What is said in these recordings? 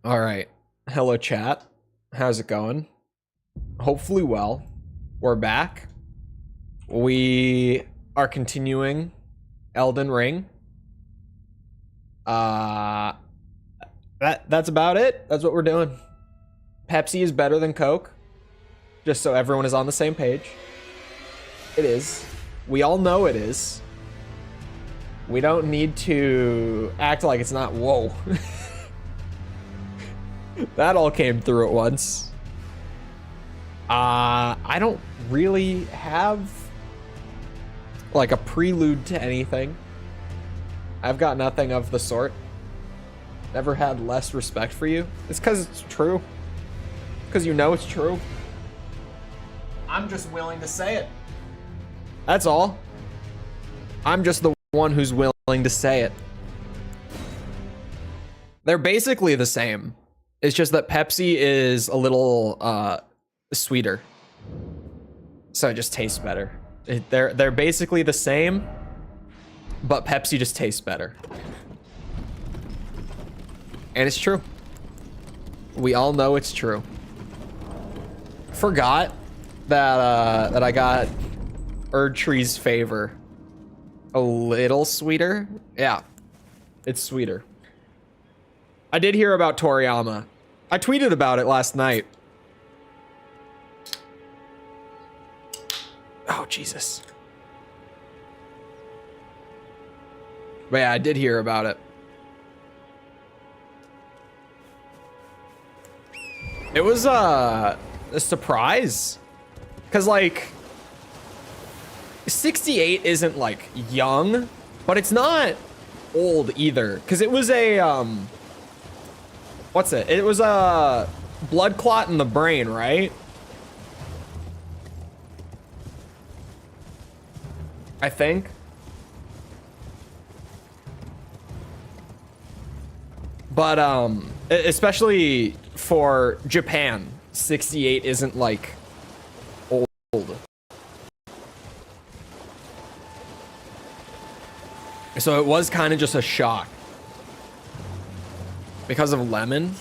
All right. Hello, chat. How's it going? Hopefully well. We're back. We are continuing Elden Ring. That's about it. That's what we're doing. Pepsi is better than Coke. Just so everyone is on the same page. It is. We all know it is. We don't need to act like it's not. Whoa. That all came through at once. I don't really have like a prelude to anything. I've got nothing of the sort. Never had less respect for you. It's because it's true. Because you know it's true. I'm just willing to say it. That's all. I'm just the one who's willing to say it. They're basically the same. It's just that Pepsi is a little sweeter. So it just tastes better. They're basically the same, but Pepsi just tastes better. And it's true. We all know it's true. Forgot that that I got Erdtree's favor a little sweeter. Yeah, it's sweeter. I did hear about Toriyama. I tweeted about it last night. Oh, Jesus. But yeah, I did hear about it. It was a surprise. Because, like, 68 isn't, like, young, but it's not old either. Because it was a, what's it? It was a blood clot in the brain, right? I think. But especially for Japan, 68 isn't like old. So it was kind of just a shock. Because of lemon.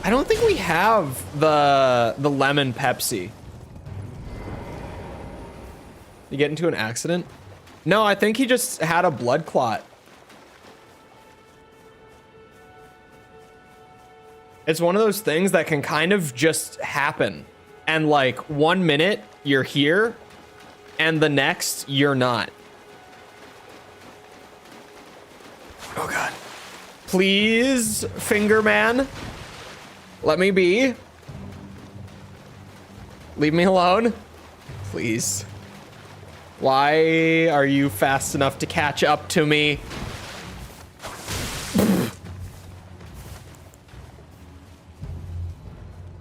I don't think we have the lemon Pepsi. You get into an accident? No, I think he just had a blood clot. It's one of those things that can kind of just happen. And like 1 minute you're here and the next you're not. Oh God. Please, finger man. Let me be. Leave me alone. Please. Why are you fast enough to catch up to me?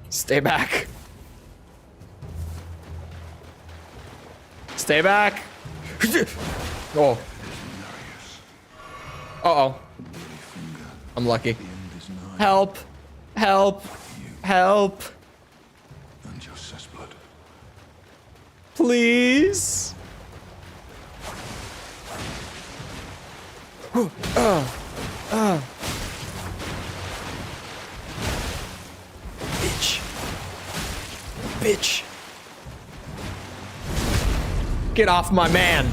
Stay back. Stay back. Oh. Uh-oh. I'm lucky. Help. Help. Help. Please. Bitch. Bitch. Get off my man.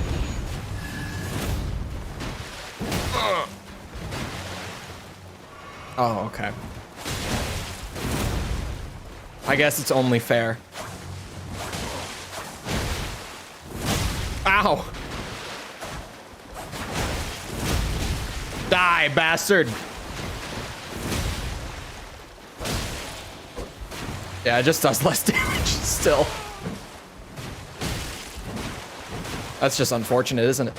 Oh, okay. I guess it's only fair. Ow. Die, bastard. Yeah, it just does less damage still. That's just unfortunate, isn't it?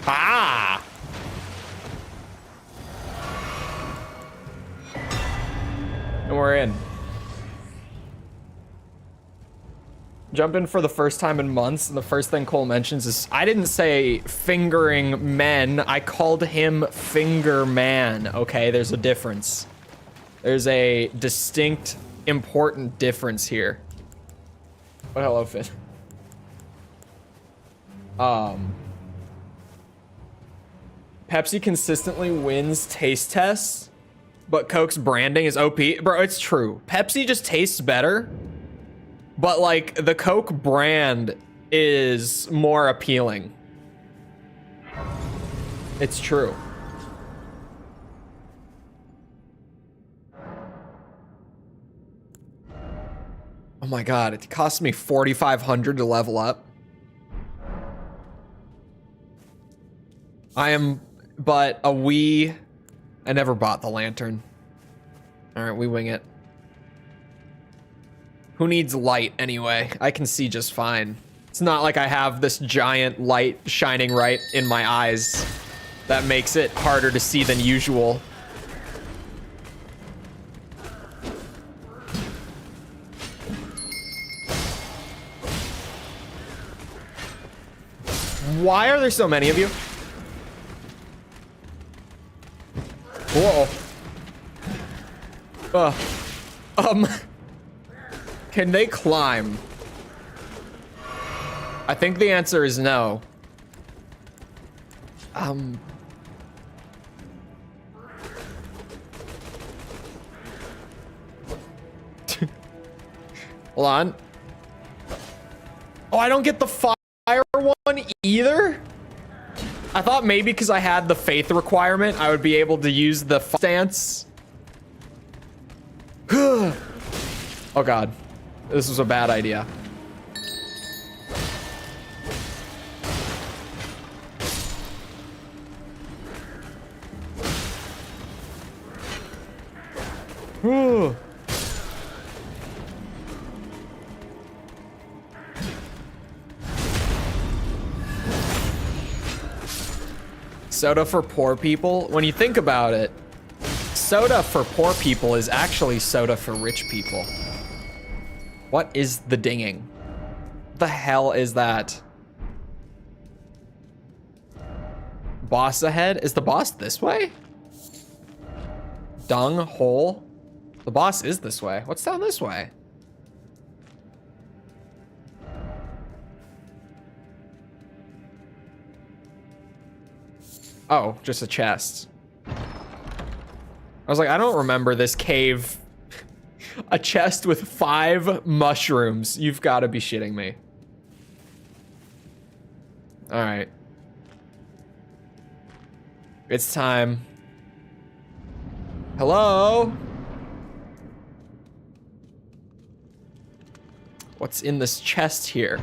Ah! And we're in. Jump in for the first time in months, and the first thing Cole mentions is, I didn't say fingering men, I called him finger man, okay? There's a difference. There's a distinct important difference here. But hello, Finn. Pepsi consistently wins taste tests, but Coke's branding is OP. Bro, it's true. Pepsi just tastes better, but like the Coke brand is more appealing. It's true. Oh my god, it cost me 4,500 to level up. I am but a wee... I never bought the lantern. Alright, we wing it. Who needs light anyway? I can see just fine. It's not like I have this giant light shining right in my eyes that makes it harder to see than usual. Why are there so many of you? Whoa. Can they climb? I think the answer is no. Hold on. Oh, I don't get the fire one either? I thought maybe because I had the faith requirement, I would be able to use the stance. Oh god. This was a bad idea. Soda for poor people? When you think about it, soda for poor people is actually soda for rich people. What is the dinging? What the hell is that? Boss ahead? Is the boss this way? Dung hole? The boss is this way. What's down this way? Oh, just a chest. I was like, I don't remember this cave. A chest with 5 mushrooms. You've got to be shitting me. All right. It's time. Hello? What's in this chest here?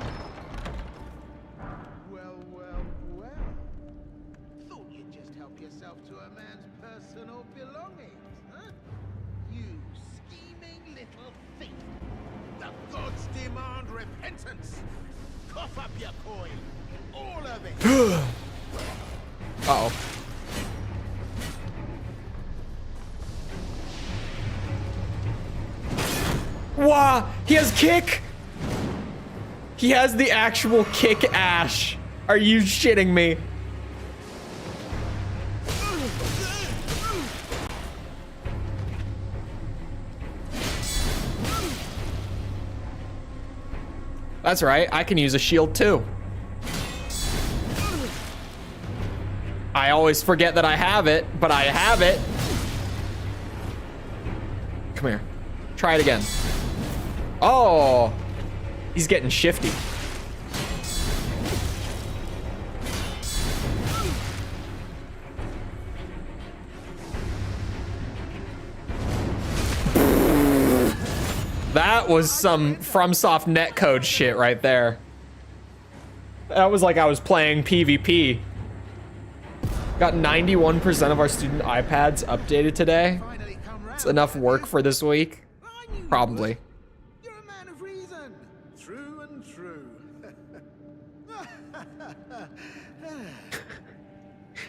Uh-oh. Wow, he has kick. He has the actual kick ash. Are you shitting me? That's right, I can use a shield too. I always forget that I have it, but I have it. Come here. Try it again. Oh, he's getting shifty. That was some FromSoft netcode shit right there. That was like I was playing PvP. Got 91% of our student iPads updated today. It's enough work for this week. Probably. You're a man of reason. True and true.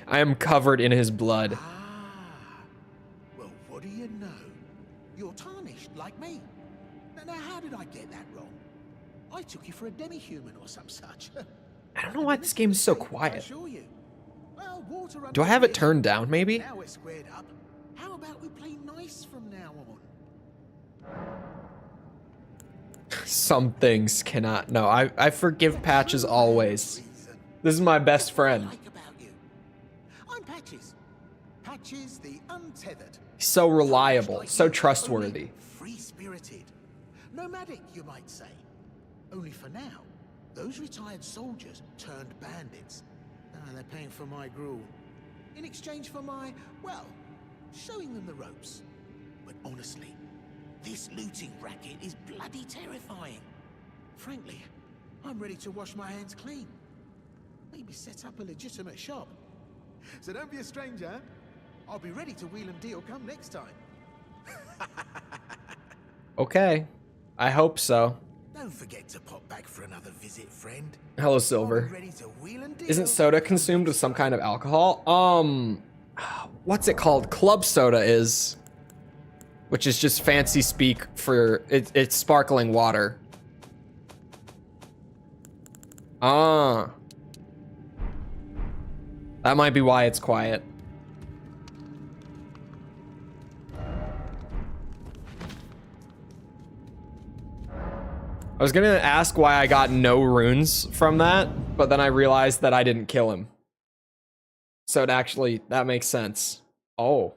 I am covered in his blood. Well, what do you know? You're tarnished like me. Now, how did I get that wrong? I took you for a demi-human or some such. I don't know why this game is so quiet. Well, Do I have it turned down, maybe? Now we're squared up. How about we play nice from now on? Some things cannot. No, I forgive Patches always. This is my best friend. Like about you. I'm Patches. Patches the untethered. He's so reliable, so trustworthy. Free-spirited. Nomadic, you might say. Only for now, those retired soldiers turned bandits. They're paying for my gruel. In exchange for my, well, showing them the ropes. But honestly, this looting racket is bloody terrifying. Frankly, I'm ready to wash my hands clean. Maybe set up a legitimate shop. So don't be a stranger. I'll be ready to wheel and deal come next time. Okay. I hope so. Don't forget to pop back for another visit, friend. Hello, Silver. Ready to wheel and deal. Isn't soda consumed with some kind of alcohol? What's it called? Club soda is. Which is just fancy speak for it's sparkling water. Ah. That might be why it's quiet. I was gonna ask why I got no runes from that, but then I realized that I didn't kill him. So that makes sense. Oh.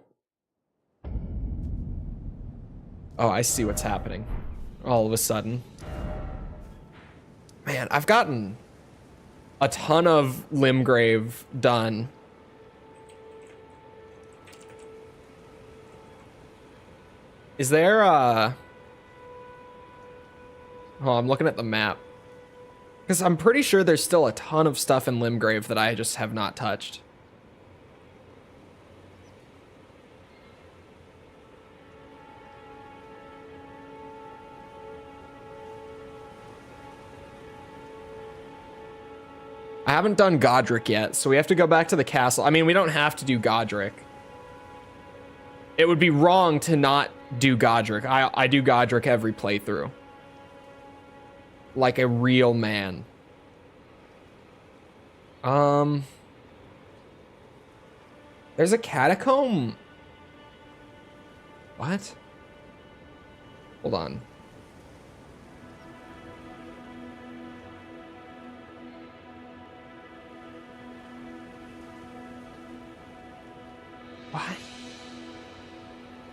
Oh, I see what's happening. All of a sudden. Man, I've gotten a ton of Limgrave done. Is there Oh, I'm looking at the map. Because I'm pretty sure there's still a ton of stuff in Limgrave that I just have not touched. I haven't done Godric yet, so we have to go back to the castle. I mean, we don't have to do Godric. It would be wrong to not do Godric. I do Godric every playthrough. Like a real man. There's a catacomb. What? Hold on. What?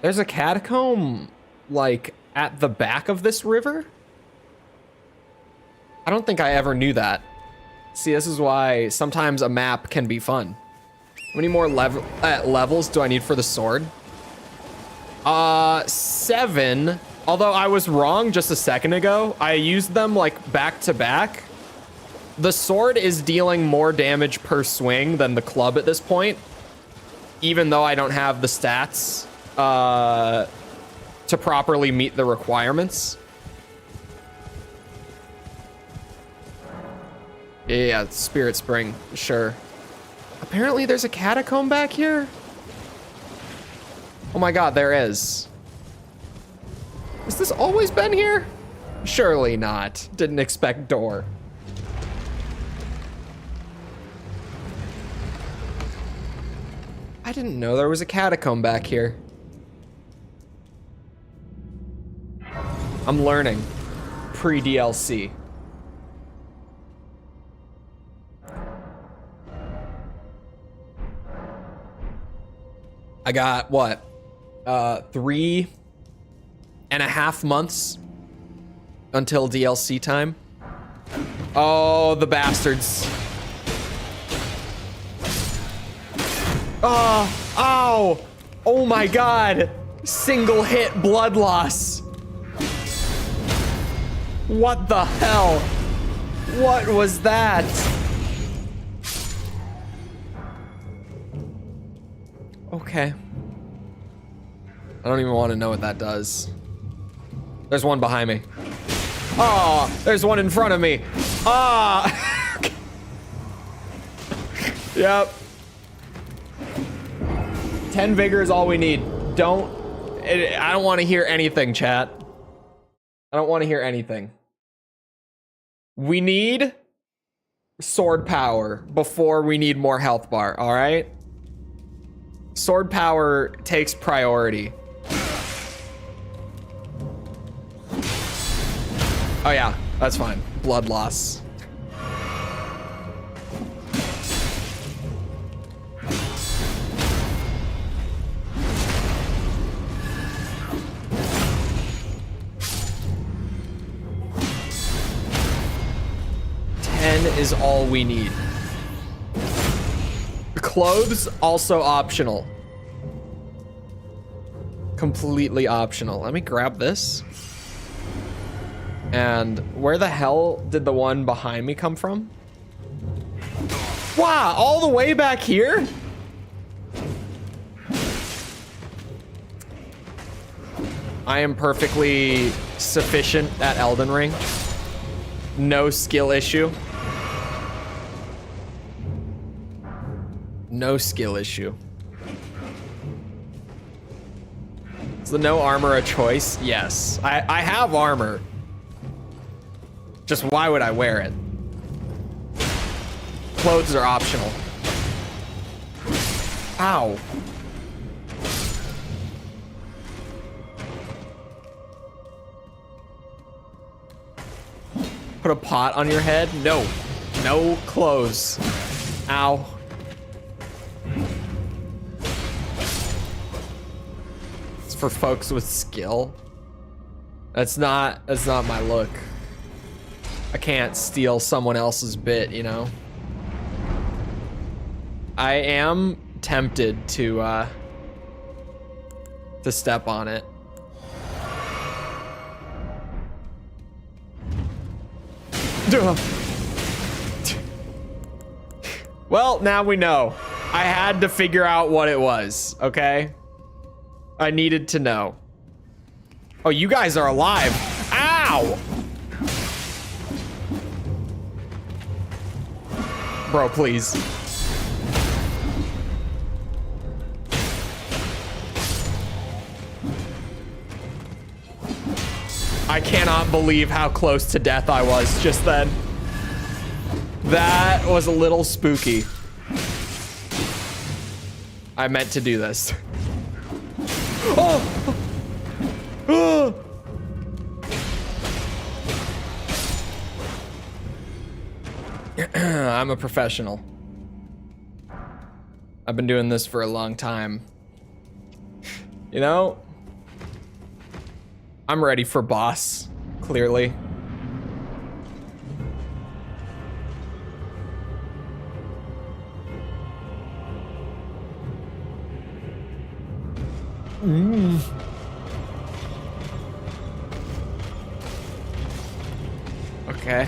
There's a catacomb, like, at the back of this river? I don't think I ever knew that. See, this is why sometimes a map can be fun. How many more levels do I need for the sword? 7. Although I was wrong just a second ago. I used them, like, back to back. The sword is dealing more damage per swing than the club at this point. Even though I don't have the stats to properly meet the requirements. Yeah, Spirit Spring, sure. Apparently there's a catacomb back here? Oh my god, there is. Has this always been here? Surely not. Didn't expect door. I didn't know there was a catacomb back here. I'm learning. Pre-DLC. I got, what? 3.5 months until DLC time. Oh, the bastards. Oh, ow. Oh my god. Single hit blood loss. What the hell? What was that? Okay. I don't even want to know what that does. There's one behind me. Oh, there's one in front of me. Ah. Yep. 10 vigor is all we need. I don't want to hear anything, chat. I don't want to hear anything. We need sword power before we need more health bar, all right? Sword power takes priority. Oh yeah, that's fine. Blood loss. Is all we need. Clothes also optional. Completely optional. Let me grab this. And where the hell did the one behind me come from? Wow, all the way back here? I am perfectly sufficient at Elden Ring. No skill issue. No skill issue. Is the no armor a choice? Yes. I have armor. Just why would I wear it? Clothes are optional. Ow. Put a pot on your head? No. No clothes. Ow. It's for folks with skill. That's not my look. I can't steal someone else's bit, you know? I am tempted to step on it. Well, now we know. I had to figure out what it was, okay? I needed to know. Oh, you guys are alive. Ow! Bro, please. I cannot believe how close to death I was just then. That was a little spooky. I meant to do this. Oh! Oh! I'm a professional. I've been doing this for a long time. You know, I'm ready for boss, clearly. Okay.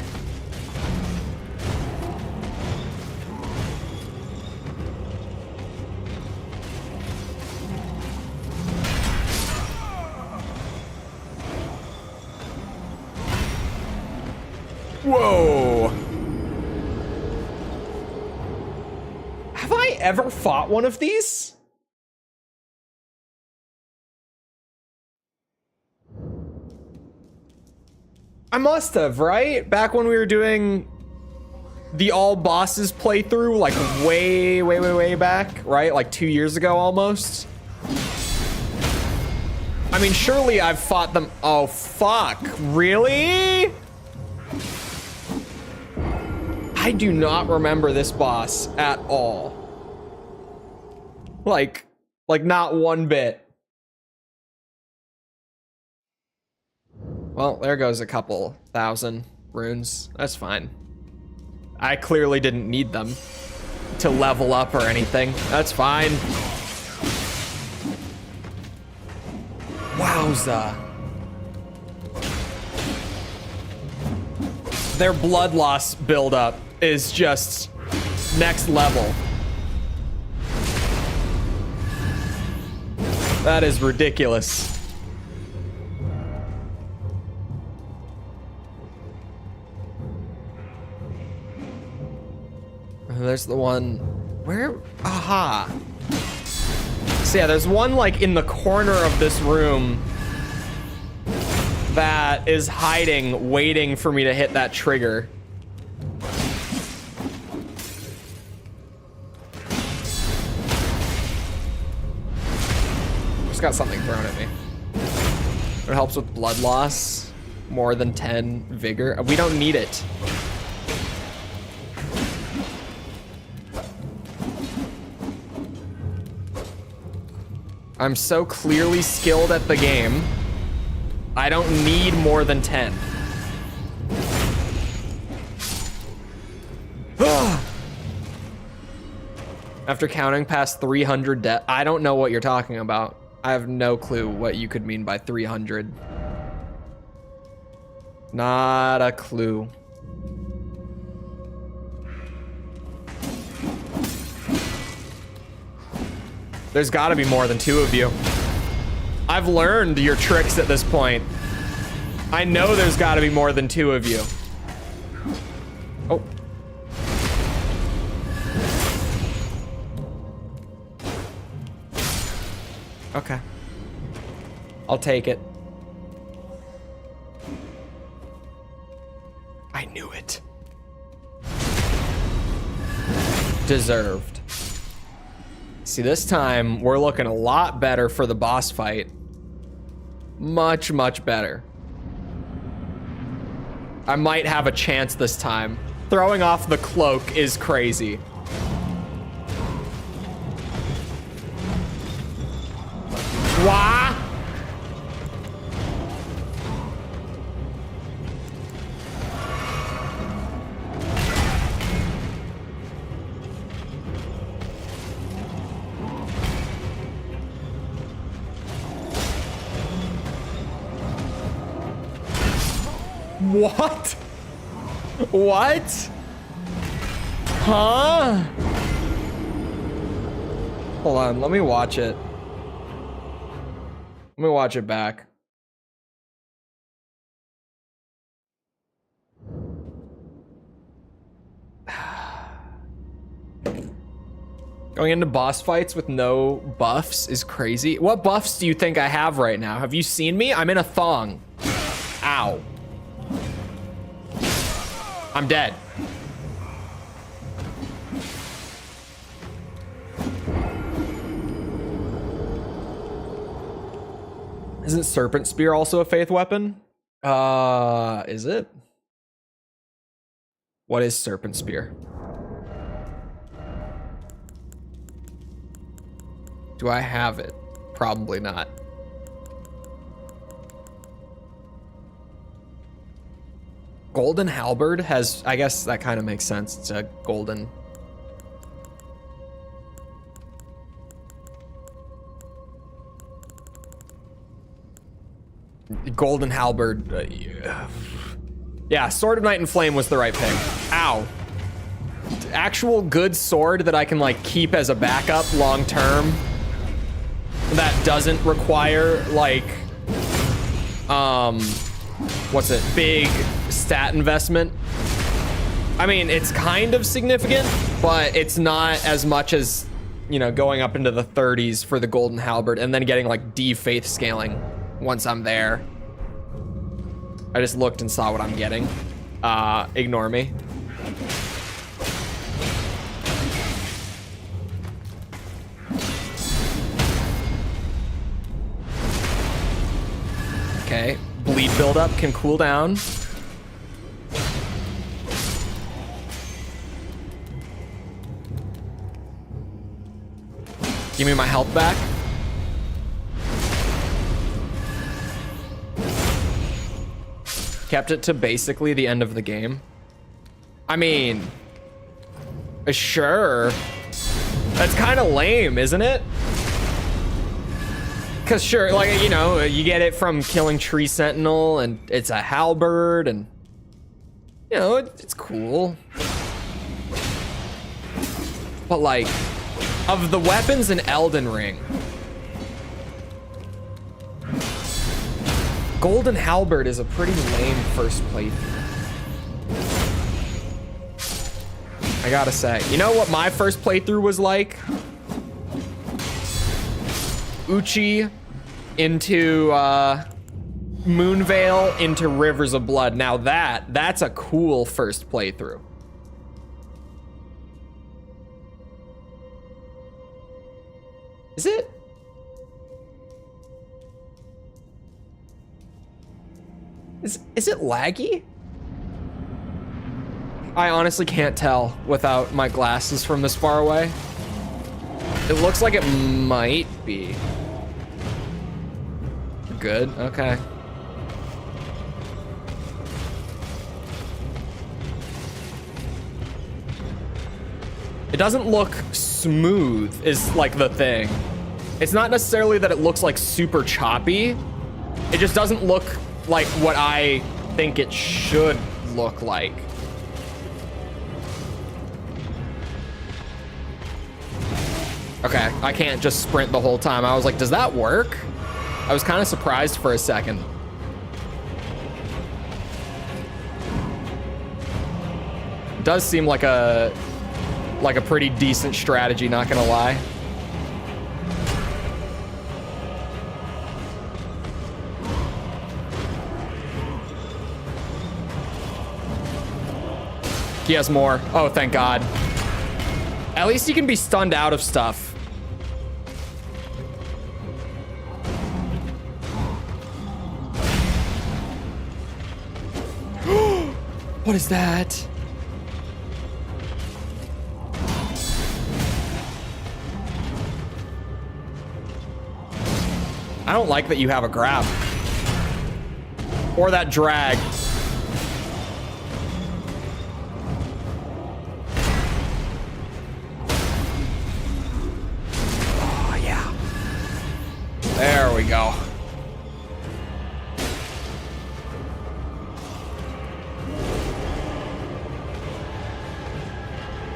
Whoa. Have I ever fought one of these? I must have, right? Back when we were doing the all bosses playthrough, like way back, right? Like 2 years ago almost. I mean, surely I've fought them. Oh, fuck. Really? I do not remember this boss at all. Like not one bit. Well, there goes a couple thousand runes. That's fine. I clearly didn't need them to level up or anything. That's fine. Wowza. Their blood loss buildup is just next level. That is ridiculous. There's the one where, aha. So yeah, there's one like in the corner of this room that is hiding, waiting for me to hit that trigger. Just got something thrown at me. It helps with blood loss. more than 10 vigor. We don't need it. I'm so clearly skilled at the game. I don't need more than 10. After counting past 300 death, I don't know what you're talking about. I have no clue what you could mean by 300. Not a clue. There's gotta be more than 2 of you. I've learned your tricks at this point. I know there's gotta be more than 2 of you. Oh. Okay. I'll take it. I knew it. Deserved. See, this time we're looking a lot better for the boss fight. Much, much better. I might have a chance this time. Throwing off the cloak is crazy. Wah! What? What? Huh? Hold on, let me watch it. Let me watch it back. Going into boss fights with no buffs is crazy. What buffs do you think I have right now? Have you seen me? I'm in a thong. Ow. I'm dead. Isn't Serpent Spear also a faith weapon? Is it? What is Serpent Spear? Do I have it? Probably not. Golden Halberd has, I guess that kind of makes sense. It's a golden. Golden Halberd. Yeah, Sword of Night and Flame was the right pick. Ow. Actual good sword that I can like keep as a backup long term. That doesn't require like, what's it? Big stat investment. I mean, it's kind of significant, but it's not as much as, you know, going up into the 30s for the Golden Halberd and then getting like D faith scaling once I'm there. I just looked and saw what I'm getting. Ignore me. Okay, bleed buildup can cool down. Give me my health back. Kept it to basically the end of the game. I mean, sure. That's kind of lame, isn't it? Because sure, like, you know, you get it from killing Tree Sentinel and it's a halberd and, you know, it's cool. But like, of the weapons in Elden Ring, Golden Halberd is a pretty lame first playthrough. I gotta say. You know what my first playthrough was like? Uchi into Moonveil into Rivers of Blood. Now that's a cool first playthrough. Is it? Is it laggy? I honestly can't tell without my glasses from this far away. It looks like it might be. Good, okay. It doesn't look smooth is like the thing. It's not necessarily that it looks like super choppy. It just doesn't look like what I think it should look like. Okay, I can't just sprint the whole time. I was like, does that work? I was kind of surprised for a second. It does seem like a pretty decent strategy, not gonna lie. He has more. Oh, thank God. At least he can be stunned out of stuff. What is that? I don't like that you have a grab. Or that drag. Oh, yeah. There we go.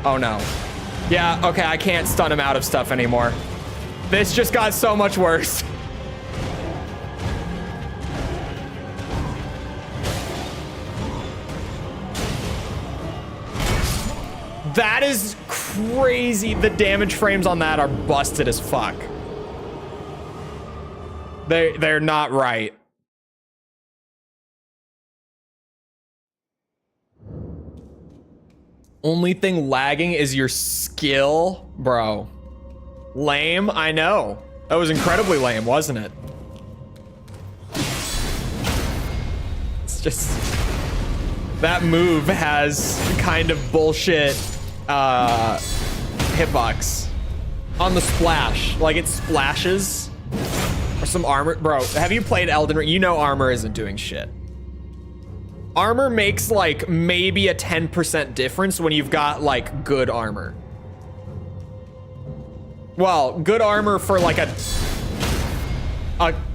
Oh no. Yeah, okay, I can't stun him out of stuff anymore. This just got so much worse. That is crazy. The damage frames on that are busted as fuck. They're not right. Only thing lagging is your skill, bro. Lame, I know. That was incredibly lame, wasn't it? It's just... that move has kind of bullshit hitbox on the splash. Like, it splashes. Or some armor. Bro, have you played Elden Ring? You know armor isn't doing shit. Armor makes like maybe a 10% difference when you've got like good armor. Well, good armor for like a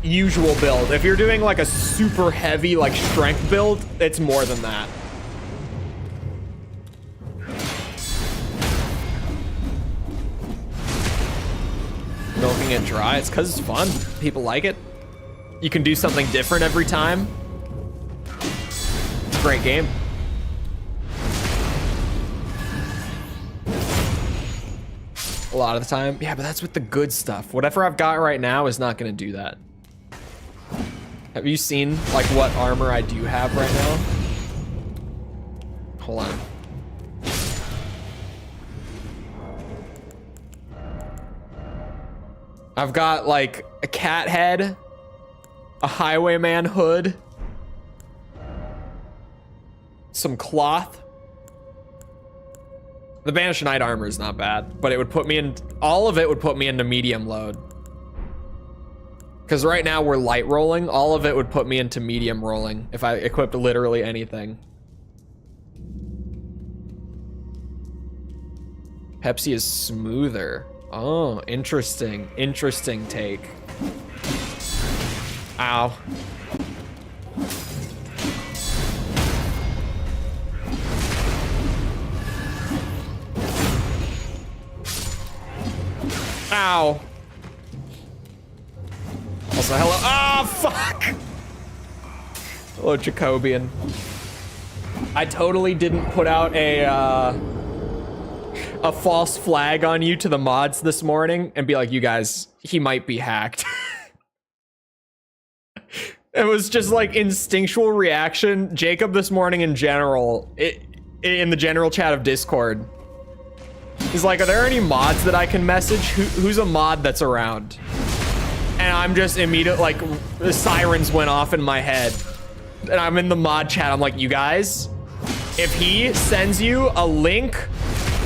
usual build. If you're doing like a super heavy like strength build, it's more than that. Milking it dry, it's because it's fun. People like it. You can do something different every time. It's a great game. A lot of the time. Yeah, but that's with the good stuff. Whatever I've got right now is not going to do that. Have you seen like what armor I do have right now? Hold on. I've got like a cat head, a highwayman hood, some cloth. The Banished Knight armor is not bad, but it would put me in, all of it would put me into medium load. Because right now we're light rolling, all of it would put me into medium rolling if I equipped literally anything. Pepsi is smoother. Oh, interesting. Interesting take. Ow. Ow. Also, hello. Ah, fuck. Hello, Jacobian. I totally didn't put out a false flag on you to the mods this morning and be like, you guys, he might be hacked. It was just like instinctual reaction. Jacob this morning in general, in the general chat of Discord, he's like, are there any mods that I can message? Who's a mod that's around? And I'm just immediate, like, the sirens went off in my head. And I'm in the mod chat. I'm like, you guys, if he sends you a link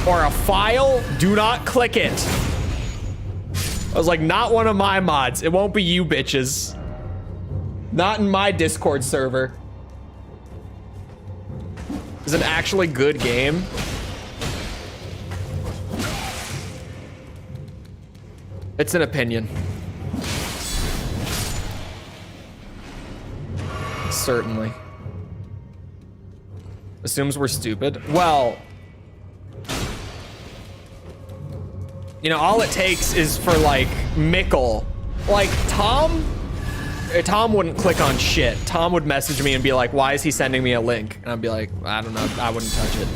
or a file, do not click it. I was like, not one of my mods. It won't be you bitches. Not in my Discord server. It's an actually good game. It's an opinion. Certainly. Assumes we're stupid. Well, you know, all it takes is for like Mickle. Like Tom wouldn't click on shit. Tom would message me and be like, why is he sending me a link? And I'd be like, I don't know, I wouldn't touch it.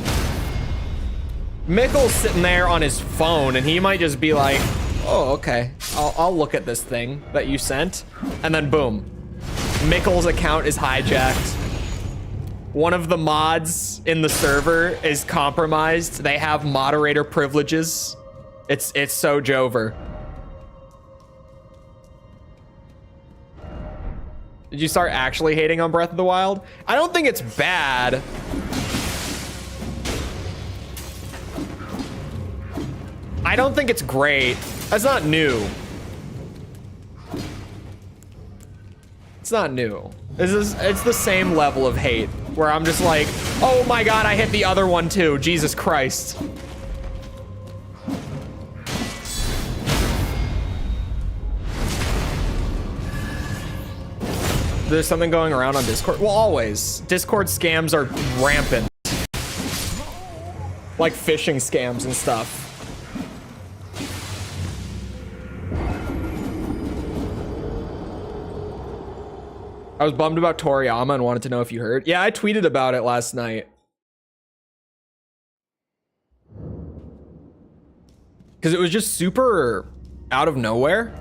Mickle's sitting there on his phone and he might just be like, oh, okay, I'll look at this thing that you sent. And then boom, Mickle's account is hijacked. One of the mods in the server is compromised. They have moderator privileges. It's so Jover. Did you start actually hating on Breath of the Wild? I don't think it's bad. I don't think it's great. That's not new. It's not new. It's the same level of hate where I'm just like, oh my god, I hit the other one too. Jesus Christ. There's something going around on Discord. Well, always. Discord scams are rampant. Like phishing scams and stuff. I was bummed about Toriyama and wanted to know if you heard. Yeah, I tweeted about it last night. Because it was just super out of nowhere.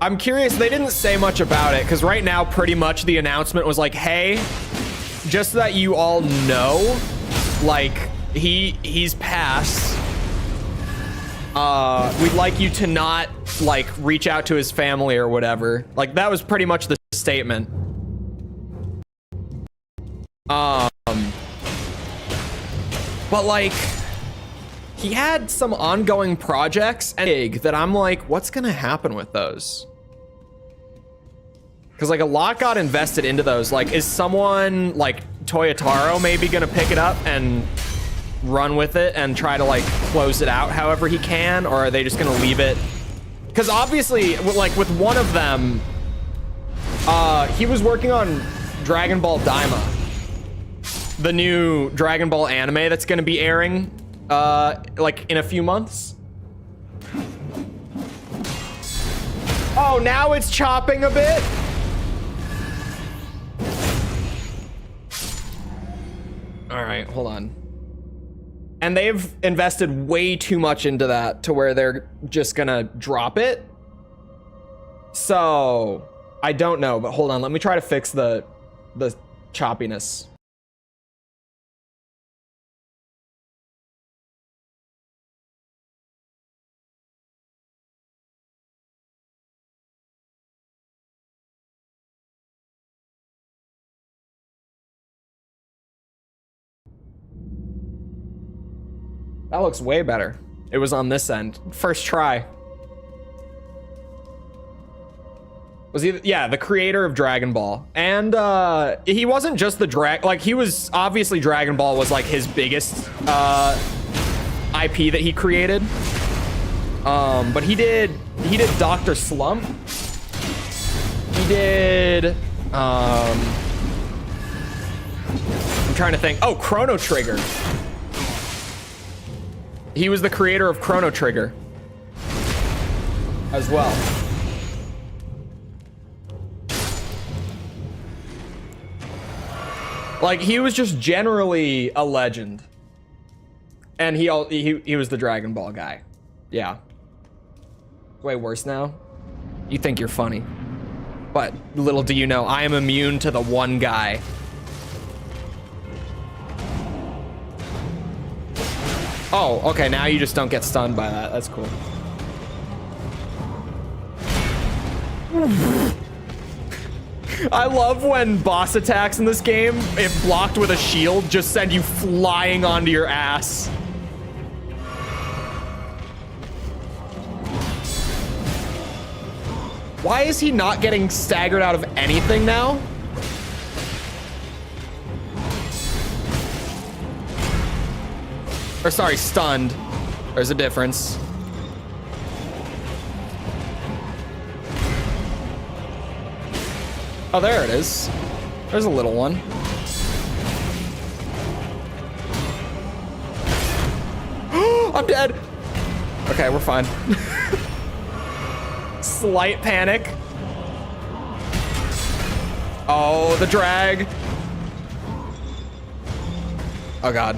I'm curious, they didn't say much about it, because right now pretty much the announcement was like, hey, just so that you all know, like, he's passed. We'd like you to not, like, reach out to his family or whatever. Like, that was pretty much the statement. But, like, he had some ongoing projects and that I'm like, what's gonna happen with those? Because, like, a lot got invested into those. Like, is someone, like, Toyotaro maybe gonna pick it up and run with it and try to, like, close it out however he can? Or are they just gonna leave it? Because obviously, like, with one of them, he was working on Dragon Ball Daima, the new Dragon Ball anime that's gonna be airing, like, in a few months. Oh, now it's chopping a bit? All right, hold on. And they've invested way too much into that to where they're just gonna drop it. So I don't know, but hold on. Let me try to fix the choppiness. That looks way better. It was on this end. First try. Was he? Yeah, the creator of Dragon Ball. And he wasn't just the like, he was obviously Dragon Ball was like his biggest IP that he created. But he did Dr. Slump. He did I'm trying to think. Oh, Chrono Trigger. He was the creator of Chrono Trigger as well. Like, he was just generally a legend. And he was the Dragon Ball guy. Yeah. Way worse now. You think you're funny. But little do you know, I am immune to the one guy. Oh, okay, now you just don't get stunned by that. That's cool. I love when boss attacks in this game, if blocked with a shield, just send you flying onto your ass. Why is he not getting staggered out of anything now? Or sorry, stunned. There's a difference. Oh, there it is. There's a little one. I'm dead. Okay, we're fine. Slight panic. Oh, the drag. Oh, God.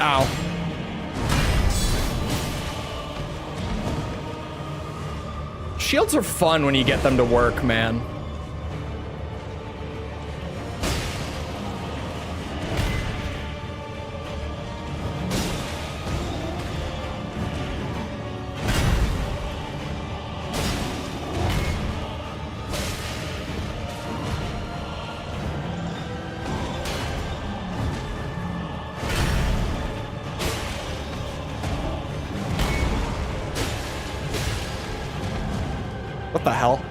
Ow. Shields are fun when you get them to work, man. What the hell?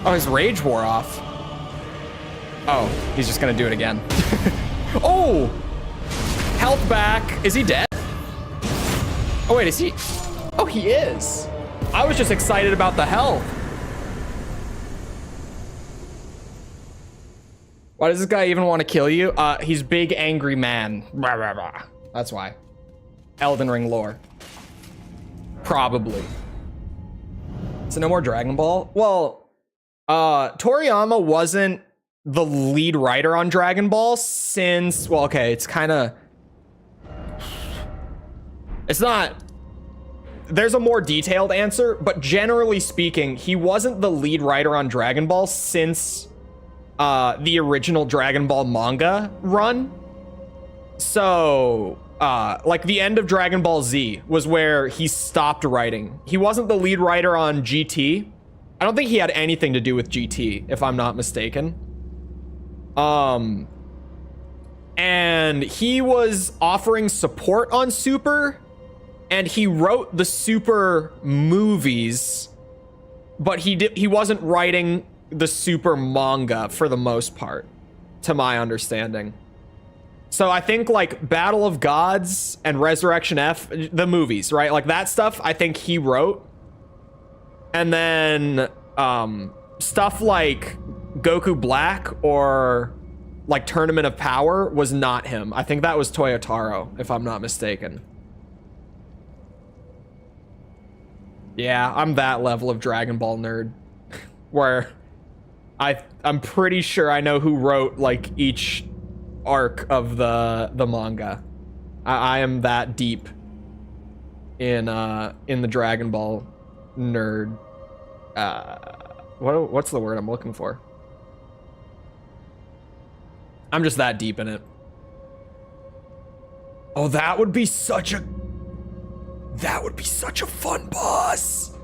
Oh, his rage wore off. Oh, he's just gonna do it again. Oh! Health back. Is he dead? Oh, wait, is he? Oh, he is. I was just excited about the health. Why does this guy even want to kill you? He's big angry man. Rah, rah, rah. That's why. Elden Ring lore. Probably. So no more Dragon Ball? Well, Toriyama wasn't the lead writer on Dragon Ball since, well, okay, it's kind of, it's not, there's a more detailed answer, but generally speaking, he wasn't the lead writer on Dragon Ball since the original Dragon Ball manga run. So, like the end of Dragon Ball Z was where he stopped writing. He wasn't the lead writer on GT. I don't think he had anything to do with GT, if I'm not mistaken. And he was offering support on Super, and he wrote the Super movies, but he wasn't writing the Super manga for the most part, to my understanding. So I think like Battle of Gods and Resurrection F, the movies, right? Like that stuff, I think he wrote. And then stuff like Goku Black or like Tournament of Power was not him. I think that was Toyotaro, if I'm not mistaken. Yeah, I'm that level of Dragon Ball nerd where I'm pretty sure I know who wrote like each arc of the manga. I am that deep in the Dragon Ball nerd. What's the word I'm looking for? I'm just that deep in it. Oh, that would be such a fun boss.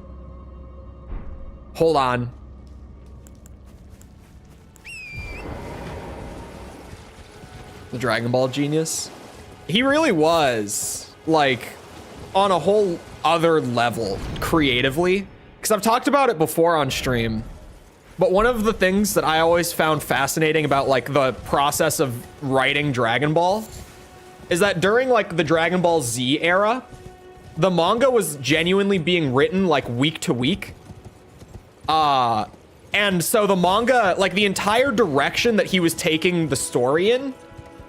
Hold on. The Dragon Ball genius. He really was like on a whole other level creatively, because I've talked about it before on stream. But one of the things that I always found fascinating about like the process of writing Dragon Ball is that during like the Dragon Ball Z era, the manga was genuinely being written like week to week. And so the manga, like the entire direction that he was taking the story in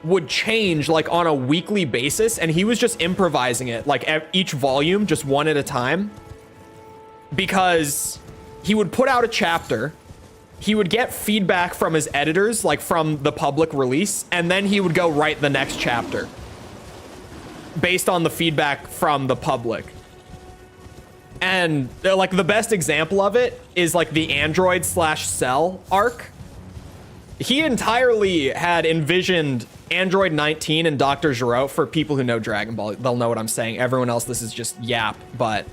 would change like on a weekly basis, and he was just improvising it like each volume, just one at a time, because he would put out a chapter, he would get feedback from his editors, like from the public release, and then he would go write the next chapter based on the feedback from the public. And like the best example of it is like the Android / Cell arc. He entirely had envisioned Android 19 and Dr. Gero. For people who know Dragon Ball, they'll know what I'm saying. Everyone else, this is just yap. But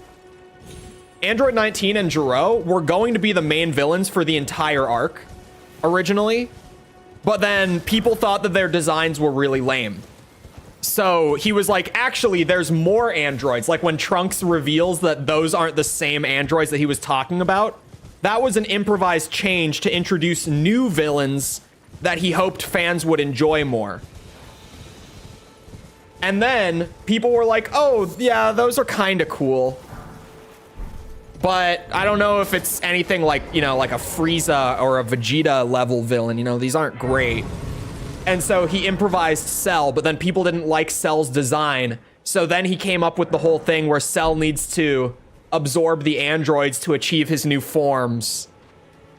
Android 19 and Gero were going to be the main villains for the entire arc originally. But then people thought that their designs were really lame. So he was like, actually, there's more androids. Like when Trunks reveals that those aren't the same androids that he was talking about, that was an improvised change to introduce new villains that he hoped fans would enjoy more. And then people were like, oh, yeah, those are kind of cool. But I don't know if it's anything like, you know, like a Frieza or a Vegeta level villain. You know, these aren't great. And so he improvised Cell, but then people didn't like Cell's design. So then he came up with the whole thing where Cell needs to absorb the androids to achieve his new forms.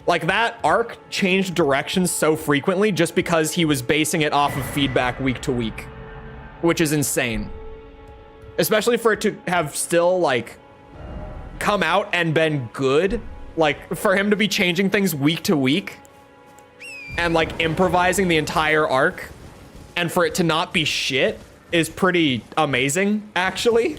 Like that arc changed directions so frequently just because he was basing it off of feedback week to week, which is insane. Especially for it to have still like come out and been good. Like for him to be changing things week to week and like improvising the entire arc, and for it to not be shit is pretty amazing, actually.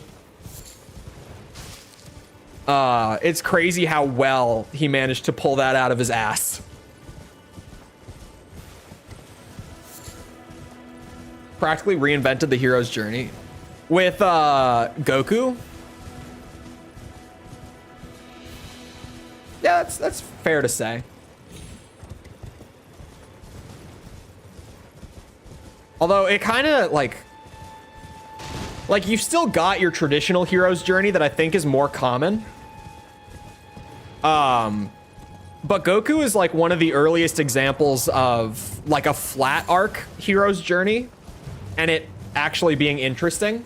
It's crazy how well he managed to pull that out of his ass. Practically reinvented the hero's journey. With Goku? Yeah, that's fair to say. Although it kind of like you've still got your traditional hero's journey that I think is more common. But Goku is like one of the earliest examples of like a flat arc hero's journey and it actually being interesting.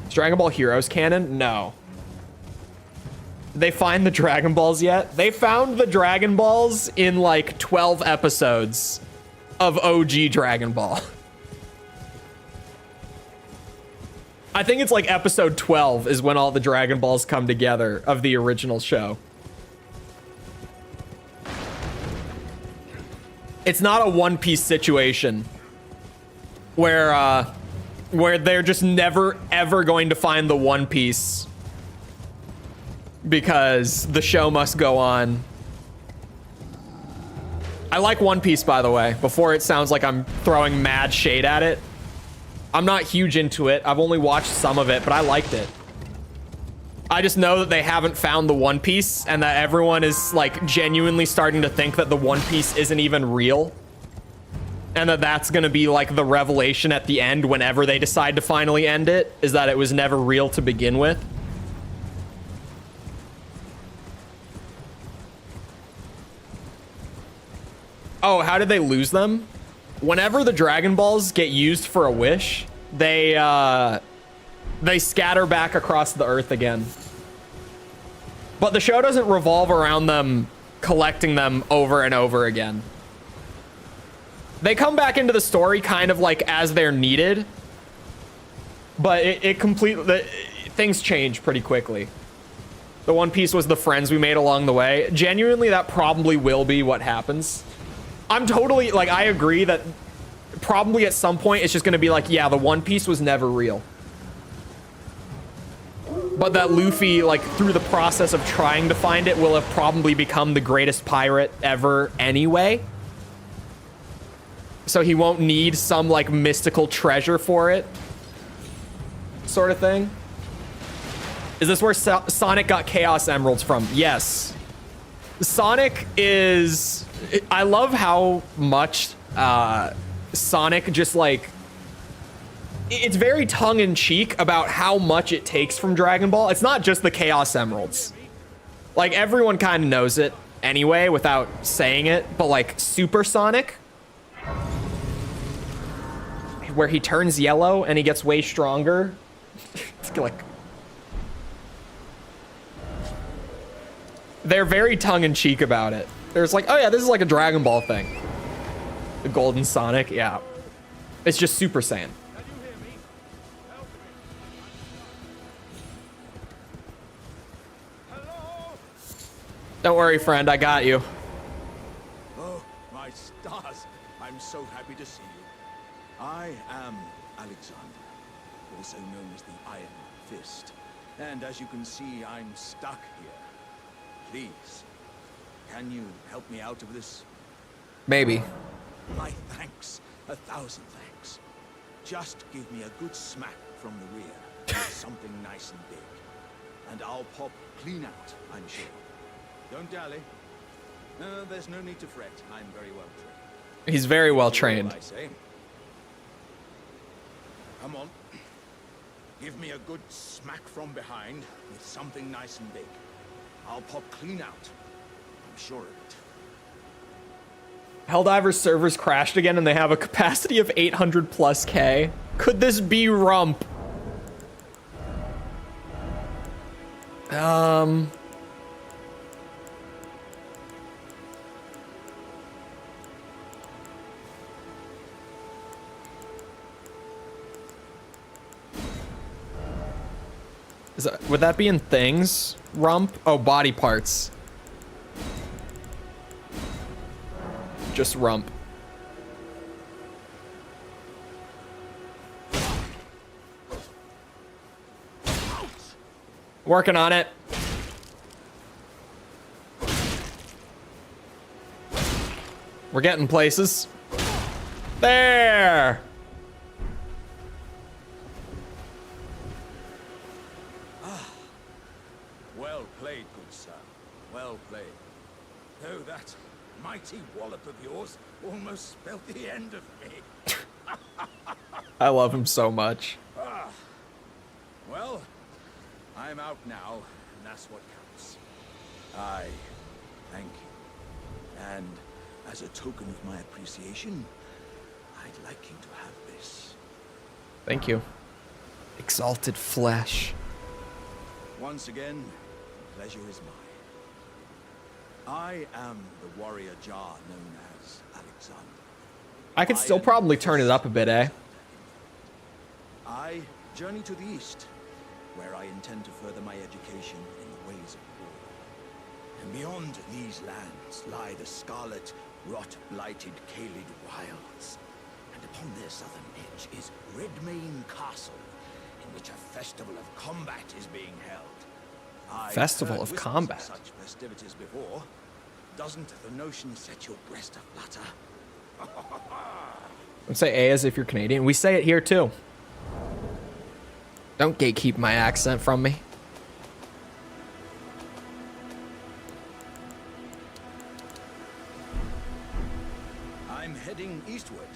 Is Dragon Ball Heroes canon? No. Did they find the Dragon Balls yet? They found the Dragon Balls in like 12 episodes of OG Dragon Ball. I think it's like episode 12 is when all the Dragon Balls come together of the original show. It's not a One Piece situation where they're just never ever going to find the One Piece because the show must go on. I like One Piece, by the way, before it sounds like I'm throwing mad shade at it. I'm not huge into it. I've only watched some of it, but I liked it. I just know that they haven't found the One Piece and that everyone is like genuinely starting to think that the One Piece isn't even real. And that that's going to be like the revelation at the end whenever they decide to finally end it, is that it was never real to begin with. Oh, how did they lose them? Whenever the Dragon Balls get used for a wish, they scatter back across the earth again. But the show doesn't revolve around them collecting them over and over again. They come back into the story kind of like as they're needed, but things change pretty quickly. The One Piece was the friends we made along the way. Genuinely, that probably will be what happens. I'm totally, like, I agree that probably at some point it's just going to be like, yeah, the One Piece was never real. But that Luffy, like, through the process of trying to find it, will have probably become the greatest pirate ever anyway. So he won't need some, like, mystical treasure for it. Sort of thing. Is this where Sonic got Chaos Emeralds from? Yes. Sonic is... I love how much Sonic just like... It's very tongue-in-cheek about how much it takes from Dragon Ball. It's not just the Chaos Emeralds. Like, everyone kind of knows it anyway without saying it, but like Super Sonic, where he turns yellow and he gets way stronger. It's like... They're very tongue-in-cheek about it. There's like, oh yeah, this is like a Dragon Ball thing. The Golden Sonic, yeah. It's just Super Saiyan. Don't worry, friend, I got you. Oh, my stars. I'm so happy to see you. I am Alexander, also known as the Iron Fist. And as you can see, I'm stuck here. Please, can you help me out of this? Maybe. My thanks. 1,000 thanks. Just give me a good smack from the rear with something nice and big. And I'll pop clean out, I'm sure. Don't dally. There's no need to fret. I'm very well trained. He's very well trained. I say. Come on. Give me a good smack from behind with something nice and big. I'll pop clean out. I'm sure of it. Helldiver's servers crashed again and they have a capacity of 800 plus K. Could this be Rump? Would that be in things? Rump? Oh, body parts. Just rump. Working on it. We're getting places. There! Well played, good sir. Well played. Though that mighty wallop of yours almost spelled the end of me. I love him so much. Well, I'm out now, and that's what counts. I thank you. And as a token of my appreciation, I'd like you to have this. Thank you. Exalted flesh. Once again, pleasure is mine. I am the warrior Jar known as Alexander. I could still probably turn it up a bit, eh? I journey to the east, where I intend to further my education in the ways of war. And beyond these lands lie the scarlet, rot-blighted Caelid wilds. And upon their southern edge is Redmane Castle, in which a festival of combat is being held. Festival of combat. Such festivities before. Doesn't the notion set your breast aflutter? Don't say A as if you're Canadian. We say it here too. Don't gatekeep my accent from me. I'm heading eastward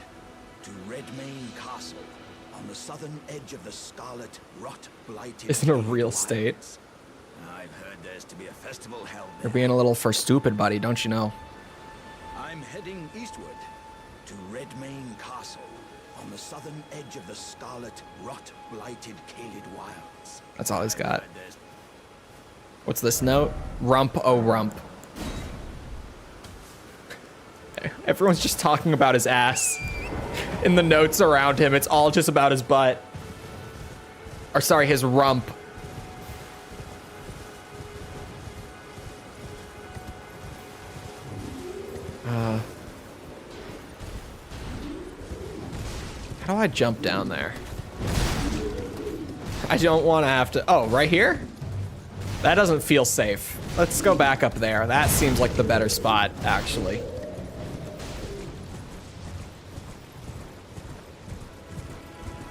to Redmane Castle on the southern edge of the scarlet, rot-blighted. It's in a real state. I've heard there's to be a festival held there. You're being a little for stupid, buddy, don't you know? I'm heading eastward to Redmane Castle on the southern edge of the scarlet, rot-blighted Caelid wilds. That's all he's got. What's this note? Rump, oh rump. Everyone's just talking about his ass. In the notes around him, it's all just about his butt. Or sorry, his rump. How do I jump down there? I don't want to have to... Oh, right here? That doesn't feel safe. Let's go back up there. That seems like the better spot, actually.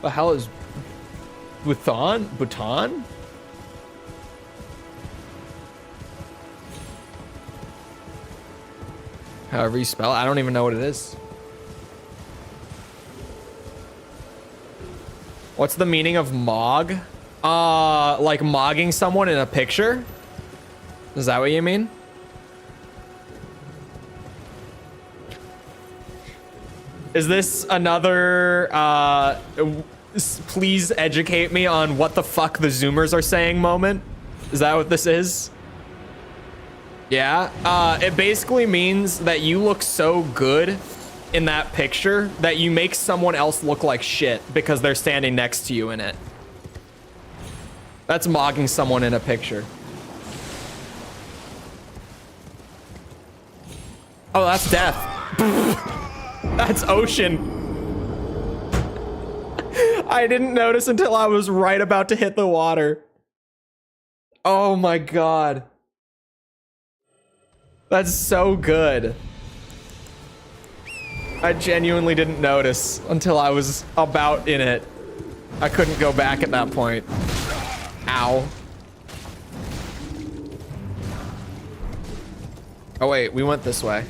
The hell is... Bhutan? Bhutan? However you spell it. I don't even know what it is. What's the meaning of mog? Like mogging someone in a picture? Is that what you mean? Is this another, please educate me on what the fuck the Zoomers are saying moment? Is that what this is? Yeah, it basically means that you look so good in that picture that you make someone else look like shit because they're standing next to you in it. That's mogging someone in a picture. Oh, that's death. That's ocean. I didn't notice until I was right about to hit the water. Oh my god. That's so good. I genuinely didn't notice until I was about in it. I couldn't go back at that point. Ow. Oh wait, we went this way.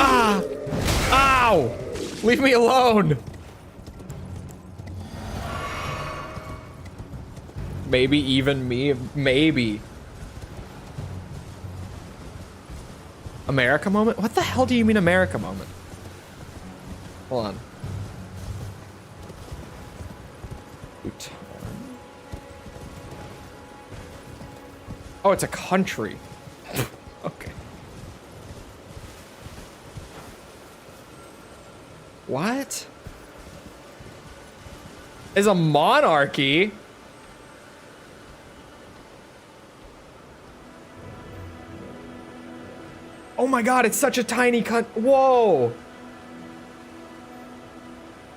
Ah! Ow! Leave me alone! Maybe even me, maybe. America moment? What the hell do you mean America moment? Hold on. Oh, it's a country. Okay. What? Is a monarchy? Oh my god, it's such a tiny whoa.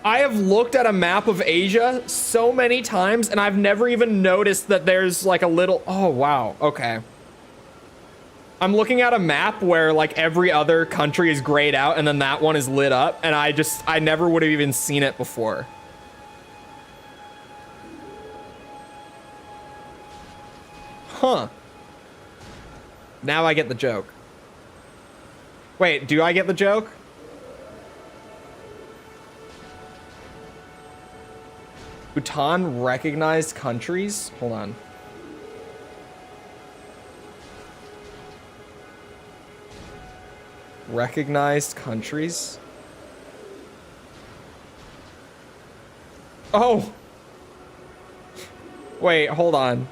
I have looked at a map of Asia so many times and I've never even noticed that there's like a little, oh wow, okay. I'm looking at a map where like every other country is grayed out and then that one is lit up and I never would have even seen it before. Huh. Now I get the joke. Wait, do I get the joke? Bhutan recognized countries? Hold on. Recognized countries? Oh! Wait, hold on.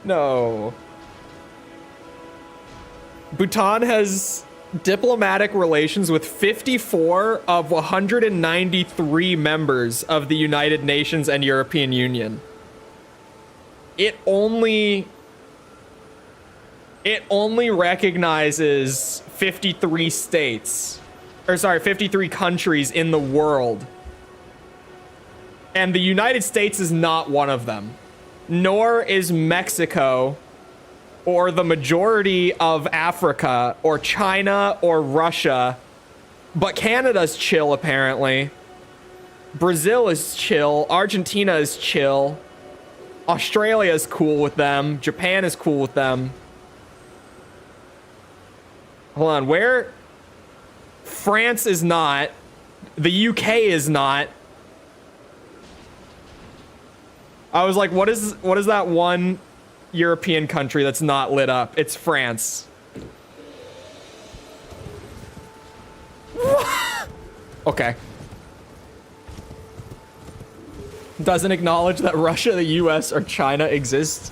No. Bhutan has diplomatic relations with 54 of 193 members of the United Nations and European Union. It only recognizes 53 states. Or sorry, 53 countries in the world. And the United States is not one of them. Nor is Mexico, or the majority of Africa, or China, or Russia. But Canada's chill, apparently. Brazil is chill. Argentina is chill. Australia is cool with them. Japan is cool with them. Hold on, where? France is not. The UK is not. I was like, what is that one European country that's not lit up? It's France. Okay. Doesn't acknowledge that Russia, the US, or China exist.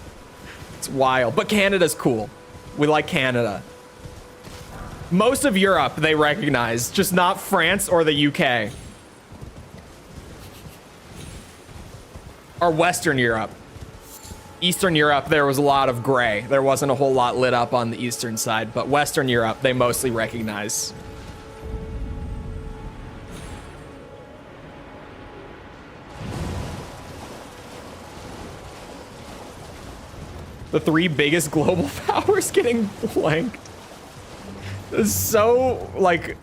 It's wild. But Canada's cool. We like Canada. Most of Europe they recognize, just not France or the UK. Or Western Europe. Eastern Europe, there was a lot of gray. There wasn't a whole lot lit up on the eastern side, but Western Europe, they mostly recognize. The three biggest global powers getting blanked. It's so, like,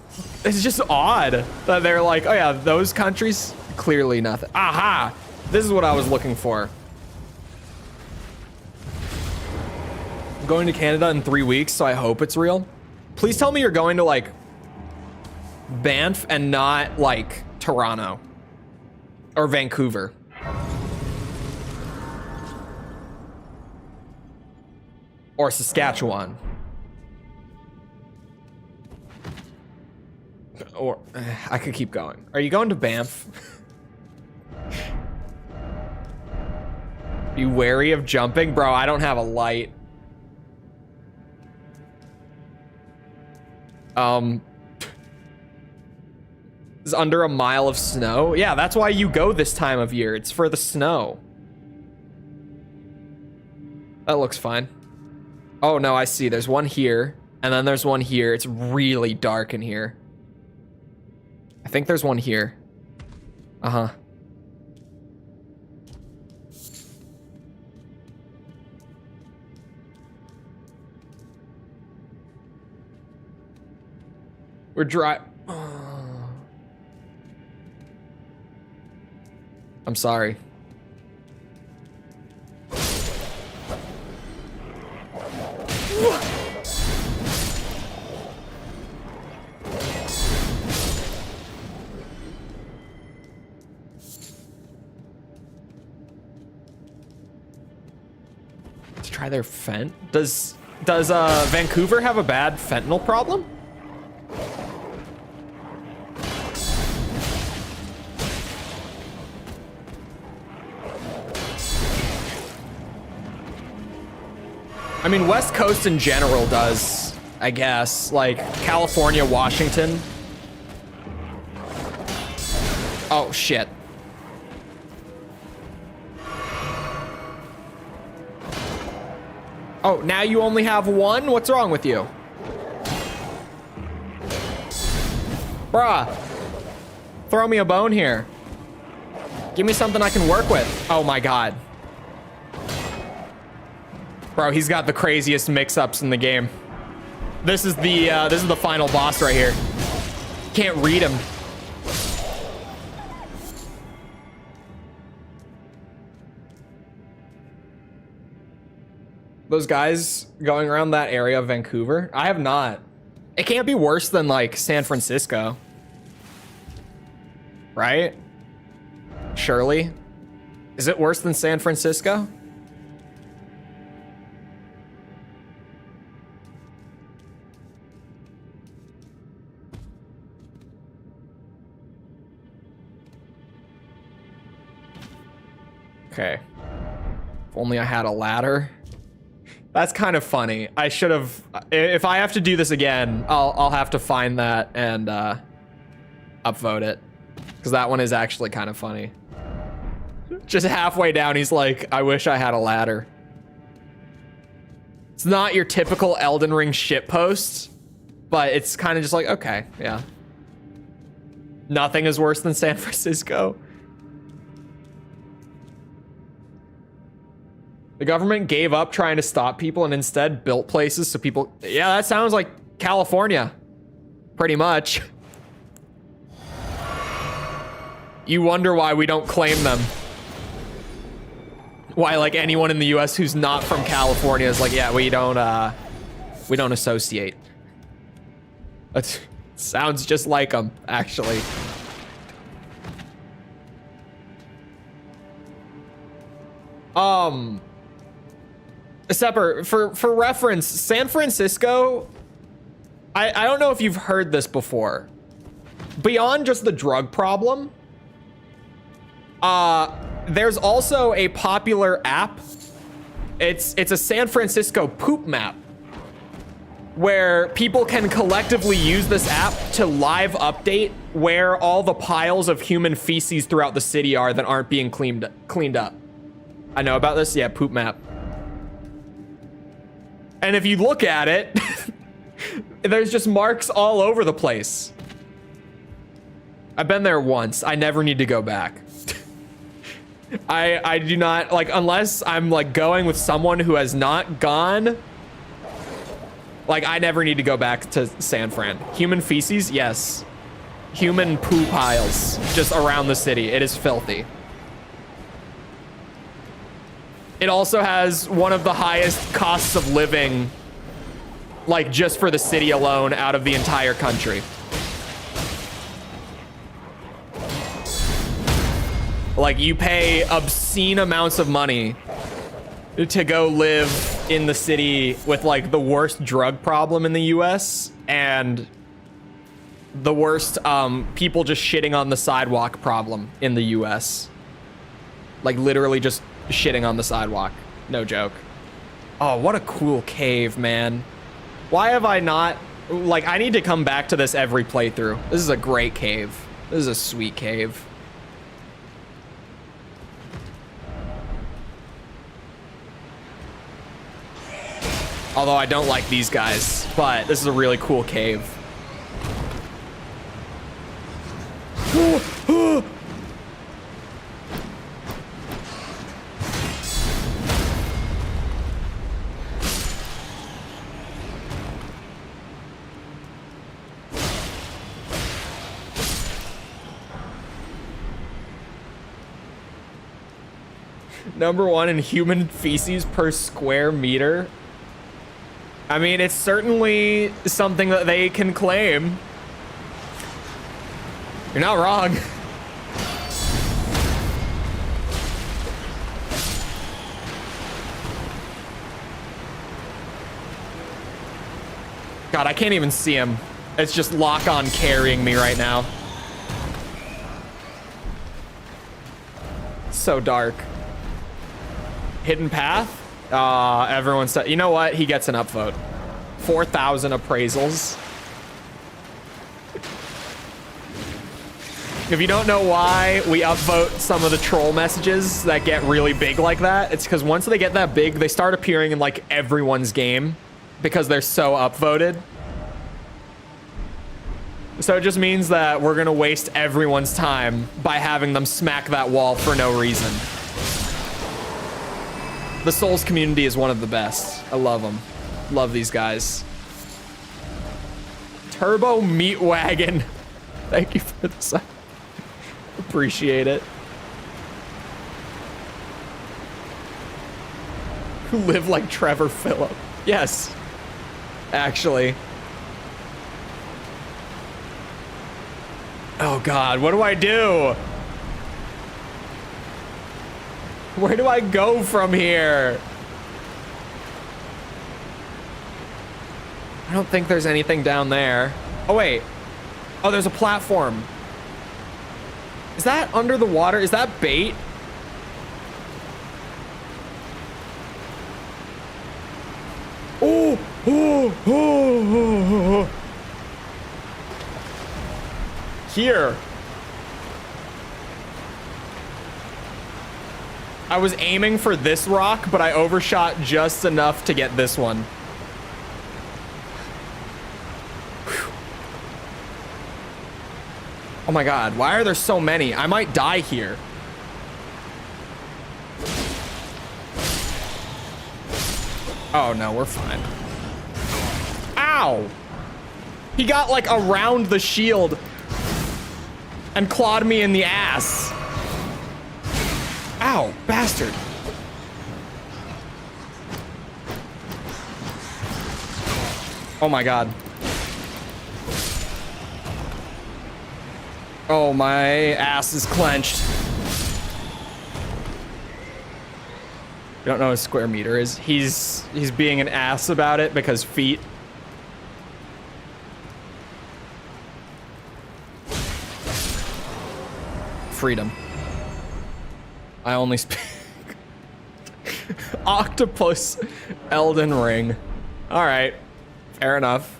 it's just odd that they're like, oh yeah, those countries, clearly nothing. Aha! This is what I was looking for. I'm going to Canada in 3 weeks, so I hope it's real. Please tell me you're going to like Banff and not like Toronto or Vancouver. Or Saskatchewan. Or I could keep going. Are you going to Banff? Be wary of jumping? Bro, I don't have a light. Is under a mile of snow? Yeah, that's why you go this time of year. It's for the snow. That looks fine. Oh no, I see. There's one here, and then there's one here. It's really dark in here. I think there's one here. Uh-huh. We're dry. Oh. I'm sorry. Let's try their fent. Does Vancouver have a bad fentanyl problem? I mean, West Coast in general does, I guess. Like, California, Washington. Oh, shit. Oh, now you only have one? What's wrong with you? Bruh. Throw me a bone here. Give me something I can work with. Oh my god. Bro, he's got the craziest mix-ups in the game. This is the final boss right here. Can't read him. Those guys going around that area of Vancouver? I have not. It can't be worse than like San Francisco. Right? Surely? Is it worse than San Francisco? Okay. If only I had a ladder. That's kind of funny. I should have. If I have to do this again, I'll have to find that and upvote it, because that one is actually kind of funny. Just halfway down, he's like, "I wish I had a ladder." It's not your typical Elden Ring shitpost, but it's kind of just like, okay, yeah. Nothing is worse than San Francisco. The government gave up trying to stop people and instead built places so people... Yeah, that sounds like California. Pretty much. You wonder why we don't claim them. Why, like, anyone in the US who's not from California is like, yeah, we don't associate. That sounds just like them, actually. Sepper, for reference, San Francisco, I don't know if you've heard this before. Beyond just the drug problem, there's also a popular app. It's a San Francisco poop map, where people can collectively use this app to live update where all the piles of human feces throughout the city are that aren't being cleaned up. I know about this? Yeah, poop map. And if you look at it, there's just marks all over the place. I've been there once. I never need to go back. I do not, like, unless I'm like going with someone who has not gone. Like, I never need to go back to San Fran. Human feces? Yes. human poo piles just around the city. It is filthy. It also has one of the highest costs of living, like just for the city alone, out of the entire country. Like, you pay obscene amounts of money to go live in the city with like the worst drug problem in the US and the worst people just shitting on the sidewalk problem in the US. Like literally just shitting on the sidewalk. No joke. Oh, what a cool cave, man. Why have I not, like, I need to come back to this every playthrough. This is a great cave. This is a sweet cave. Although I don't like these guys, but this is a really cool cave. Number 1 in human feces per square meter. I mean, it's certainly something that they can claim. You're not wrong. God, I can't even see him. It's just lock on carrying me right now. So dark. Hidden path? Everyone said, you know what? He gets an upvote. 4,000 appraisals. If you don't know why we upvote some of the troll messages that get really big like that, it's because once they get that big, they start appearing in like everyone's game because they're so upvoted. So it just means that we're gonna waste everyone's time by having them smack that wall for no reason. The Souls community is one of the best. I love them. Love these guys. Turbo Meat Wagon. Thank you for the sub. Appreciate it. Who live like Trevor Phillip. Yes. Actually. Oh God, what do I do? Where do I go from here? I don't think there's anything down there. Oh, wait. Oh, there's a platform. Is that under the water? Is that bait? Oh, oh, oh, oh, oh. Here. I was aiming for this rock, but I overshot just enough to get this one. Whew. Oh my God, why are there so many? I might die here. Oh no, we're fine. Ow! He got like around the shield and clawed me in the ass. Ow, bastard. Oh my God. Oh, my ass is clenched. You don't know what a square meter is. He's being an ass about it because feet. Freedom. I only speak octopus Elden Ring. All right, fair enough.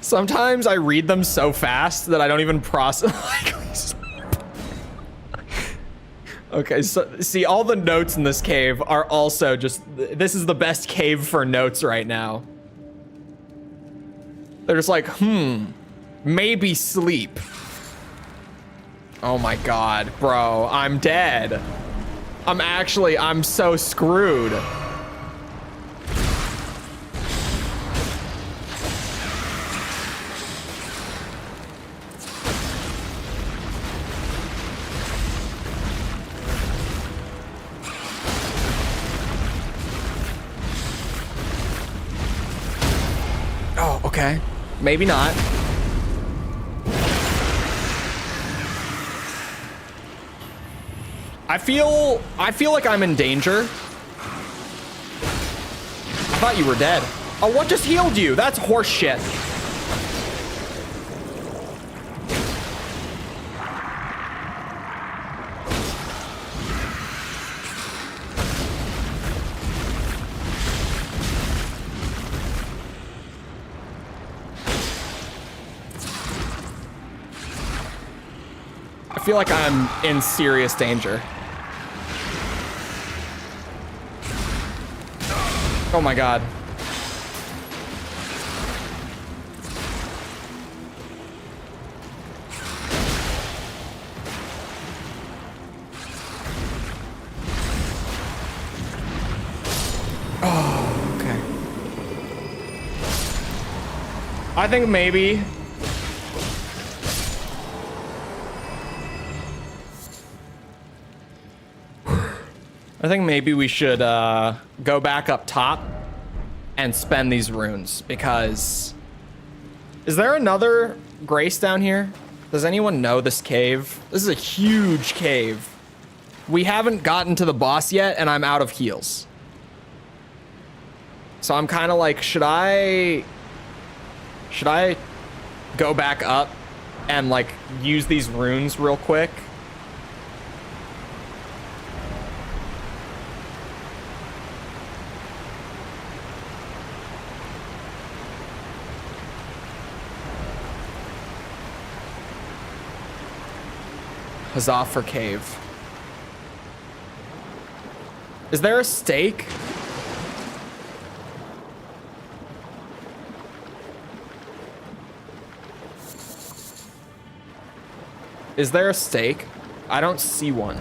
Sometimes I read them so fast that I don't even process. Okay, so see, all the notes in this cave are also just, this is the best cave for notes right now. They're just like, maybe sleep. Oh my God, bro, I'm dead. I'm so screwed. Okay. Maybe not. I feel like I'm in danger. I thought you were dead. Oh, what just healed you? That's horse shit. I feel like I'm in serious danger. Oh my god. Oh, okay. I think maybe we should go back up top and spend these runes, because is there another grace down here? Does anyone know this cave? This is a huge cave. We haven't gotten to the boss yet, and I'm out of heals. So I'm kind of like, should I go back up and like use these runes real quick? Huzzah for cave. Is there a stake? Is there a stake? I don't see one.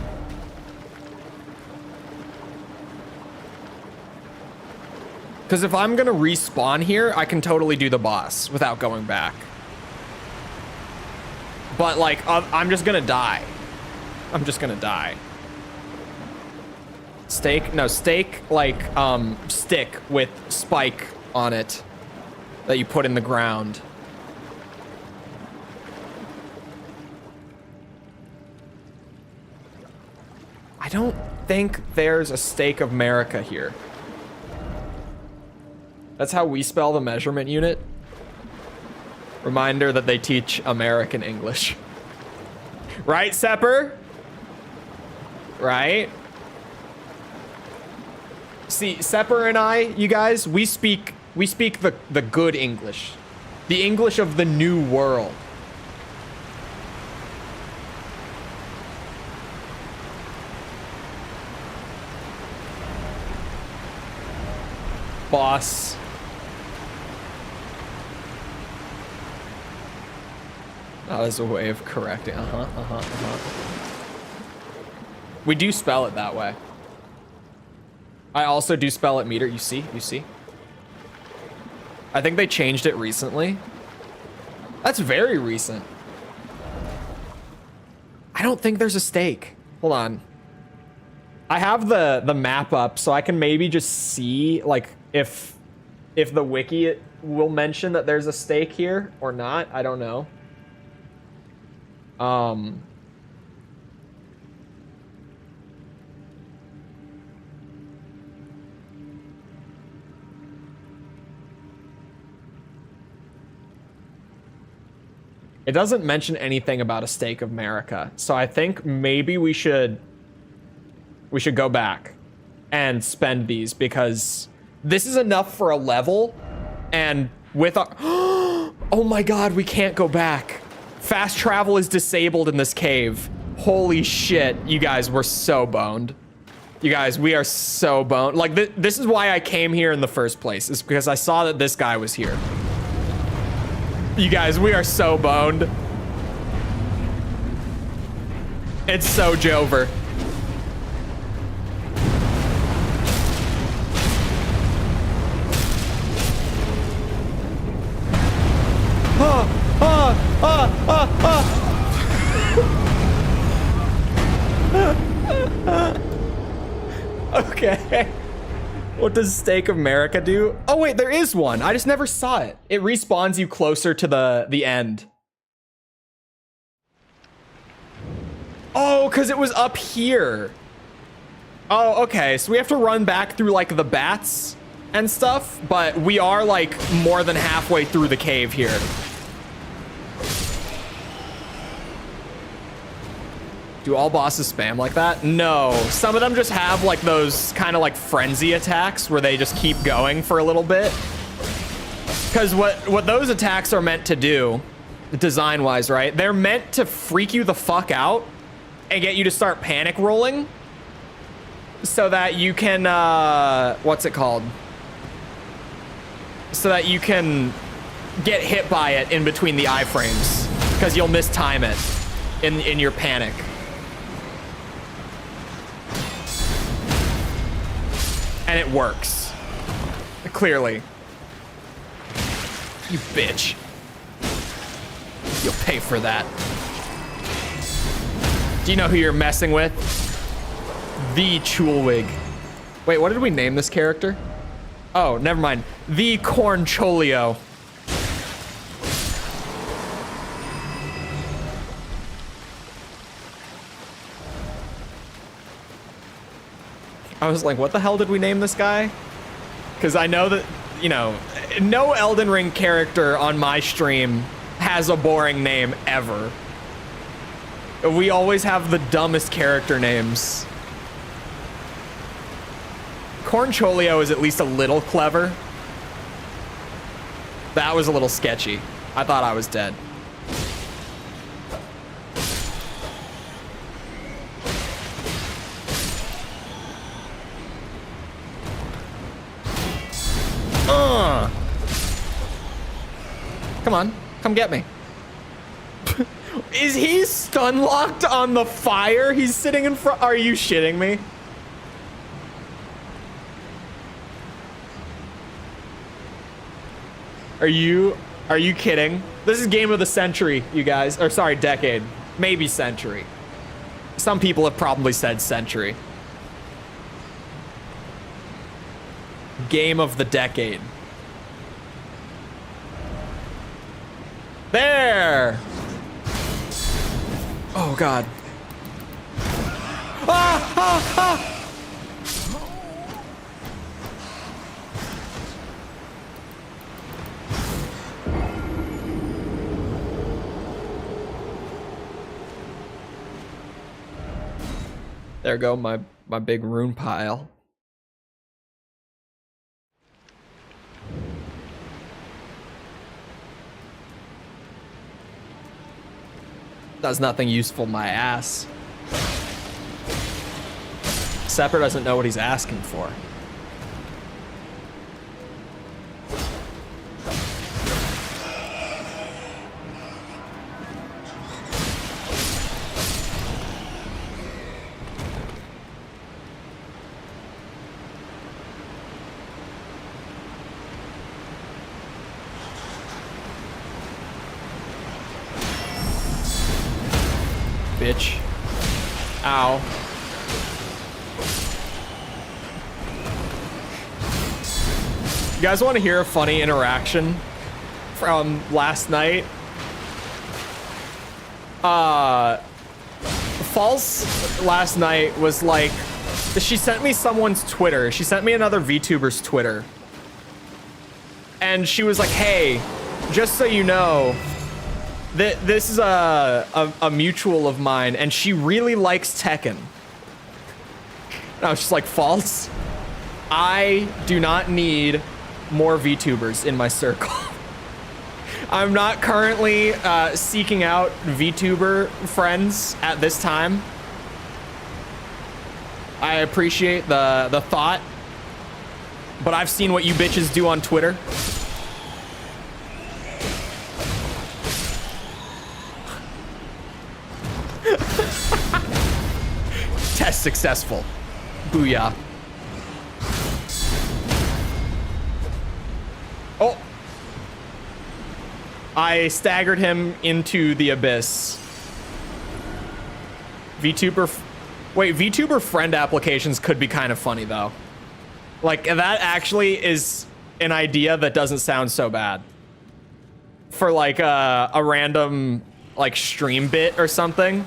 Because if I'm gonna respawn here, I can totally do the boss without going back. But like, I'm just gonna die. I'm just gonna die. Stake? No, stake, like, stick with spike on it that you put in the ground. I don't think there's a stake of America here. That's how we spell the measurement unit. Reminder that they teach American English. Right, Sepper? Right? See, Sepper and I, you guys, we speak the good English. The English of the new world. Boss. That is a way of correcting. We do spell it that way. I also do spell it meter. You see? I think they changed it recently. That's very recent. I don't think there's a stake. Hold on. I have the map up, so I can maybe just see like if the wiki will mention that there's a stake here or not. I don't know. It doesn't mention anything about a stake of America, so I think maybe we should go back and spend these, because this is enough for a level, and with our oh my god, we can't go back. Fast travel is disabled in this cave. Holy shit, you guys, we're so boned. You guys, we are so boned. Like, this is why I came here in the first place, is because I saw that this guy was here. You guys, we are so boned. It's so Jover. Okay. What does Steak America do? Oh wait, there is one. I just never saw it. It respawns you closer to the end. Oh, because it was up here. Oh, okay. So we have to run back through like the bats and stuff, but we are like more than halfway through the cave here. Do all bosses spam like that? No. Some of them just have like those kind of like frenzy attacks where they just keep going for a little bit. Because what those attacks are meant to do, design-wise, right? They're meant to freak you the fuck out and get you to start panic rolling so that you can, what's it called? So that you can get hit by it in between the iframes because you'll mistime it in your panic. And it works. Clearly. You bitch. You'll pay for that. Do you know who you're messing with? The Chole. Wait, what did we name this character? Oh, never mind. The Corncholio. I was like, what the hell did we name this guy? Because I know that, you know, no Elden Ring character on my stream has a boring name ever. We always have the dumbest character names. Corncholio is at least a little clever. That was a little sketchy. I thought I was dead. Come on, come get me. Is he stun locked on the fire? He's sitting in front. Are you shitting me? Are you kidding? This is game of the century, you guys. Or sorry, decade. Maybe century. Some people have probably said century. Game of the decade. There! Oh, God. Ah, ah, ah! There go my big rune pile. Does nothing useful, my ass. Sepper doesn't know what he's asking for. Bitch. Ow. You guys want to hear a funny interaction from last night? False last night was like, she sent me someone's Twitter. She sent me another VTuber's Twitter. And she was like, hey, just so you know, this is a mutual of mine, and she really likes Tekken. And I was just like, false. I do not need more VTubers in my circle. I'm not currently seeking out VTuber friends at this time. I appreciate the thought, but I've seen what you bitches do on Twitter. Test successful. Booyah. Oh. I staggered him into the abyss. VTuber... Wait, VTuber friend applications could be kind of funny, though. Like, that actually is an idea that doesn't sound so bad. For like a random like stream bit or something.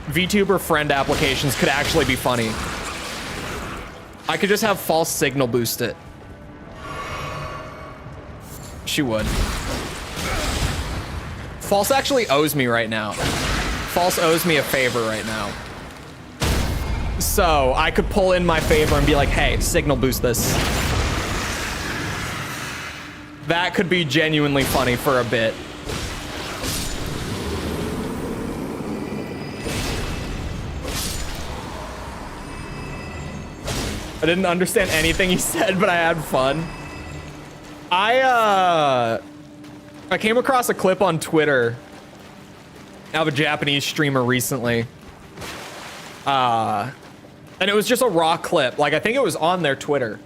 VTuber friend applications could actually be funny. I could just have false signal boost it. She would. False actually owes me right now. False owes me a favor right now. So I could pull in my favor and be like, hey, signal boost this. That could be genuinely funny for a bit. I didn't understand anything he said, but I had fun. I came across a clip on Twitter of a Japanese streamer recently. And it was just a raw clip. Like, I think it was on their Twitter.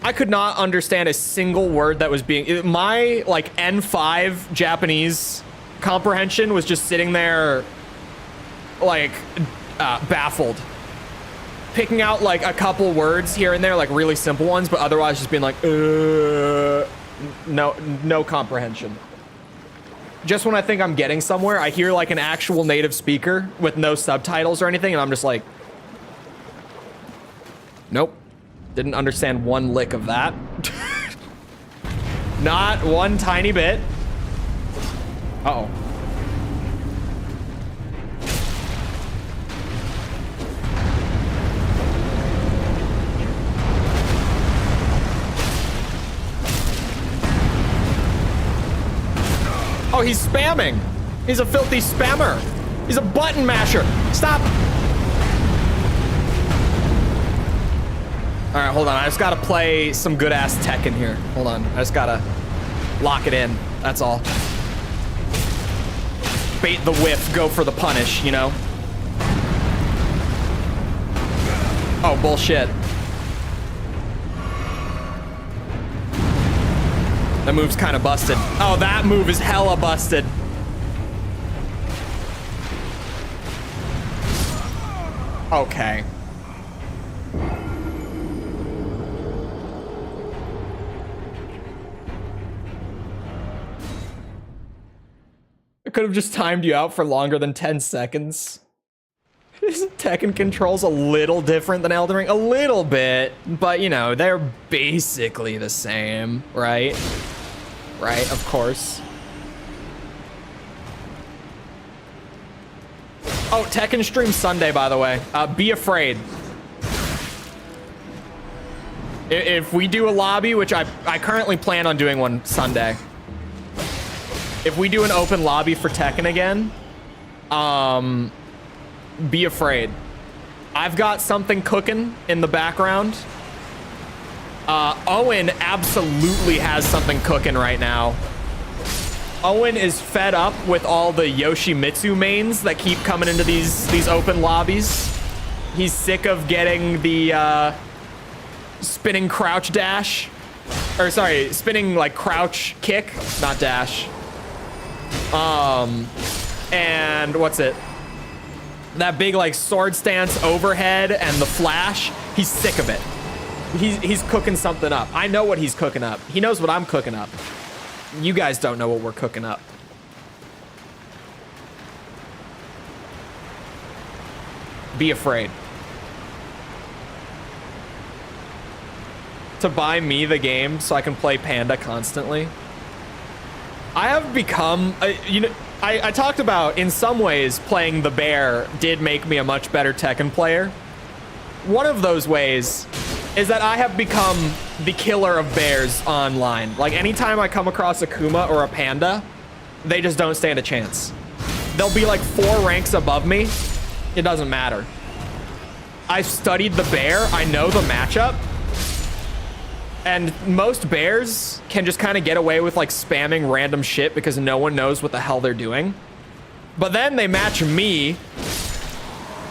I could not understand a single word that was being... My, like, N5 Japanese comprehension was just sitting there, like, baffled. Picking out, like, a couple words here and there, like, really simple ones, but otherwise just being like, no comprehension. Just when I think I'm getting somewhere, I hear, like, an actual native speaker with no subtitles or anything, and I'm just like... Nope. Didn't understand one lick of that. Not one tiny bit. Uh-oh. Oh, he's spamming. He's a filthy spammer. He's a button masher. Stop. All right, hold on. I just gotta play some good ass Tekken here. Hold on. I just gotta lock it in. That's all. Bait the whiff, go for the punish, you know? Oh, bullshit. That move's kind of busted. Oh, that move is hella busted. Okay. I could have just timed you out for longer than 10 seconds. Tekken controls a little different than Elden Ring. A little bit, but you know, they're basically the same, right? Right, of course. Oh, Tekken stream Sunday, by the way. Be afraid. If we do a lobby, which I currently plan on doing one Sunday. If we do an open lobby for Tekken again, be afraid. I've got something cooking in the background. Owen absolutely has something cooking right now. Owen is fed up with all the Yoshimitsu mains that keep coming into these open lobbies. He's sick of getting the spinning crouch dash. Or sorry, spinning like crouch kick, not dash. And what's it? That big like sword stance overhead and the flash. He's sick of it. He's cooking something up. I know what he's cooking up. He knows what I'm cooking up. You guys don't know what we're cooking up. Be afraid. To buy me the game so I can play Panda constantly. I have become, you know, I talked about in some ways playing the bear did make me a much better Tekken player. One of those ways is that I have become the killer of bears online. Like anytime I come across a Kuma or a Panda, they just don't stand a chance. They'll be like 4 ranks above me. It doesn't matter. I've studied the bear. I know the matchup. And most bears can just kind of get away with like spamming random shit because no one knows what the hell they're doing. But then they match me.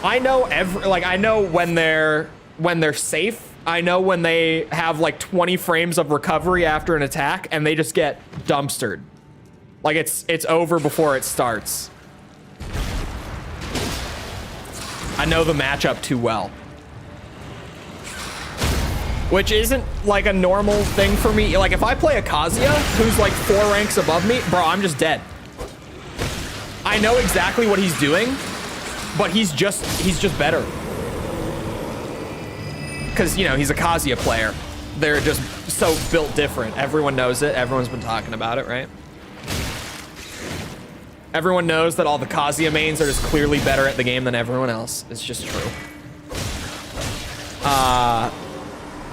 I know I know when they're safe. I know when they have like 20 frames of recovery after an attack and they just get dumpstered. Like it's over before it starts. I know the matchup too well. which isn't like a normal thing for me. Like if I play a Kazuya who's like 4 ranks above me, bro, I'm just dead. I know exactly what he's doing, but he's just better. Because, you know, he's a Kazuya player. They're just so built different. Everyone knows it. Everyone's been talking about it, right? Everyone knows that all the Kazuya mains are just clearly better at the game than everyone else. It's just true.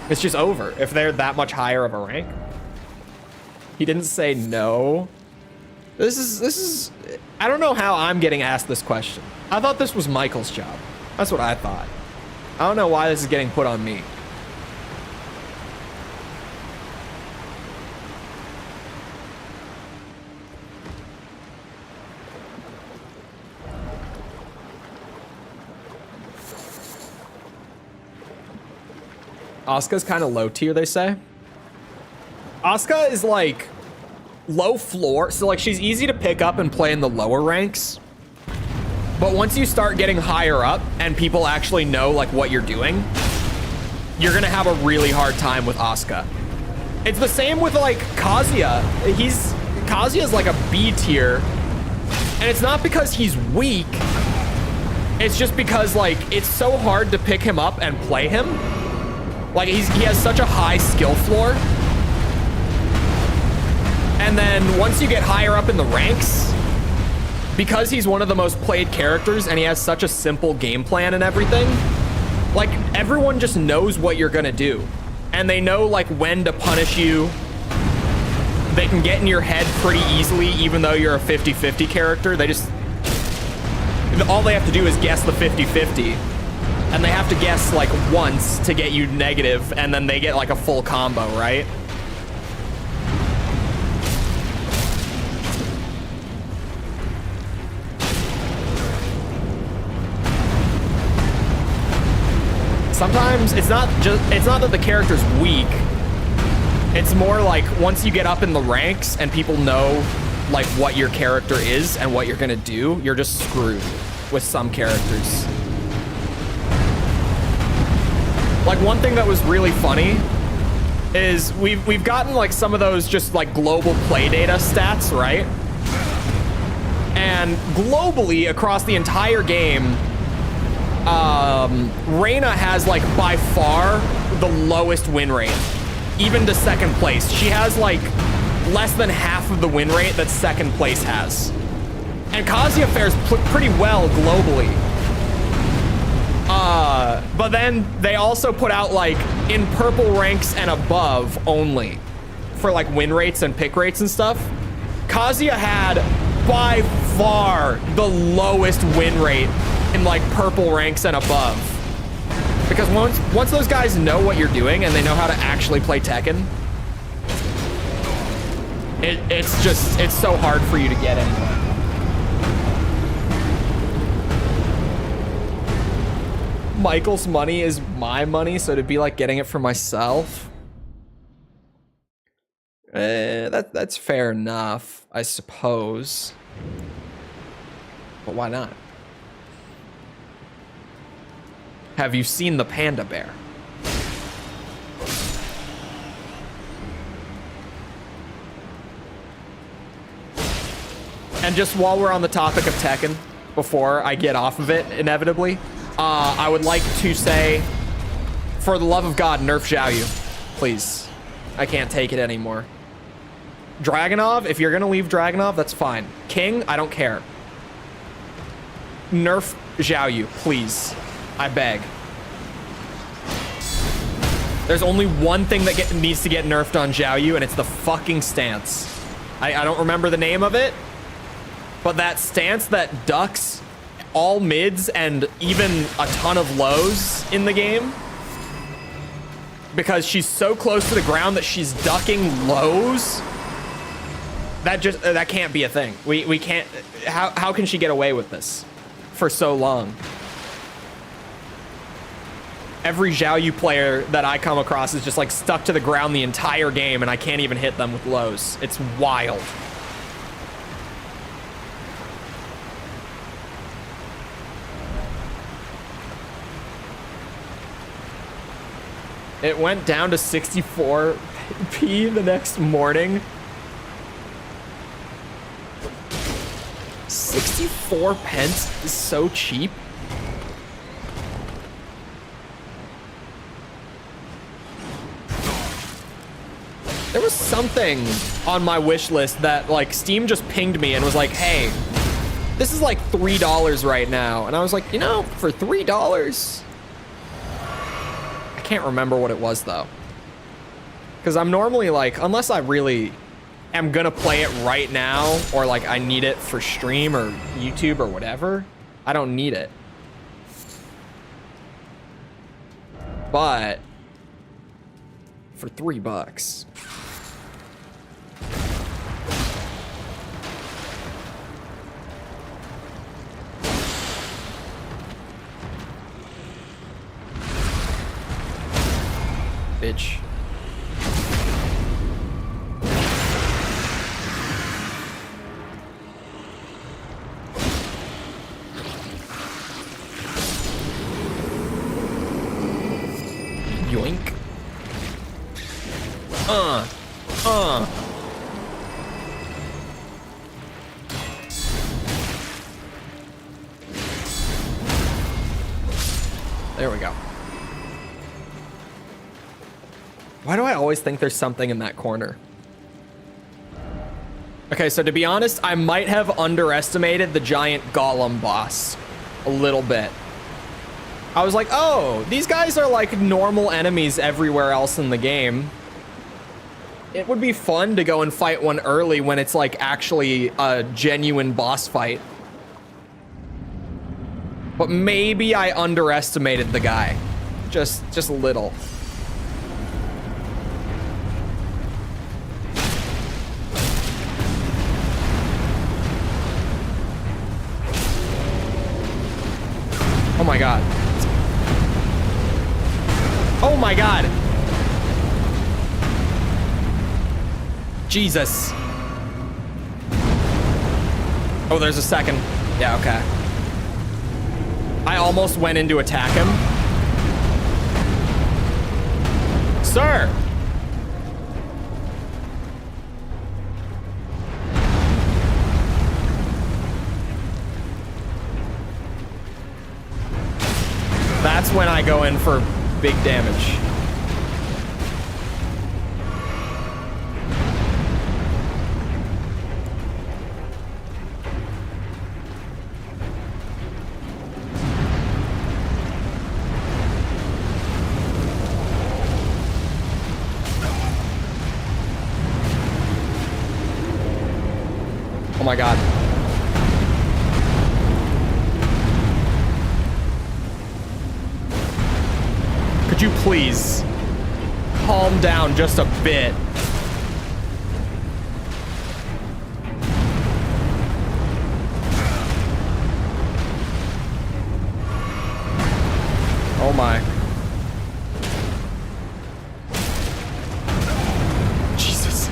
It's just over if they're that much higher of a rank. He didn't say no. This is I don't know how I'm getting asked this question. I thought this was Michael's job. That's what I thought. I don't know why this is getting put on me. Asuka's kind of low tier, they say. Asuka is like low floor, so like she's easy to pick up and play in the lower ranks. But once you start getting higher up and people actually know like what you're doing, you're gonna have a really hard time with Asuka. It's the same with like Kazuya. Kazuya's like a B tier, and it's not because he's weak. It's just because like it's so hard to pick him up and play him. Like he has such a high skill floor. And then once you get higher up in the ranks, because he's one of the most played characters and he has such a simple game plan and everything, like everyone just knows what you're gonna do. And they know like when to punish you. They can get in your head pretty easily, even though you're a 50-50 character. All they have to do is guess the 50-50. And they have to guess like once to get you negative, and then they get like a full combo, right? Sometimes it's not that the character's weak. It's more like once you get up in the ranks and people know like what your character is and what you're gonna do, you're just screwed with some characters. Like one thing that was really funny is we've gotten like some of those just like global play data stats, right? And globally across the entire game, Reina has like by far the lowest win rate, even to second place. She has like less than half of the win rate that second place has. And Kazuya fares pretty well globally. But then they also put out like in purple ranks and above only for like win rates and pick rates and stuff. Kazuya had by far the lowest win rate in like purple ranks and above. Because once those guys know what you're doing and they know how to actually play Tekken, it's so hard for you to get anywhere. Michael's money is my money, so to be like getting it for myself, that's fair enough, I suppose. But why not? Have you seen the panda bear? And just while we're on the topic of Tekken, before I get off of it inevitably, I would like to say, for the love of God, nerf Xiaoyu, please. I can't take it anymore. Dragunov, if you're gonna leave Dragunov, that's fine. King, I don't care. Nerf Xiaoyu, please. I beg. There's only one thing that needs to get nerfed on Xiaoyu, and it's the fucking stance. I don't remember the name of it, but that stance that ducks all mids and even a ton of lows in the game, because she's so close to the ground that she's ducking lows. That can't be a thing. We can't. How can she get away with this for so long? Every Xiaoyu player that I come across is just like stuck to the ground the entire game, and I can't even hit them with lows. It's wild. It went down to 64p the next morning. 64 pence is so cheap. There was something on my wish list that like Steam just pinged me and was like, hey, this is like $3 right now. And I was like, you know, for $3, I can't remember what it was though. Because I'm normally like, unless I really am gonna play it right now, or like I need it for stream or YouTube or whatever, I don't need it. But for $3. Bitch. Yoink. There we go. Why do I always think there's something in that corner? Okay, so to be honest, I might have underestimated the giant golem boss a little bit. I was like, oh, these guys are like normal enemies everywhere else in the game. It would be fun to go and fight one early when it's like actually a genuine boss fight. But maybe I underestimated the guy. Just a little. Oh my god. Oh my god. Jesus. Oh, there's a second. Yeah, okay. I almost went in to attack him. Sir! That's when I go in for big damage. Oh my god. Could you please calm down just a bit? Oh my. Jesus.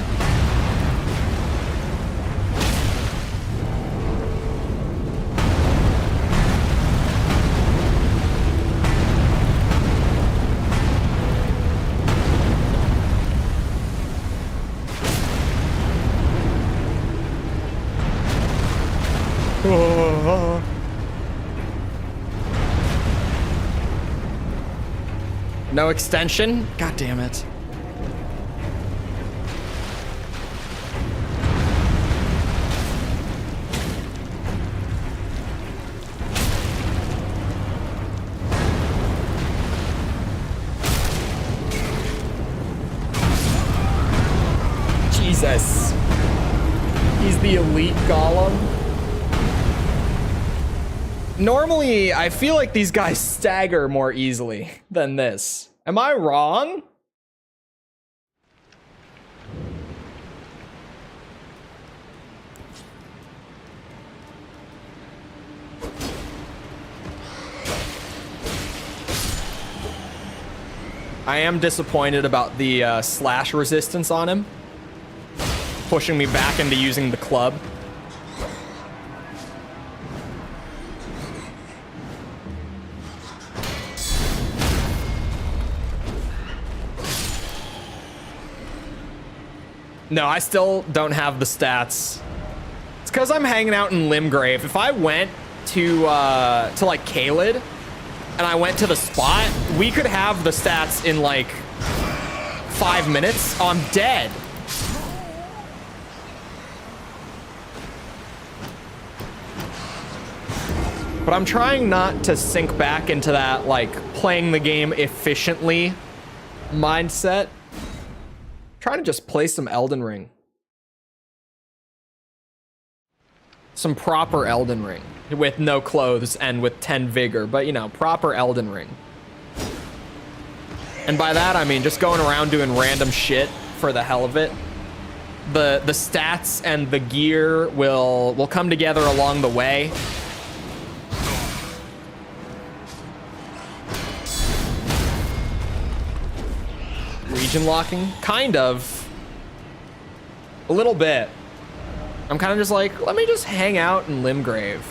No extension? God damn it. Jesus. He's the elite golem. Normally, I feel like these guys stagger more easily than this. Am I wrong? I am disappointed about the slash resistance on him, pushing me back into using the club. No, I still don't have the stats. It's because I'm hanging out in Limgrave. If I went to like Caelid and I went to the spot, we could have the stats in like 5 minutes. I'm dead. But I'm trying not to sink back into that like playing the game efficiently mindset. Trying to just play some Elden Ring. Some proper Elden Ring. With no clothes and with 10 vigor. But, you know, proper Elden Ring. And by that, I mean just going around doing random shit for the hell of it. The stats and the gear will come together along the way. Region locking? Kind of. A little bit. I'm kind of just like, let me just hang out in Limgrave.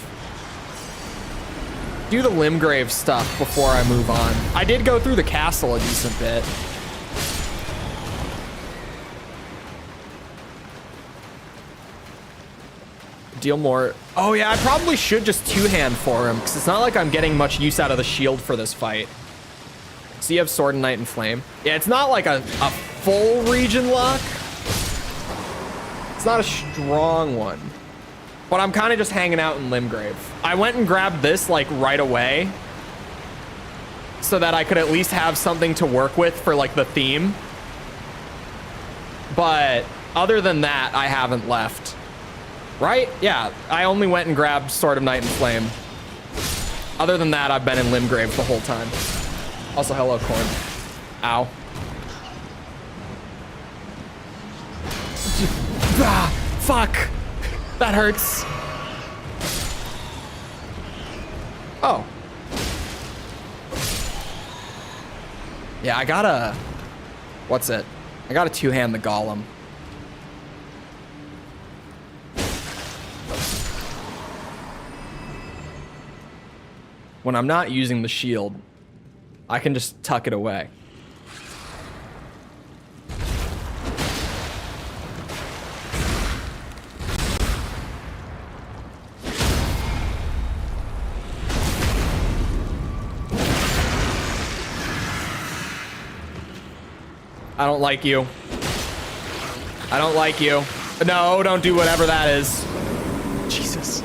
Do the Limgrave stuff before I move on. I did go through the castle a decent bit. Deal more. Oh yeah, I probably should just two-hand for him, because it's not like I'm getting much use out of the shield for this fight. So you have Sword and Knight and Flame. Yeah, it's not like a full region lock. It's not a strong one. But I'm kind of just hanging out in Limgrave. I went and grabbed this like right away so that I could at least have something to work with for like the theme. But other than that, I haven't left. Right? Yeah, I only went and grabbed Sword of Night and Flame. Other than that, I've been in Limgrave the whole time. Also, hello, Corn. Ow. Ah, fuck. That hurts. Oh. Yeah, I gotta... What's it? I gotta two-hand the golem. When I'm not using the shield, I can just tuck it away. I don't like you. I don't like you. No, don't do whatever that is. Jesus.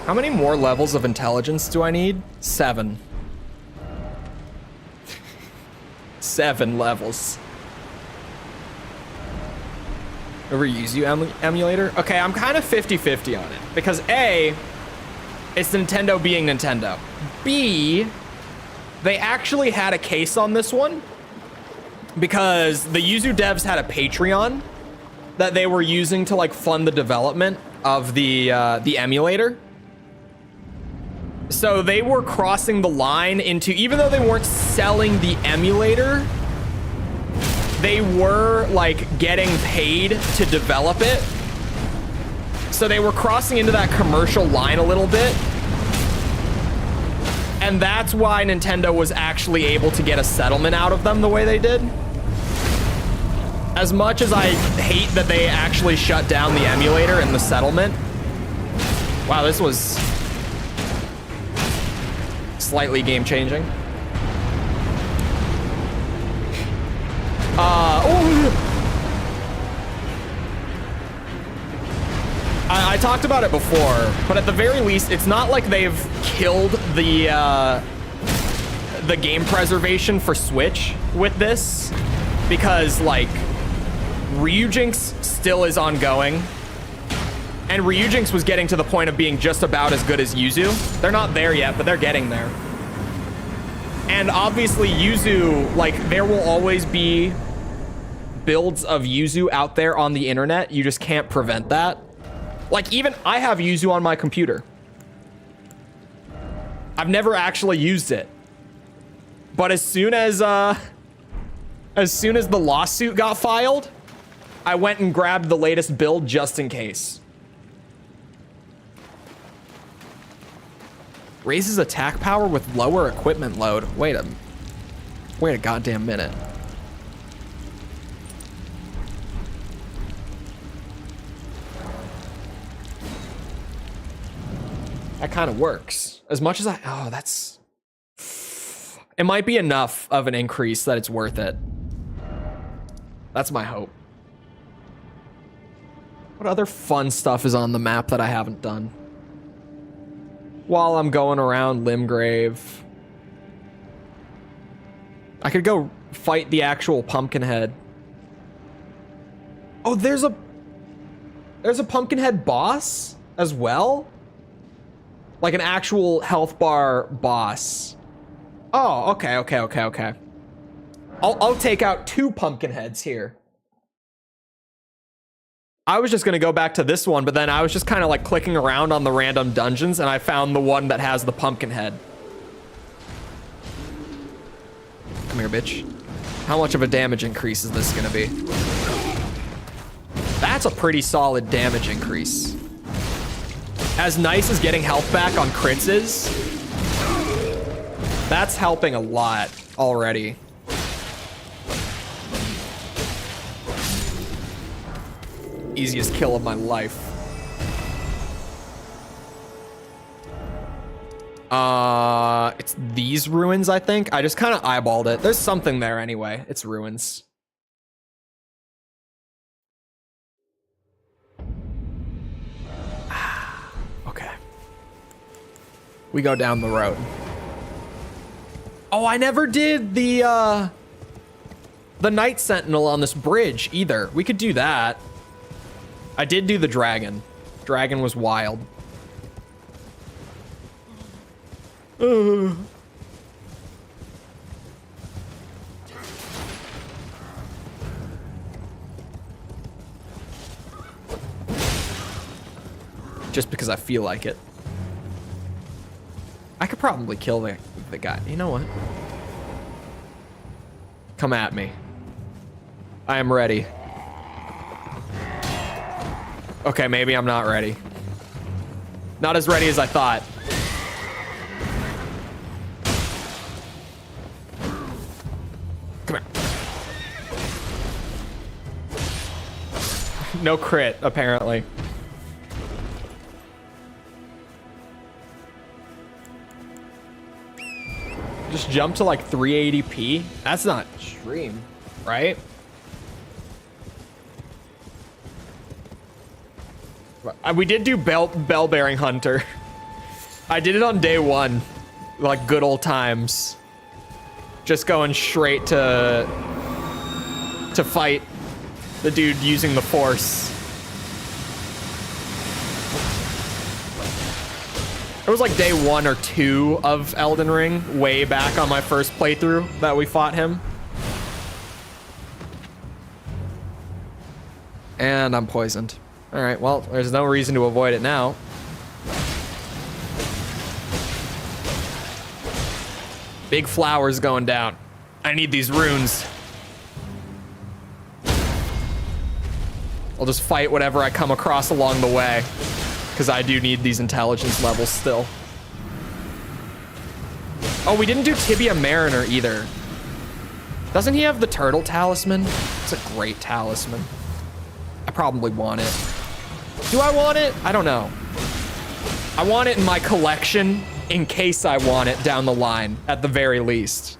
How many more levels of intelligence do I need? 7. 7 levels. Ever use you emulator? Okay, I'm kind of 50-50 on it. Because A, it's Nintendo being Nintendo. B, they actually had a case on this one. Because the Yuzu devs had a Patreon that they were using to like fund the development of the emulator. So they were crossing the line into, even though they weren't selling the emulator, they were like getting paid to develop it. So they were crossing into that commercial line a little bit. And that's why Nintendo was actually able to get a settlement out of them the way they did. As much as I hate that they actually shut down the emulator in the settlement. Wow, this was slightly game-changing. I talked about it before, but at the very least, it's not like they've killed the game preservation for Switch with this, because like Ryujinx still is ongoing. And Ryujinx was getting to the point of being just about as good as Yuzu. They're not there yet, but they're getting there. And obviously Yuzu, like, there will always be builds of Yuzu out there on the internet. You just can't prevent that. Like, even I have Yuzu on my computer. I've never actually used it. But as soon as the lawsuit got filed, I went and grabbed the latest build just in case. Raises attack power with lower equipment load. Wait a goddamn minute. That kind of works. As much as oh, that's... It might be enough of an increase that it's worth it. That's my hope. What other fun stuff is on the map that I haven't done? While I'm going around Limgrave, I could go fight the actual Pumpkinhead. Oh, there's a Pumpkinhead boss as well? Like an actual health bar boss. Oh, okay. I'll take out 2 Pumpkinheads here. I was just gonna go back to this one, but then I was just kind of like clicking around on the random dungeons and I found the one that has the Pumpkinhead. Come here, bitch. How much of a damage increase is this gonna be? That's a pretty solid damage increase. As nice as getting health back on crits is, that's helping a lot already. Easiest kill of my life. It's these ruins, I think. I just kind of eyeballed it. There's something there anyway. It's ruins. Okay. We go down the road. Oh, I never did the Night Sentinel on this bridge either. We could do that. I did do the dragon. Dragon was wild. Just because I feel like it. I could probably kill the guy. You know what? Come at me. I am ready. Okay, maybe I'm not ready. Not as ready as I thought. Come here. No crit, apparently. Just jump to like 380p? That's not extreme, right? We did do bell bearing hunter. I did it on day 1, like good old times. Just going straight to fight the dude using the force. It was like day 1 or 2 of Elden Ring, way back on my first playthrough that we fought him. And I'm poisoned. All right, well, there's no reason to avoid it now. Big flowers going down. I need these runes. I'll just fight whatever I come across along the way, because I do need these intelligence levels still. Oh, we didn't do Tibia Mariner either. Doesn't he have the turtle talisman? It's a great talisman. I probably want it. Do I want it? I don't know. I want it in my collection in case I want it down the line, at the very least.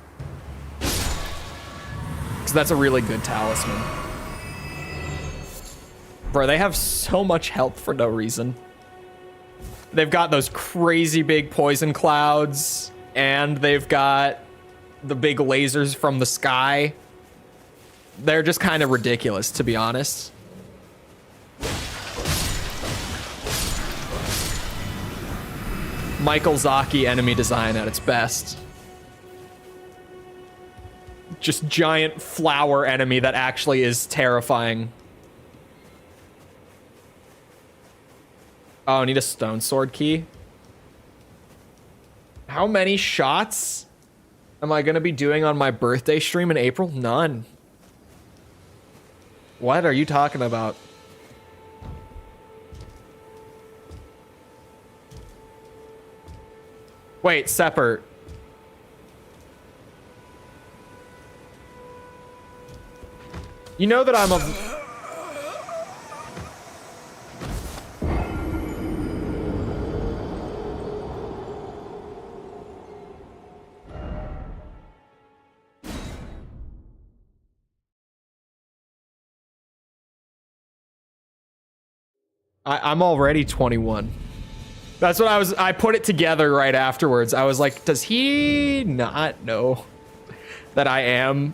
Because that's a really good talisman. Bro, they have so much health for no reason. They've got those crazy big poison clouds, and they've got the big lasers from the sky. They're just kind of ridiculous, to be honest. Michael Zaki enemy design at its best. Just giant flower enemy that actually is terrifying. Oh, I need a stone sword key. How many shots am I gonna be doing on my birthday stream in April? None. What are you talking about? Wait, Sepper. You know that I'm a... I'm already 21. That's what I put it together right afterwards. I was like, does he not know that I am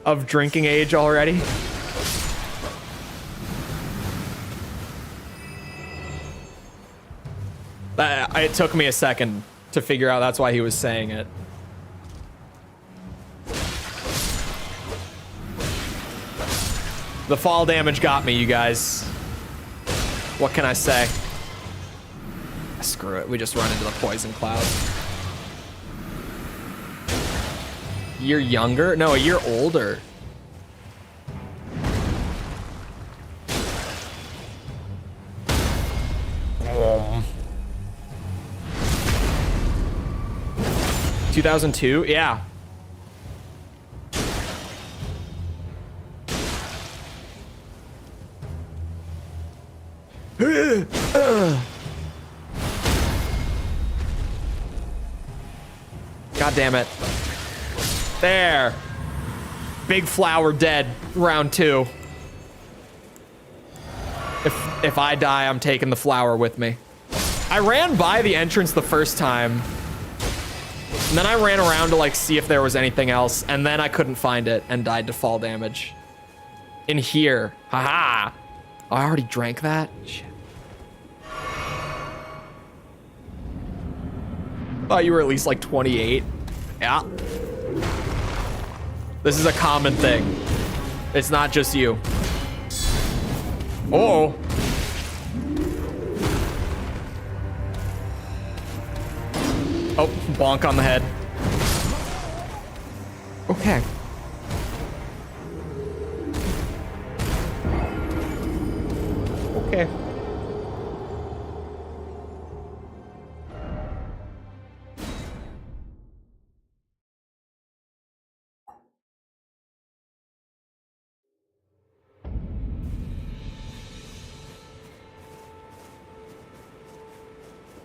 of drinking age already? It took me a second to figure out that's why he was saying it. The fall damage got me, you guys. What can I say? Screw it, we just run into the poison cloud. You're younger? No, a year older. Oh. 2002? Yeah. God damn it. There. Big flower dead. Round 2. If I die, I'm taking the flower with me. I ran by the entrance the first time. And then I ran around to like see if there was anything else. And then I couldn't find it and died to fall damage. In here. Haha. Oh, I already drank that? Shit. Thought you were at least like 28. Yeah. This is a common thing. It's not just you. Oh. Oh, bonk on the head. Okay. Okay.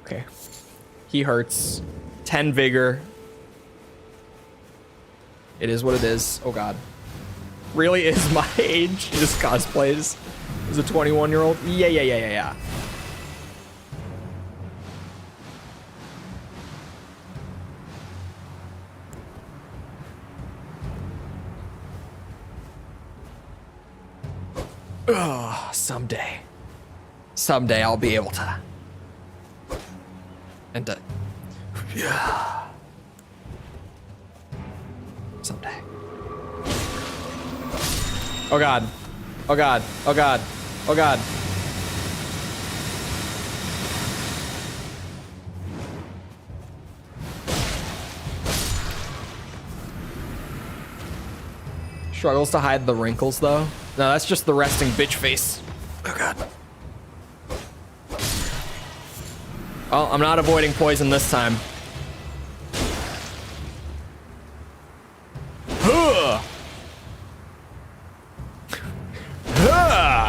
Okay. He hurts. 10 vigor. It is what it is. Oh god. Really is my age. He just cosplays as a 21-year-old. Yeah. Oh, someday. Someday I'll be able to. And yeah. Someday. Oh god. Oh god. Oh god. Oh god. Struggles to hide the wrinkles though. No, that's just the resting bitch face. Oh god. Well, I'm not avoiding poison this time.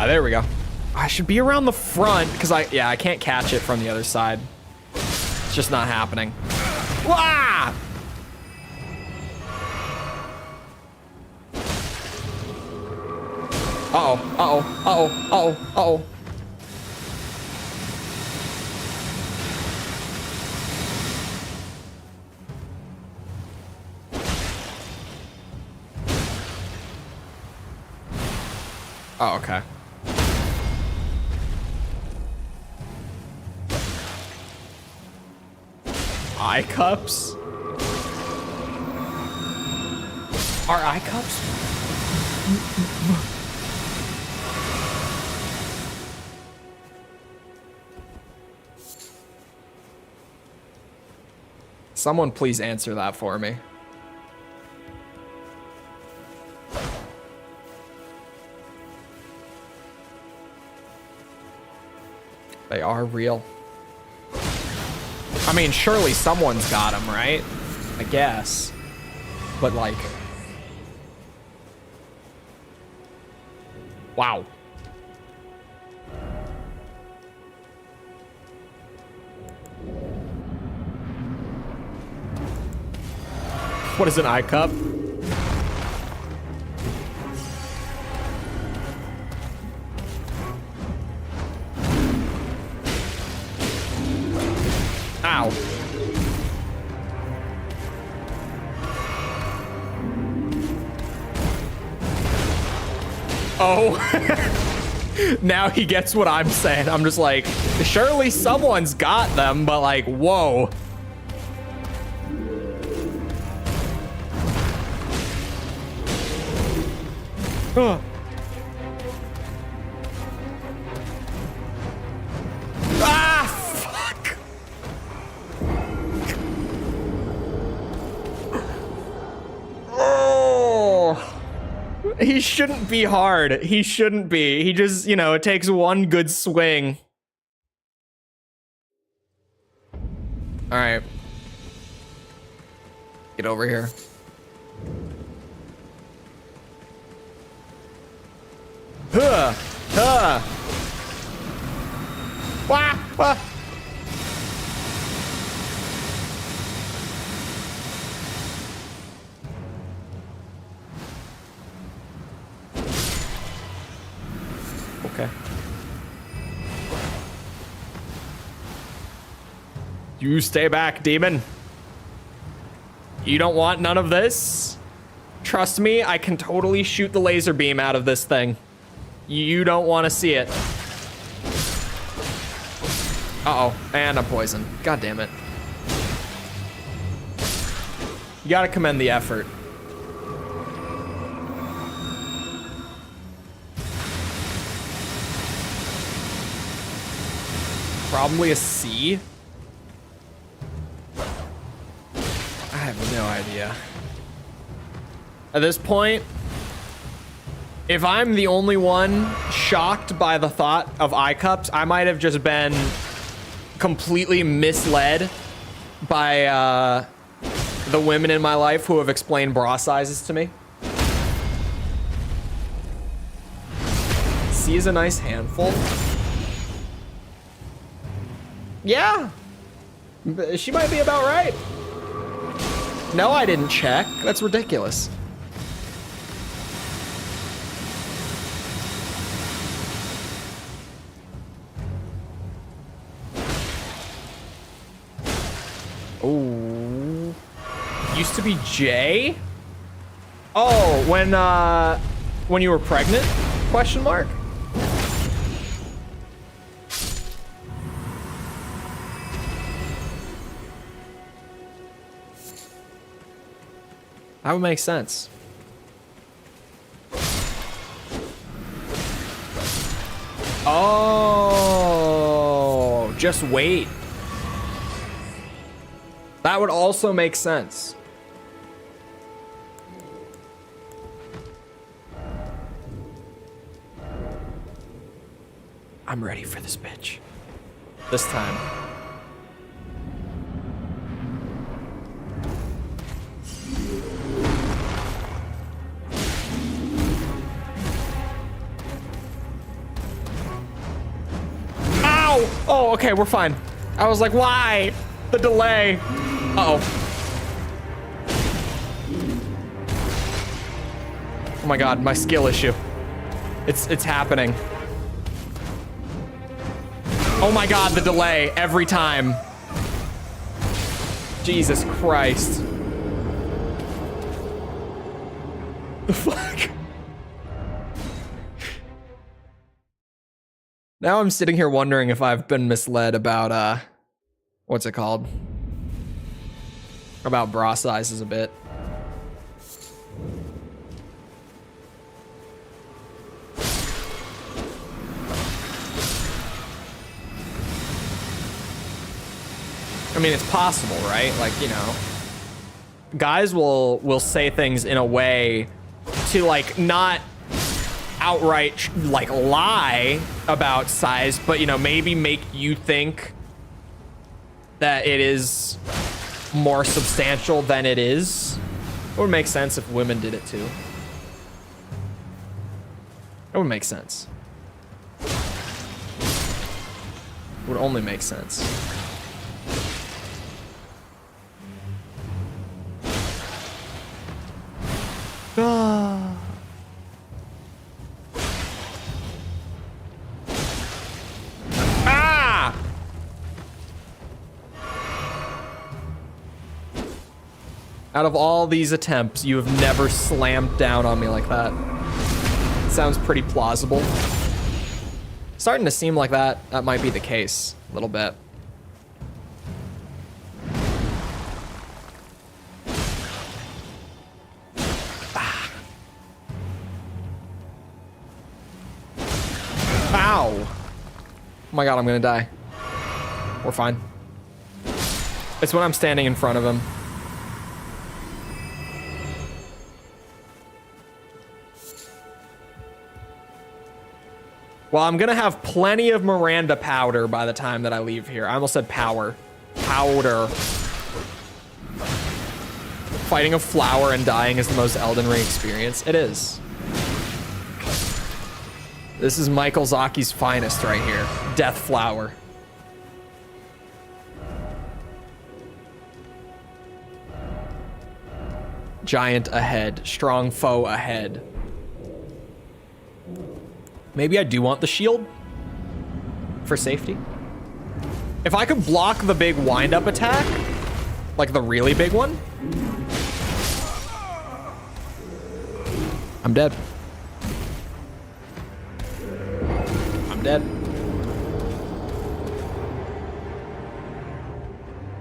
There we go. I should be around the front because I can't catch it from the other side. It's just not happening. Wah! Uh-oh. Oh, okay. Eye cups? Are eye cups? Someone please answer that for me. They are real. I mean, surely someone's got him, right? I guess. But like... Wow. What is an eye cup? Ow. Oh. Now he gets what I'm saying. I'm just like, surely someone's got them, but like, whoa. Ugh. Ah, fuck. Oh. He shouldn't be hard. He shouldn't be. He just, you know, it takes one good swing. All right. Get over here. Huh. Huh. Wah, wah. Okay. You stay back, demon. You don't want none of this? Trust me, I can totally shoot the laser beam out of this thing. You don't want to see it. Uh-oh, and I'm poisoned. God damn it. You gotta commend the effort. Probably a C? I have no idea. At this point, if I'm the only one shocked by the thought of eye cups, I might have just been completely misled by the women in my life who have explained bra sizes to me. C is a nice handful. Yeah, she might be about right. No, I didn't check. That's ridiculous. Oh, used to be J? Oh, when you were pregnant? Question mark? That would make sense. Oh, just wait. That would also make sense. I'm ready for this bitch. This time. Ow! Oh, okay, we're fine. I was like, why? The delay. Uh-oh. Oh my god, my skill issue. It's happening. Oh my god, the delay every time. Jesus Christ. The fuck? Now I'm sitting here wondering if I've been misled about, what's it called? About bra sizes a bit. I mean, it's possible, right? Like, you know, guys will say things in a way to like not outright like lie about size, but you know, maybe make you think that it is more substantial than it is. It would make sense if women did it too. It would make sense. It would only make sense. Ah. Ah! Out of all these attempts, you have never slammed down on me like that. Sounds pretty plausible. Starting to seem like that might be the case a little bit. Ah. Ow. Oh my god, I'm gonna die. We're fine. It's when I'm standing in front of him. Well, I'm gonna have plenty of Miranda powder by the time that I leave here. I almost said power. Powder. Fighting a flower and dying is the most Elden Ring experience. It is. This is Michael Zaki's finest right here. Death Flower. Giant ahead. Strong foe ahead. Maybe I do want the shield for safety. If I could block the big wind-up attack, like the really big one. I'm dead. I'm dead.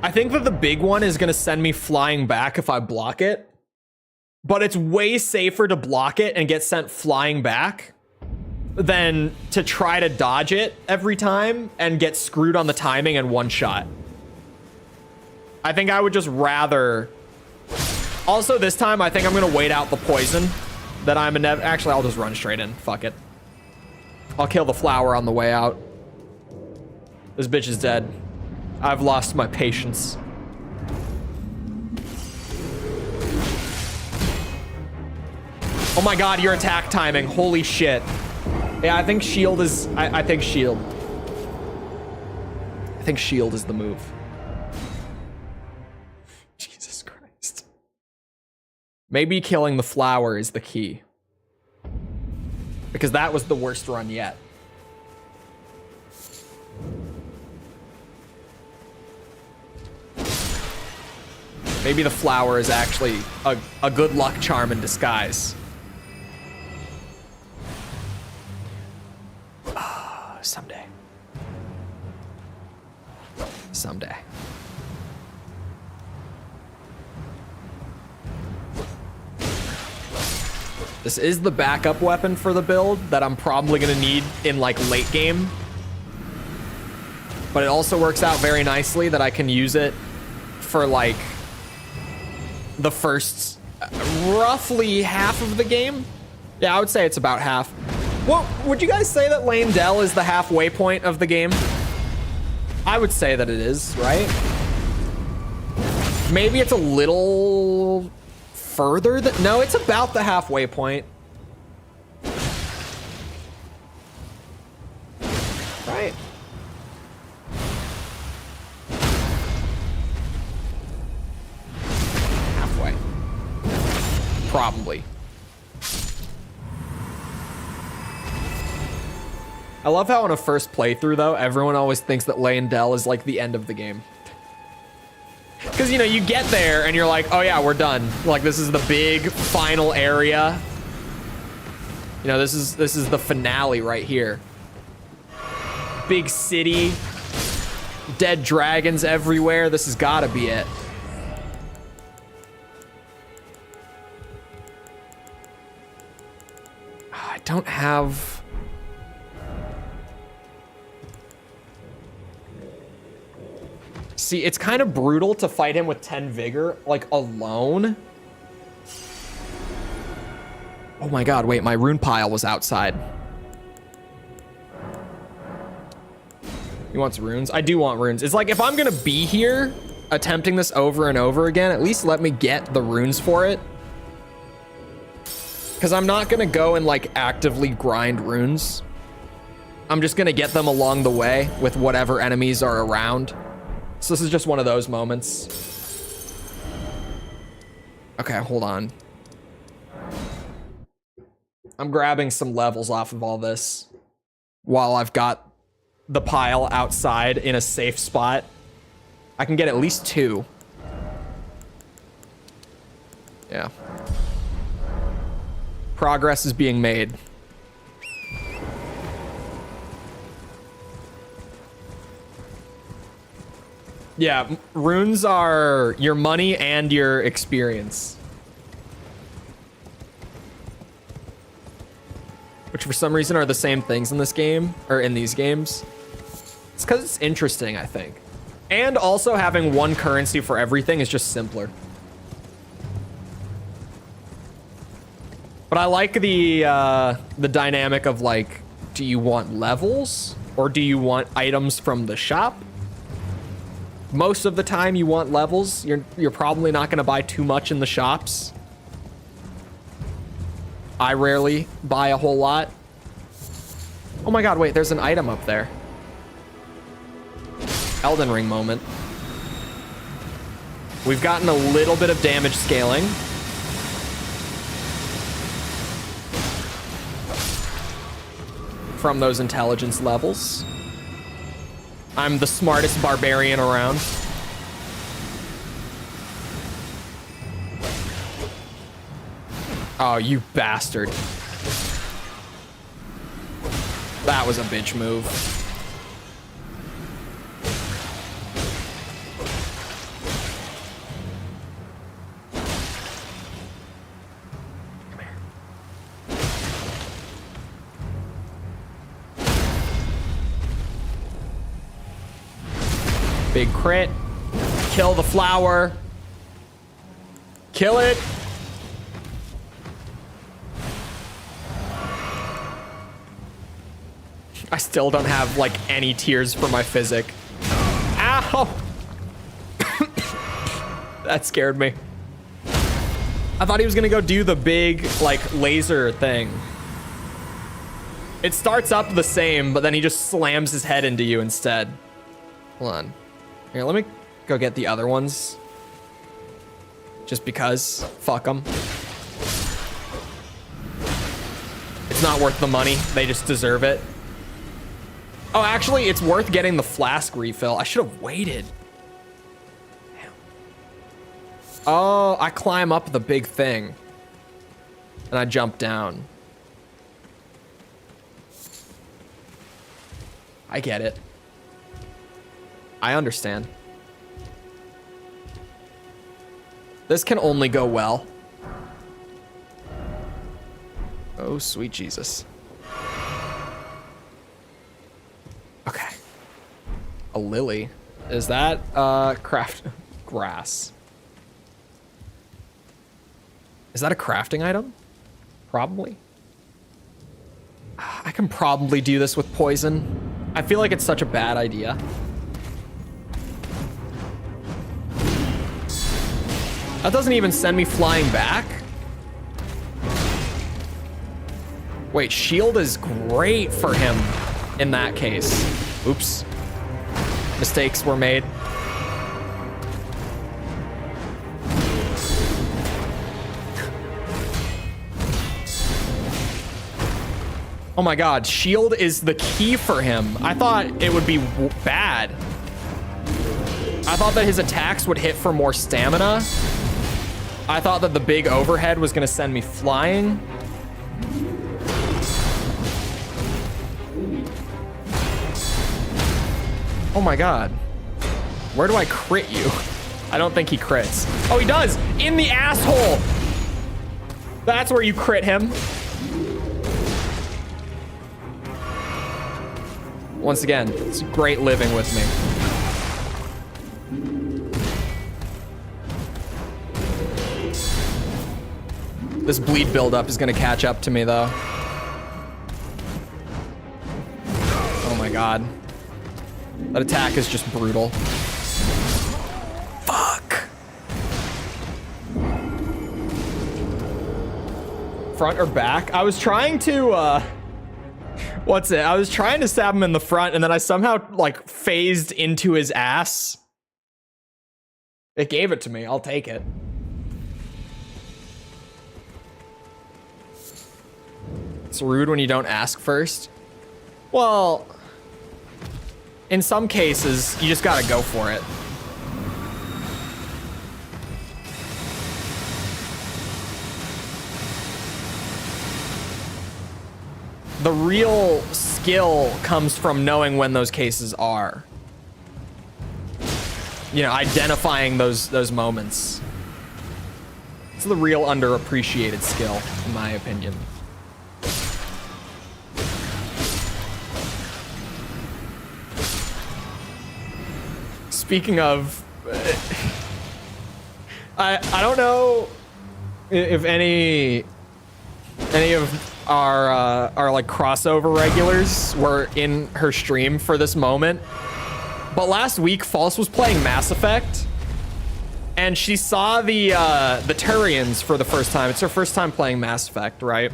I think that the big one is gonna send me flying back if I block it, but it's way safer to block it and get sent flying back than to try to dodge it every time and get screwed on the timing and one shot. I think I would just rather... Also, this time, I think I'm going to wait out the poison that I'm actually, I'll just run straight in. Fuck it. I'll kill the flower on the way out. This bitch is dead. I've lost my patience. Oh my god, your attack timing. Holy shit. Yeah, I think shield is... I think shield. I think shield is the move. Jesus Christ. Maybe killing the flower is the key. Because that was the worst run yet. Maybe the flower is actually a good luck charm in disguise. Someday. Someday. This is the backup weapon for the build that I'm probably gonna need in like late game. But it also works out very nicely that I can use it for like the first roughly half of the game. Yeah, I would say it's about half. Well, would you guys say that Lane Dell is the halfway point of the game? I would say that it is, right? Maybe it's a little further than... No, it's about the halfway point. Right? Halfway. Probably. I love how on a first playthrough, though, everyone always thinks that Lane Dell is like the end of the game. Because, you know, you get there and you're like, oh yeah, we're done. Like, this is the big final area. You know, this is the finale right here. Big city. Dead dragons everywhere. This has got to be it. I don't have... See, it's kind of brutal to fight him with 10 vigor, like, alone. Oh my god, wait, my rune pile was outside. He wants runes. I do want runes. It's like if I'm gonna be here attempting this over and over again, at least let me get the runes for it. Because I'm not gonna go and like actively grind runes. I'm just gonna get them along the way with whatever enemies are around. So this is just one of those moments. Okay, hold on. I'm grabbing some levels off of all this while I've got the pile outside in a safe spot. I can get at least 2. Yeah. Progress is being made. Yeah, runes are your money and your experience. Which for some reason are the same things in this game, or in these games. It's because it's interesting, I think. And also having one currency for everything is just simpler. But I like the dynamic of like, do you want levels or do you want items from the shop? Most of the time you want levels. You're probably not gonna buy too much in the shops. I rarely buy a whole lot. Oh my god, wait, there's an item up there. Elden Ring moment. We've gotten a little bit of damage scaling. From those intelligence levels. I'm the smartest barbarian around. Oh, you bastard. That was a bitch move. Come here. Big crit. Kill the flower. Kill it. I still don't have like any tears for my physic. Ow! That scared me. I thought he was gonna go do the big like laser thing. It starts up the same, but then he just slams his head into you instead. Hold on. Here, let me go get the other ones. Just because. Fuck them. It's not worth the money. They just deserve it. Oh, actually, it's worth getting the flask refill. I should have waited. Damn. Oh, I climb up the big thing. And I jump down. I get it. I understand. This can only go well. Oh, sweet Jesus. Okay. A lily. Is that craft grass? Is that a crafting item? Probably. I can probably do this with poison. I feel like it's such a bad idea. That doesn't even send me flying back. Wait, shield is great for him in that case. Oops. Mistakes were made. Oh my god, shield is the key for him. I thought it would be bad. I thought that his attacks would hit for more stamina. I thought that the big overhead was gonna send me flying. Oh my god. Where do I crit you? I don't think he crits. Oh, he does! In the asshole! That's where you crit him. Once again, it's great living with me. This bleed buildup is gonna catch up to me, though. Oh my god. That attack is just brutal. Fuck. Front or back? I was trying to, what's it? I was trying to stab him in the front, and then I somehow, like, phased into his ass. It gave it to me. I'll take it. It's rude when you don't ask first. Well, in some cases, you just gotta go for it. The real skill comes from knowing when those cases are. You know, identifying those moments. It's the real underappreciated skill, in my opinion. Speaking of, I don't know if any of our like crossover regulars were in her stream for this moment, but last week False was playing Mass Effect, and she saw the Turians for the first time. It's her first time playing Mass Effect, right?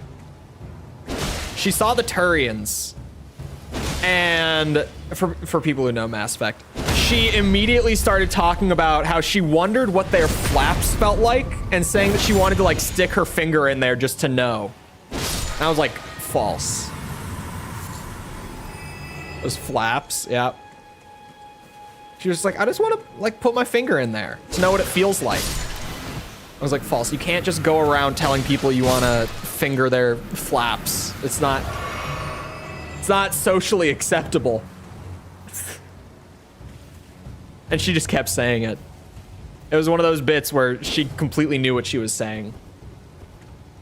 She saw the Turians, and for people who know Mass Effect, she immediately started talking about how she wondered what their flaps felt like, and saying that she wanted to like stick her finger in there just to know. And I was like, false. Those flaps, yeah. She was like, I just want to like put my finger in there to know what it feels like. I was like, false. You can't just go around telling people you want to finger their flaps. It's not socially acceptable. And she just kept saying it. It was one of those bits where she completely knew what she was saying.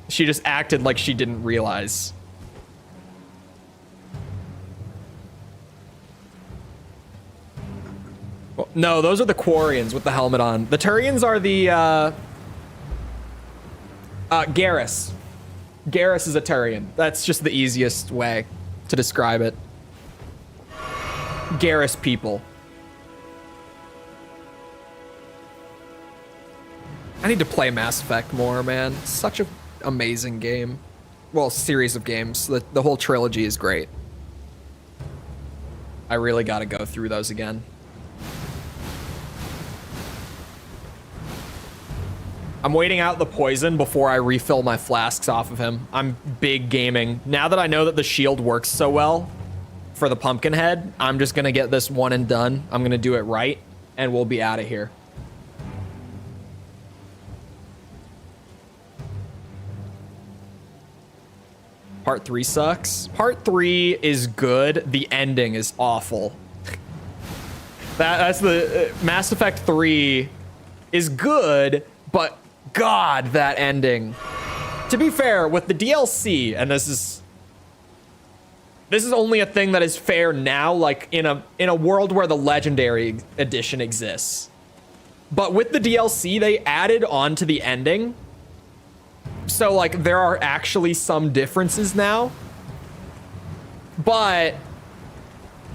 She just acted like she didn't realize. Well, no, those are the Quarians with the helmet on. The Turians are the Garrus. Garrus is a Turian. That's just the easiest way to describe it. Garrus people. I need to play Mass Effect more, man. It's such an amazing game. Well, series of games. The whole trilogy is great. I really gotta go through those again. I'm waiting out the poison before I refill my flasks off of him. I'm big gaming. Now that I know that the shield works so well for the pumpkin head, I'm just gonna get this one and done. I'm gonna do it right, and we'll be out of here. Part 3 sucks. Part 3 is good. The ending is awful. That's the Mass Effect 3 is good, but God, that ending. To be fair, with the DLC, and this is only a thing that is fair now, like in a world where the Legendary Edition exists. But with the DLC, they added on to the ending. So, like, there are actually some differences now. But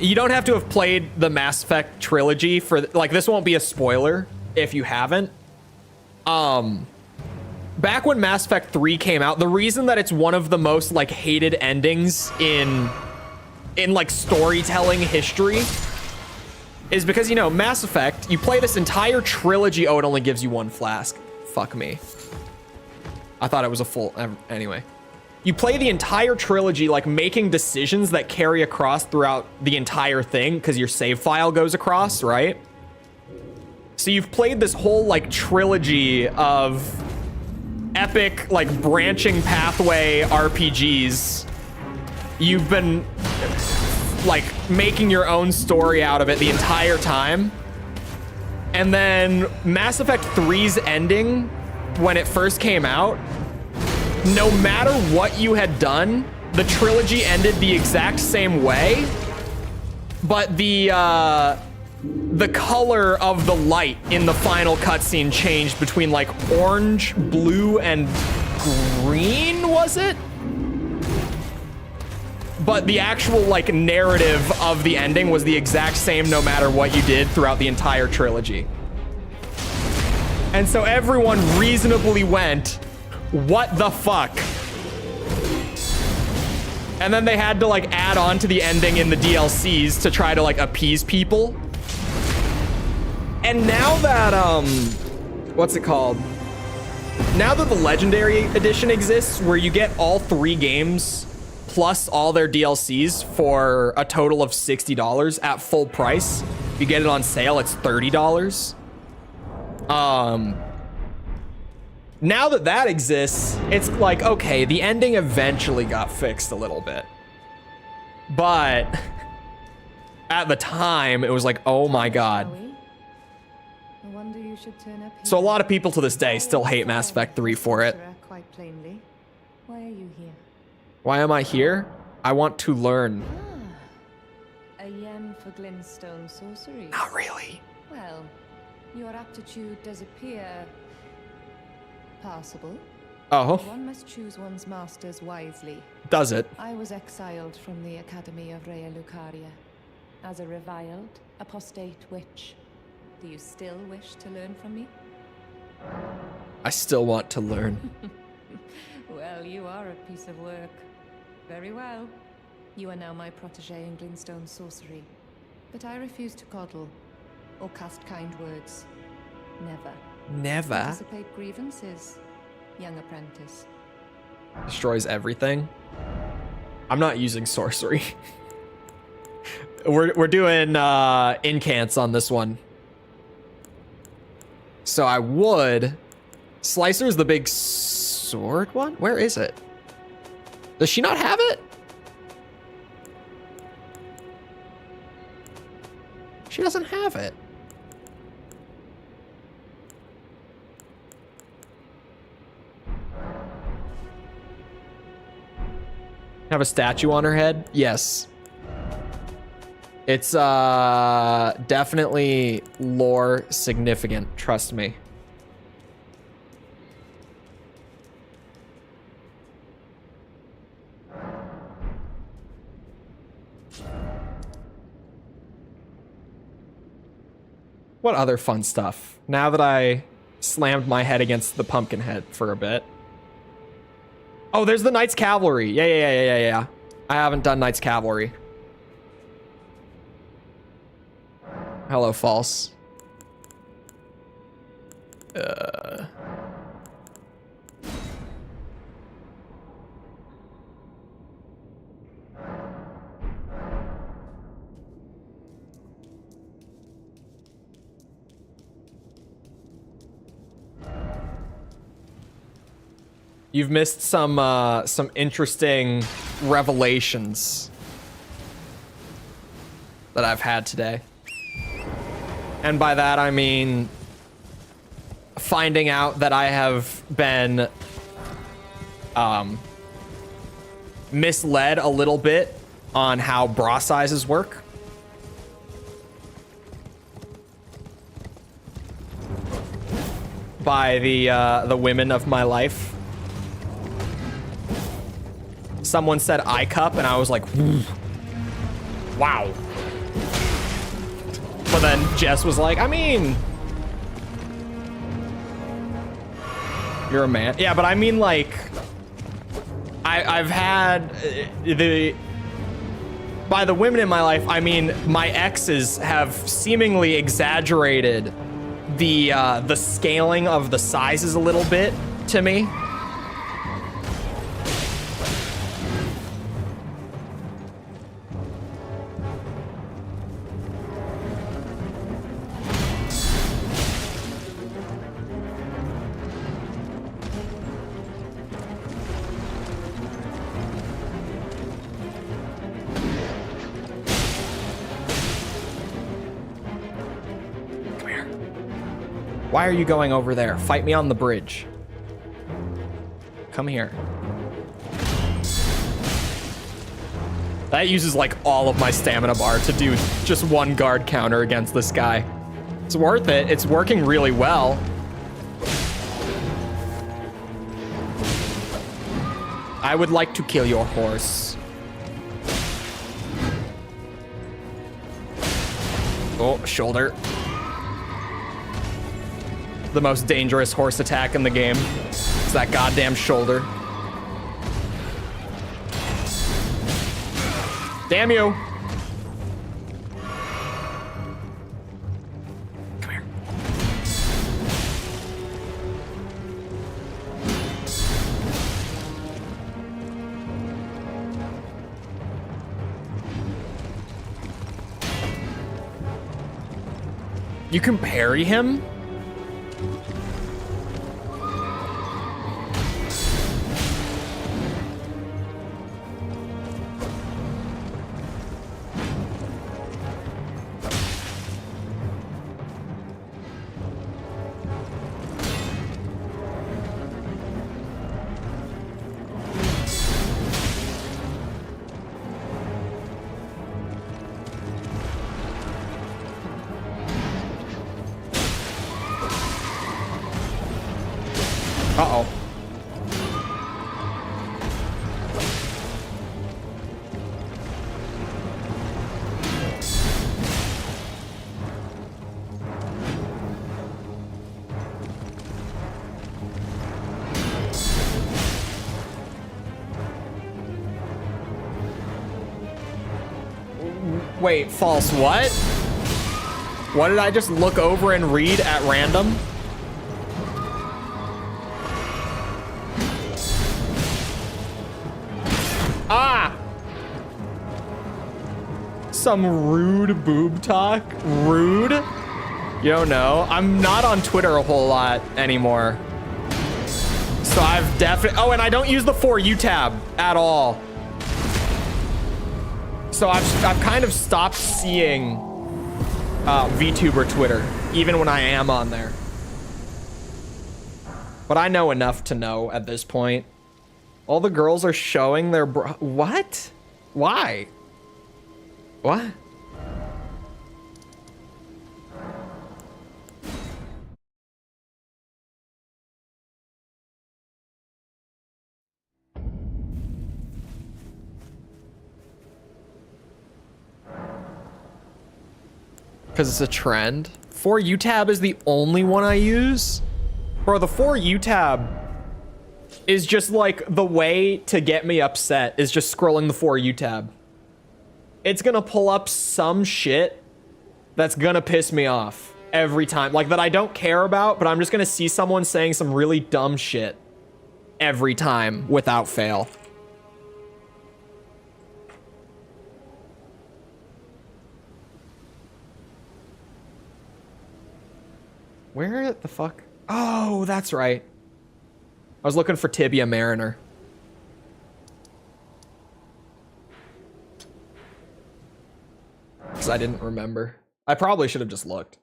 you don't have to have played the Mass Effect trilogy for, like, this won't be a spoiler if you haven't. Back when Mass Effect 3 came out, the reason that it's one of the most, like, hated endings in like, storytelling history is because, you know, Mass Effect, you play this entire trilogy. Oh, it only gives you one flask. Fuck me. I thought it was a full... Anyway. You play the entire trilogy, like, making decisions that carry across throughout the entire thing, because your save file goes across, right? So you've played this whole, like, trilogy of epic, like, branching pathway RPGs. You've been, like, making your own story out of it the entire time. And then Mass Effect 3's ending... when it first came out, no matter what you had done, the trilogy ended the exact same way, but the color of the light in the final cutscene changed between like orange, blue, and green, was it? but the actual like narrative of the ending was the exact same no matter what you did throughout the entire trilogy. And so everyone reasonably went, what the fuck? And then they had to like add on to the ending in the DLCs to try to like appease people. And now that, what's it called? Now that the Legendary Edition exists, where you get all 3 games plus all their DLCs for a total of $60 at full price. If you get it on sale, it's $30. Now that that exists, it's like, okay, the ending eventually got fixed a little bit. But at the time, it was like, oh my God. I wonder you should turn up here. So a lot of people to this day still hate Mass Effect 3 for it. Quite plainly. Why are you here? Why am I here? I want to learn. Ah, a yen for glintstone sorcery. Not really. Well, your aptitude does appear passable. Oh, One must choose one's masters wisely. does it? I was exiled from the Academy of Rea Lucaria as a reviled, apostate witch. Do you still wish to learn from me? I still want to learn. Well, you are a piece of work. Very well. You are now my protege in glintstone sorcery. But I refuse to coddle or cast kind words. Never. Never. Anticipate grievances, young apprentice. Destroys everything. I'm not using sorcery. We're doing incants on this one. So I would. Slicer's the big sword one? Where is it? Does she not have it? She doesn't have it. Have a statue on her head? Yes. It's definitely lore significant, trust me. What other fun stuff? Now that I slammed my head against the pumpkin head for a bit. Oh, there's the Knights Cavalry. Yeah. I haven't done Knights Cavalry. Hello, false. You've missed some interesting revelations that I've had today. And by that, I mean finding out that I have been misled a little bit on how bra sizes work. By the women of my life. Someone said I cup, and I was like, wow. But then Jess was like, I mean, you're a man. Yeah, but I mean, like, I've had by the women in my life, I mean, my exes have seemingly exaggerated the scaling of the sizes a little bit to me. Why are you going over there? Fight me on the bridge. Come here. That uses like all of my stamina bar to do just one guard counter against this guy. It's worth it. It's working really well. I would like to kill your horse. Oh, shoulder. The most dangerous horse attack in the game. It's that goddamn shoulder. Damn you. Come here. You can parry him? Uh-oh. Wait, false what? What did I just look over and read at random? Ah! Some rude boob talk? Rude? You don't know. I'm not on Twitter a whole lot anymore. So I've definitely... Oh, and I don't use the For You tab at all. So I've kind of stopped seeing VTuber Twitter, even when I am on there. But I know enough to know at this point. All the girls are showing their what? Why? What? Because it's a trend. For You tab is the only one I use? Bro, the For You tab is just like the way to get me upset is just scrolling the For You tab. It's gonna pull up some shit that's gonna piss me off every time. Like that I don't care about, but I'm just gonna see someone saying some really dumb shit every time without fail. Where the fuck? Oh, that's right. I was looking for Tibia Mariner. Because I didn't remember. I probably should have just looked.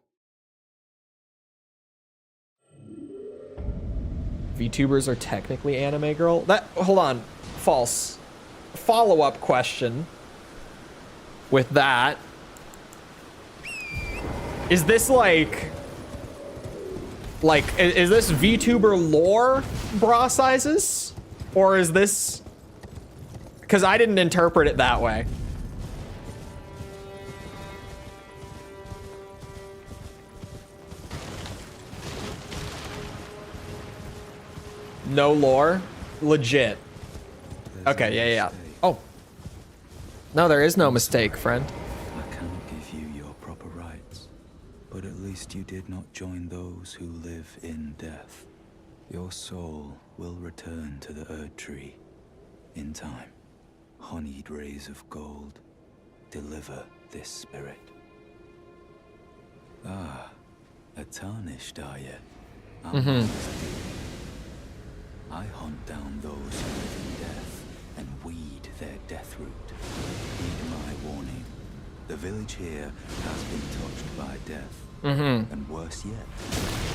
VTubers are technically anime girl? Hold on. False. Follow-up question. With that. Is this like... is this VTuber lore bra sizes? Or is this... Because I didn't interpret it that way. No lore? Legit. Okay, yeah. Oh. No, there is no mistake, friend. I cannot give you your proper rights, but at least you did not join those who live in death. Your soul will return to the Erdtree in time. Honeyed rays of gold, deliver this spirit. Ah, a tarnished are ye? I hunt down those who live in death and weed their death root. Heed my warning. The village here has been touched by death. And worse yet,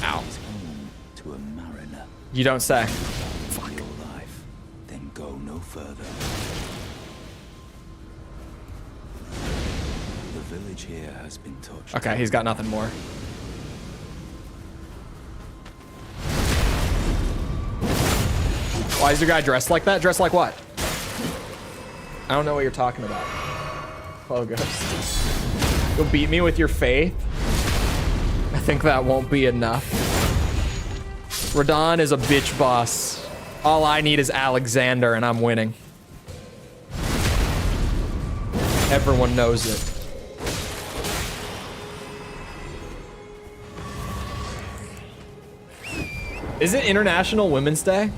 Ow. is home to a mariner. You don't say. Fuck your life, then go no further. The village here has been touched. Okay, he's got nothing more. Why is your guy dressed like that? Dressed like what? I don't know what you're talking about. Hello, Ghost. You'll beat me with your faith? I think that won't be enough. Radon is a bitch boss. All I need is Alexander and I'm winning. Everyone knows it. Is it International Women's Day?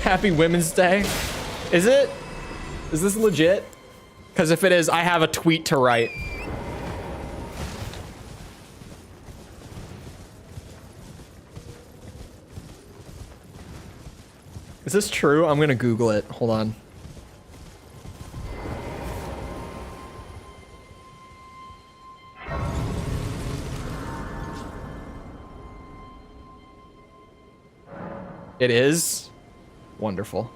Happy Women's Day. Is it? Is this legit? Because if it is, I have a tweet to write. Is this true? I'm gonna Google it. Hold on. It is? Wonderful.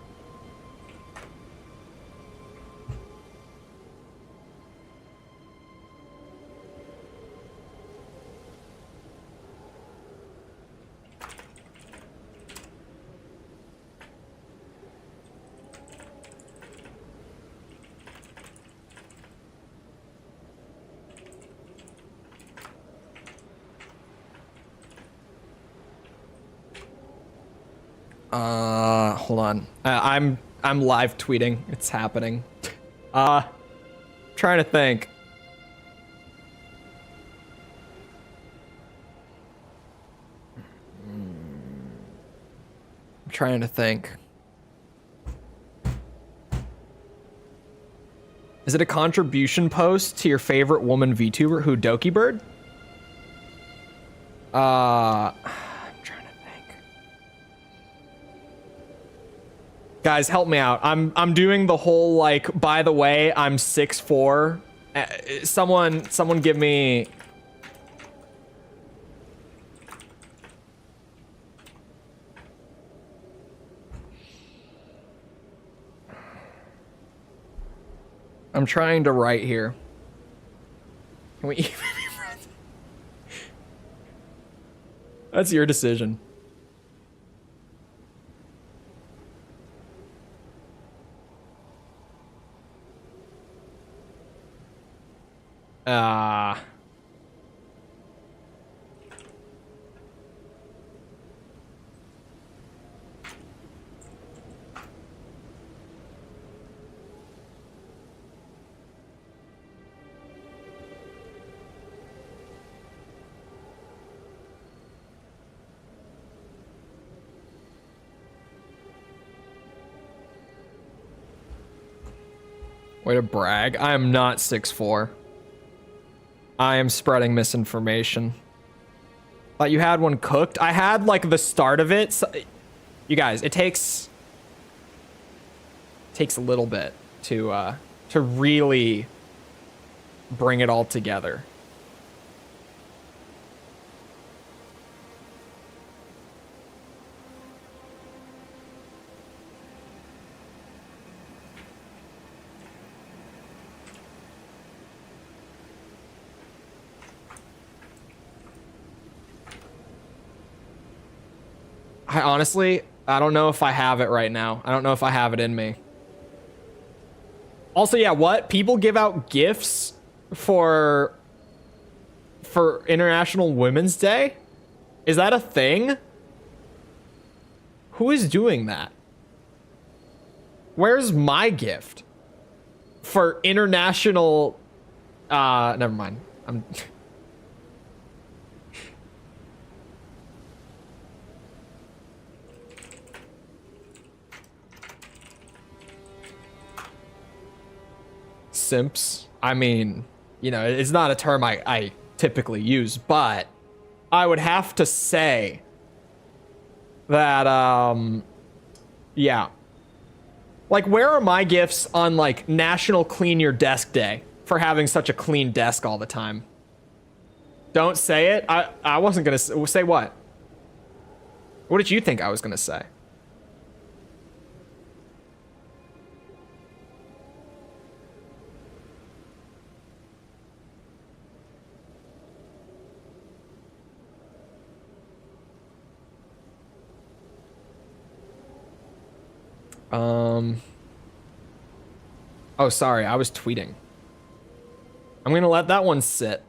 Hold on. I'm live tweeting. It's happening. Trying to think. I'm trying to think. Is it a contribution post to your favorite woman VTuber, who Doki Bird? I'm trying to think. Guys, help me out. I'm doing the whole like, by the way, I'm 6'4". Someone give me. I'm trying to write here. Can we even be friends? That's your decision. Way to brag. I am not 6'4". I am spreading misinformation. Thought you had one cooked. I had like the start of it. So, you guys, it takes a little bit to really bring it all together. I honestly, I don't know if I have it right now. I don't know if I have it in me. Also, yeah, what? People give out gifts for International Women's Day? Is that a thing? Who is doing that? Where's my gift for International... never mind. I'm... Simps. I mean, you know, it's not a term I typically use, but I would have to say that, yeah. Like, where are my gifts on, like, National Clean Your Desk Day for having such a clean desk all the time? Don't say it. I wasn't gonna say what? What did you think I was gonna say? Oh, sorry, I was tweeting. I'm gonna let that one sit.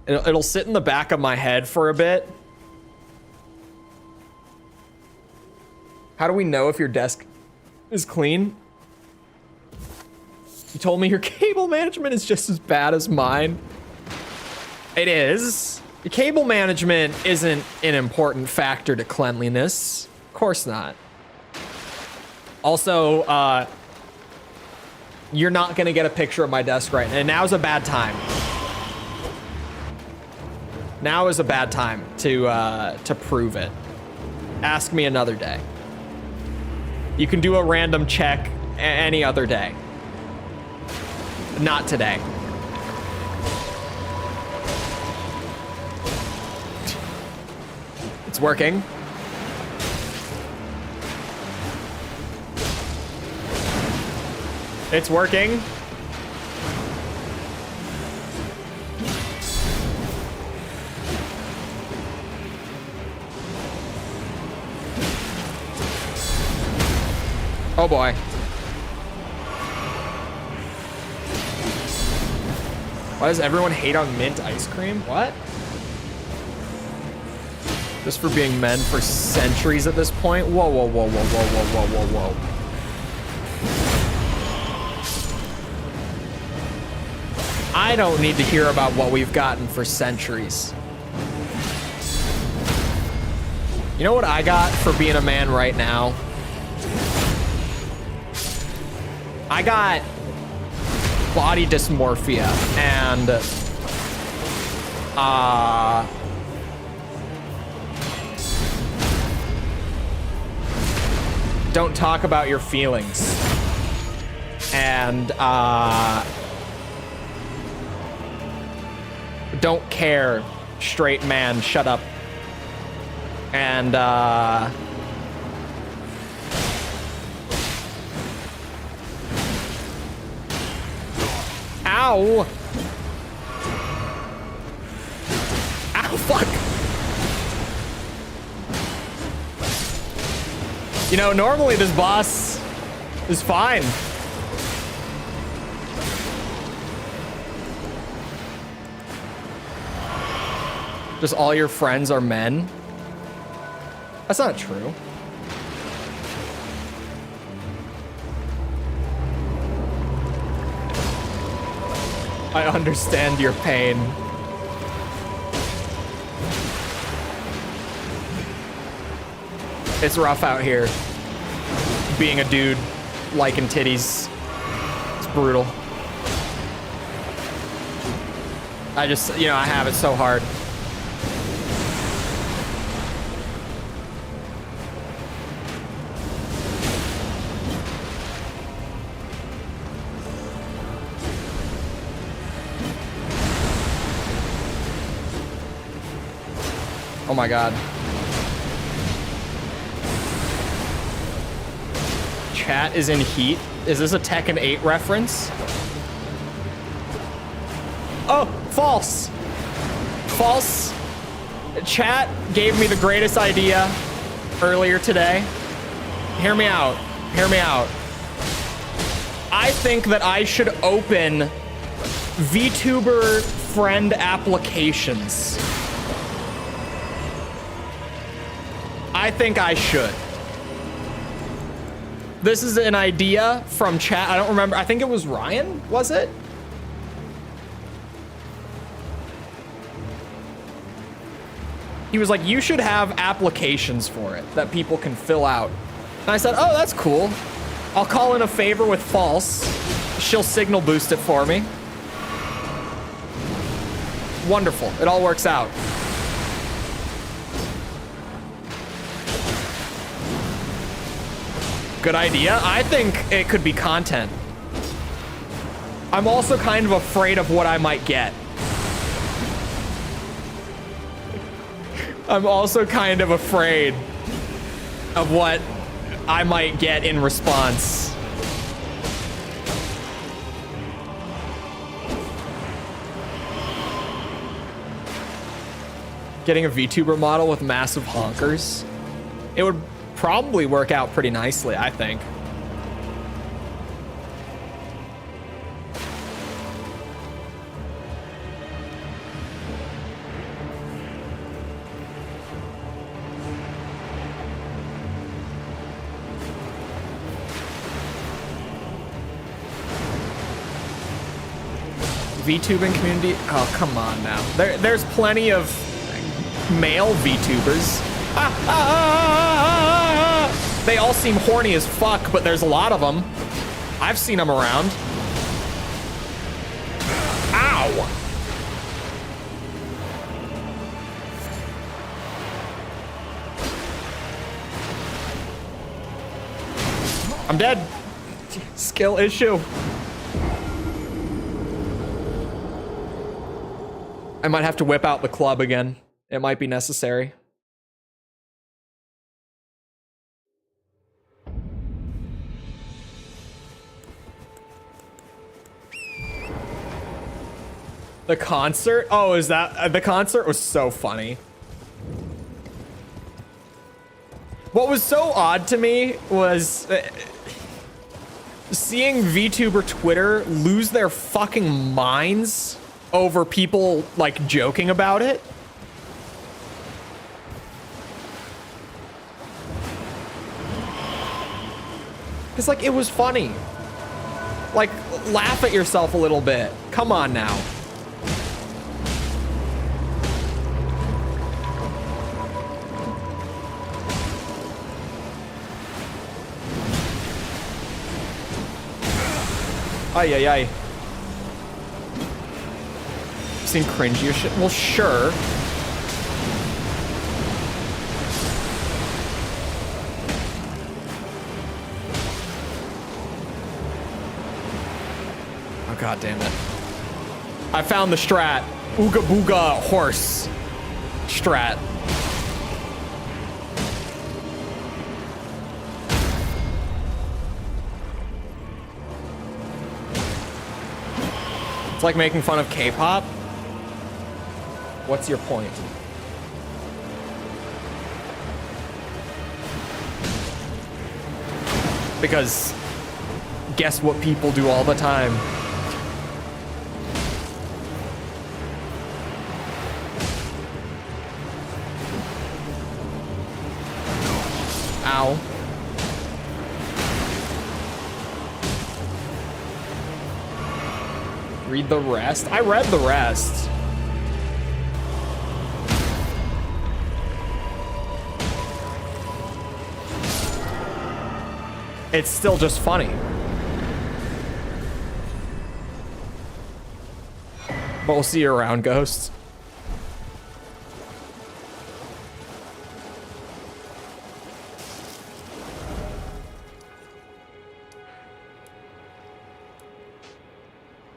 It'll sit in the back of my head for a bit. How do we know if your desk is clean? You told me your cable management is just as bad as mine. It is. The cable management isn't an important factor to cleanliness. Of course not. Also, you're not gonna get a picture of my desk right now. And now's a bad time. Now is a bad time to prove it. Ask me another day. You can do a random check any other day. Not today. It's working. It's working. Oh boy. Why does everyone hate on mint ice cream? What? Just for being men for centuries at this point? Whoa, whoa, whoa, whoa, whoa, whoa, whoa, whoa, whoa. I don't need to hear about what we've gotten for centuries. You know what I got for being a man right now? I got body dysmorphia and don't talk about your feelings and don't care, straight man, shut up, and ow! Ow, fuck! You know, normally this boss is fine. Just all your friends are men? That's not true. I understand your pain. It's rough out here. Being a dude, liking titties. It's brutal. I just, you know, I have it so hard. Oh my god. Chat is in heat. Is this a Tekken 8 reference? Oh, false. False. Chat gave me the greatest idea earlier today. Hear me out. Hear me out. I think that I should open VTuber friend applications. I think I should. This is an idea from chat. I don't remember. I think it was Ryan, was it? He was like, you should have applications for it that people can fill out. And I said, oh, that's cool. I'll call in a favor with False. She'll signal boost it for me. Wonderful. It all works out. Good idea. I think it could be content. I'm also kind of afraid of what I might get. I'm also kind of afraid of what I might get in response. Getting a VTuber model with massive honkers. It would probably work out pretty nicely, I think. VTubing community. Oh, come on now. There's plenty of male VTubers. They all seem horny as fuck, but there's a lot of them. I've seen them around. Ow! I'm dead. Skill issue. I might have to whip out the club again. It might be necessary. The concert? Oh, is that... the concert was so funny. What was so odd to me was... seeing VTuber Twitter lose their fucking minds over people, like, joking about it. It's like, it was funny. Like, laugh at yourself a little bit. Come on now. Ay, ay, ay. Seen cringier shit? Well, sure. Oh, god damn it. I found the strat. Ooga booga horse strat. It's like making fun of K-pop. What's your point? Because guess what people do all the time? Ow. Read the rest? I read the rest. It's still just funny. But we'll see you around, Ghosts.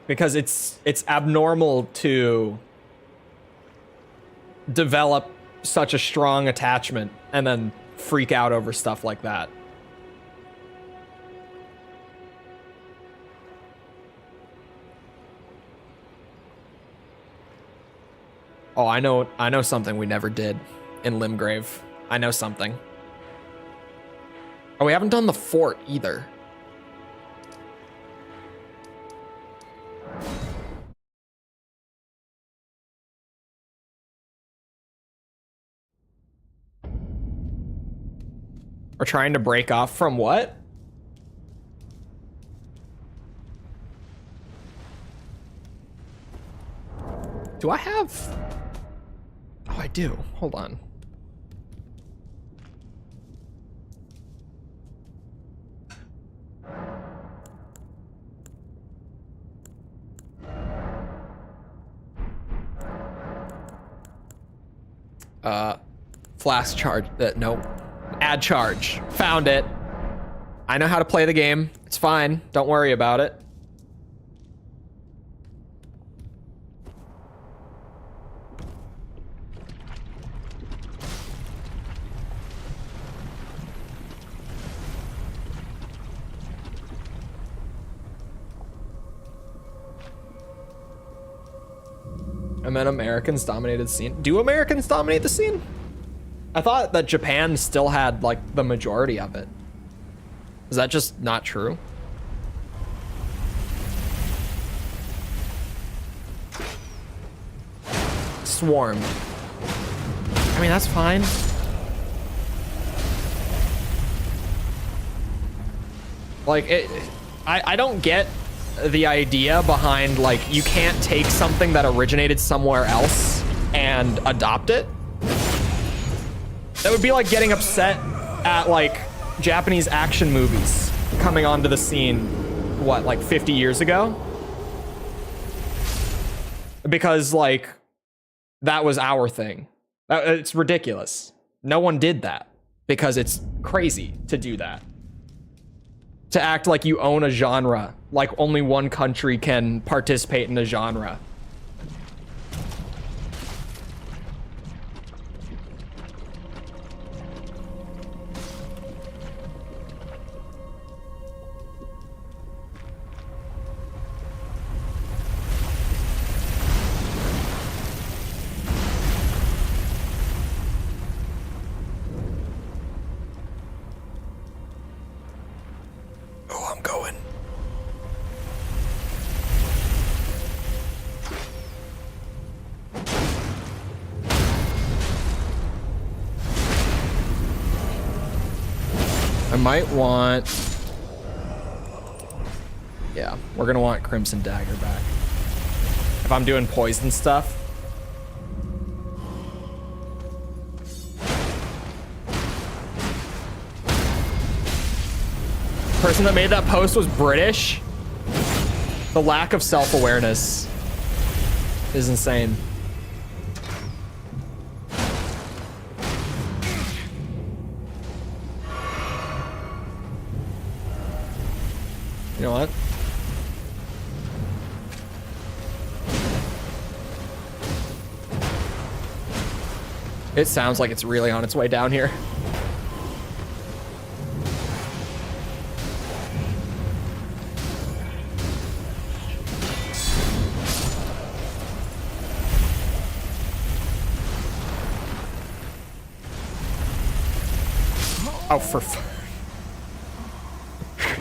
Because it's abnormal to develop such a strong attachment and then freak out over stuff like that. Oh, I know something we never did in Limgrave. I know something. Oh, we haven't done the fort either. We're trying to break off from what? Do I have... Oh, I do. Hold on. Flask charge. No. Add charge. Found it. I know how to play the game. It's fine. Don't worry about it. I meant Americans dominated the scene. Do Americans dominate the scene? I thought that Japan still had, like, the majority of it. Is that just not true? Swarm. I mean, that's fine. Like, I don't get the idea behind, like, you can't take something that originated somewhere else and adopt it. That would be like getting upset at, like, Japanese action movies coming onto the scene, what, like 50 years ago? Because, like, that was our thing. It's ridiculous. No one did that because it's crazy to do that. To act like you own a genre, like only one country can participate in a genre. Oh, I'm going. I might want... Yeah, we're gonna want Crimson Dagger back. If I'm doing poison stuff. The person that made that post was British. The lack of self-awareness is insane. You know what? It sounds like it's really on its way down here. Oh, for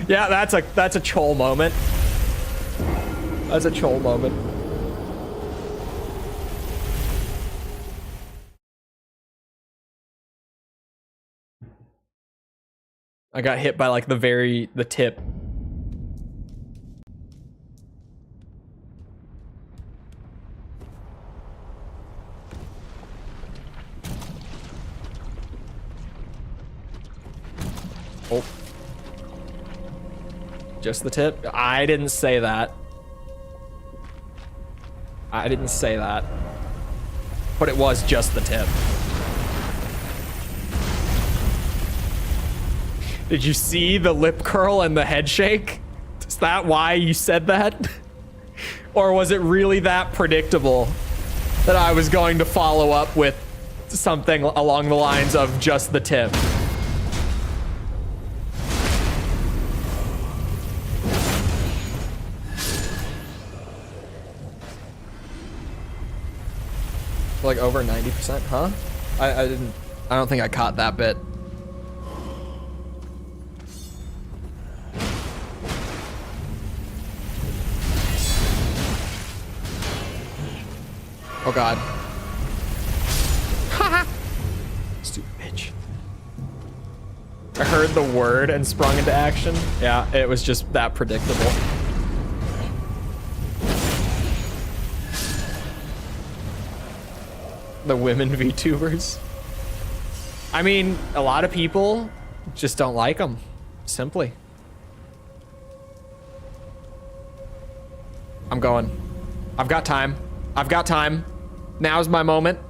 yeah, that's a Chole moment. That's a Chole moment. I got hit by like the tip. Oh. Just the tip? I didn't say that. I didn't say that. But it was just the tip. Did you see the lip curl and the head shake? Is that why you said that? Or was it really that predictable that I was going to follow up with something along the lines of just the tip? Like over 90%, huh? I don't think I caught that bit. Oh god. Haha. Stupid bitch. I heard the word and sprung into action. Yeah, it was just that predictable. The women VTubers. I mean, a lot of people just don't like them. Simply. I'm going. I've got time. I've got time. Now's my moment.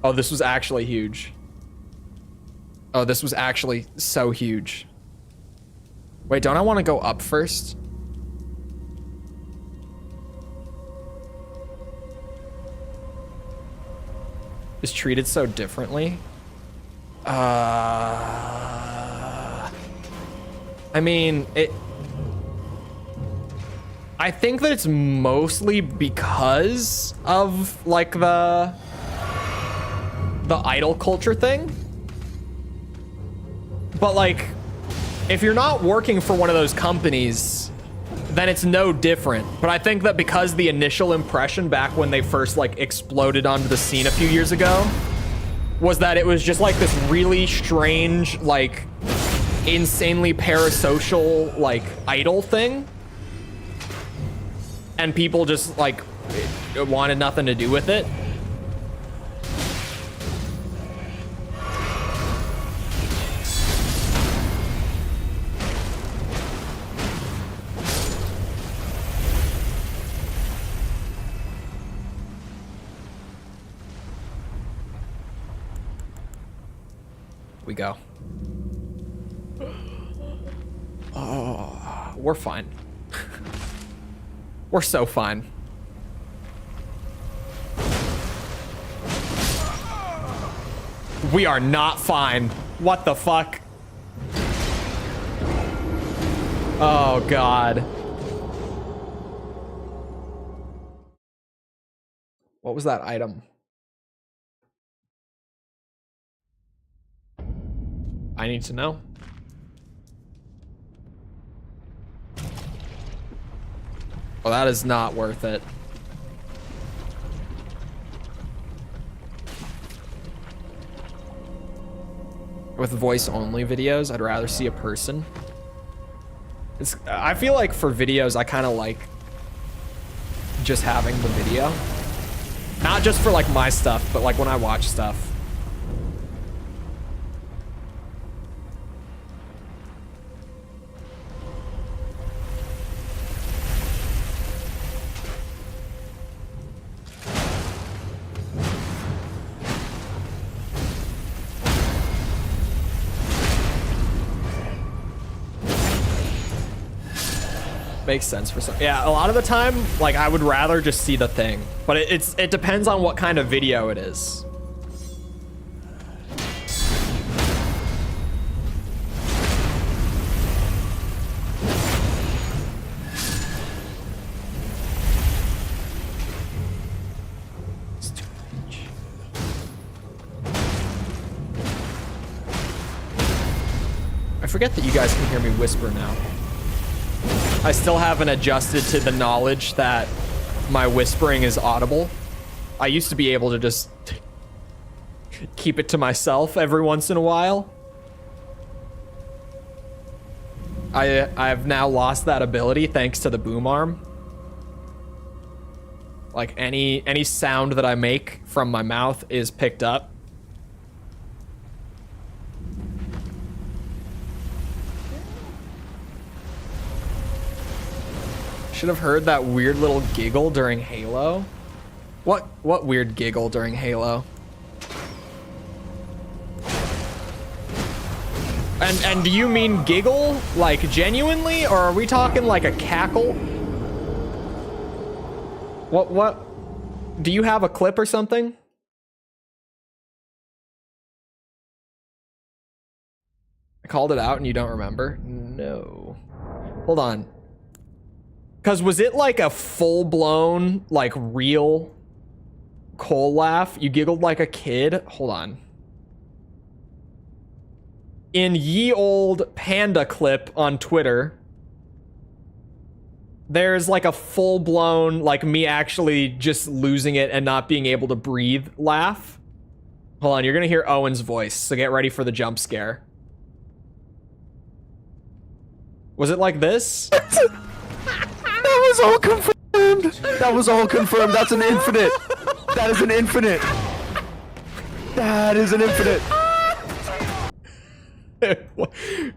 Oh, this was actually huge. Oh, this was actually so huge. Wait, don't I want to go up first? Is treated so differently. I mean, I think that it's mostly because of like the idol culture thing. But like, if you're not working for one of those companies, then it's no different. But I think that because the initial impression back when they first like exploded onto the scene a few years ago was that it was just like this really strange, like insanely parasocial, like idol thing. and people just like wanted nothing to do with it. We go. Oh, we're fine. We're so fine. We are not fine. What the fuck? Oh, God. What was that item? I need to know. Oh, that is not worth it. With voice-only videos, I'd rather see a person. I feel like for videos, I kind of like just having the video. Not just for like my stuff, but like when I watch stuff. Makes sense for some. Yeah, a lot of the time, like I would rather just see the thing, but it depends on what kind of video it is. I forget that you guys can hear me whisper now. I still haven't adjusted to the knowledge that my whispering is audible. I used to be able to just keep it to myself every once in a while. I've now lost that ability thanks to the boom arm. Like any sound that I make from my mouth is picked up. Should have heard that weird little giggle during Halo. What weird giggle during Halo? And do you mean giggle like genuinely, or are we talking like a cackle? What do you have a clip or something? I called it out and you don't remember? No. Hold on. Cause was it like a full-blown, like real Chole laugh? You giggled like a kid? Hold on. In ye old panda clip on Twitter, there's like a full-blown, like me actually just losing it and not being able to breathe laugh. Hold on, you're gonna hear Owen's voice, so get ready for the jump scare. Was it like this? That was all confirmed. That was all confirmed. That's an infinite. That is an infinite. That is an infinite.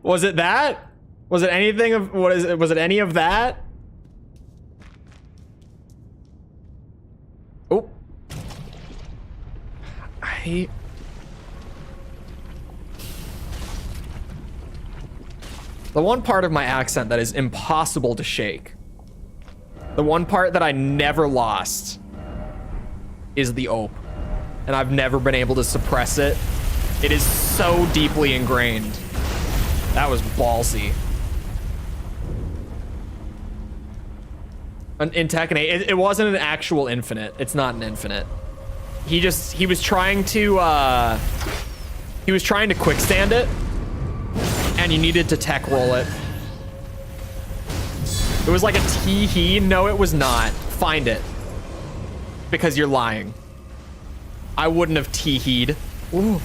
Was it that? Was it anything of what is it? Was it any of that? Oh. The one part of my accent that is impossible to shake. The one part that I never lost is the ope. And I've never been able to suppress it. It is so deeply ingrained. That was ballsy. In Tekken 8, it wasn't an actual infinite. It's not an infinite. He was trying to quick stand it, and you needed to tech roll it. It was like a tee-hee. No, it was not. Find it. Because you're lying. I wouldn't have tee-heed. Ooh.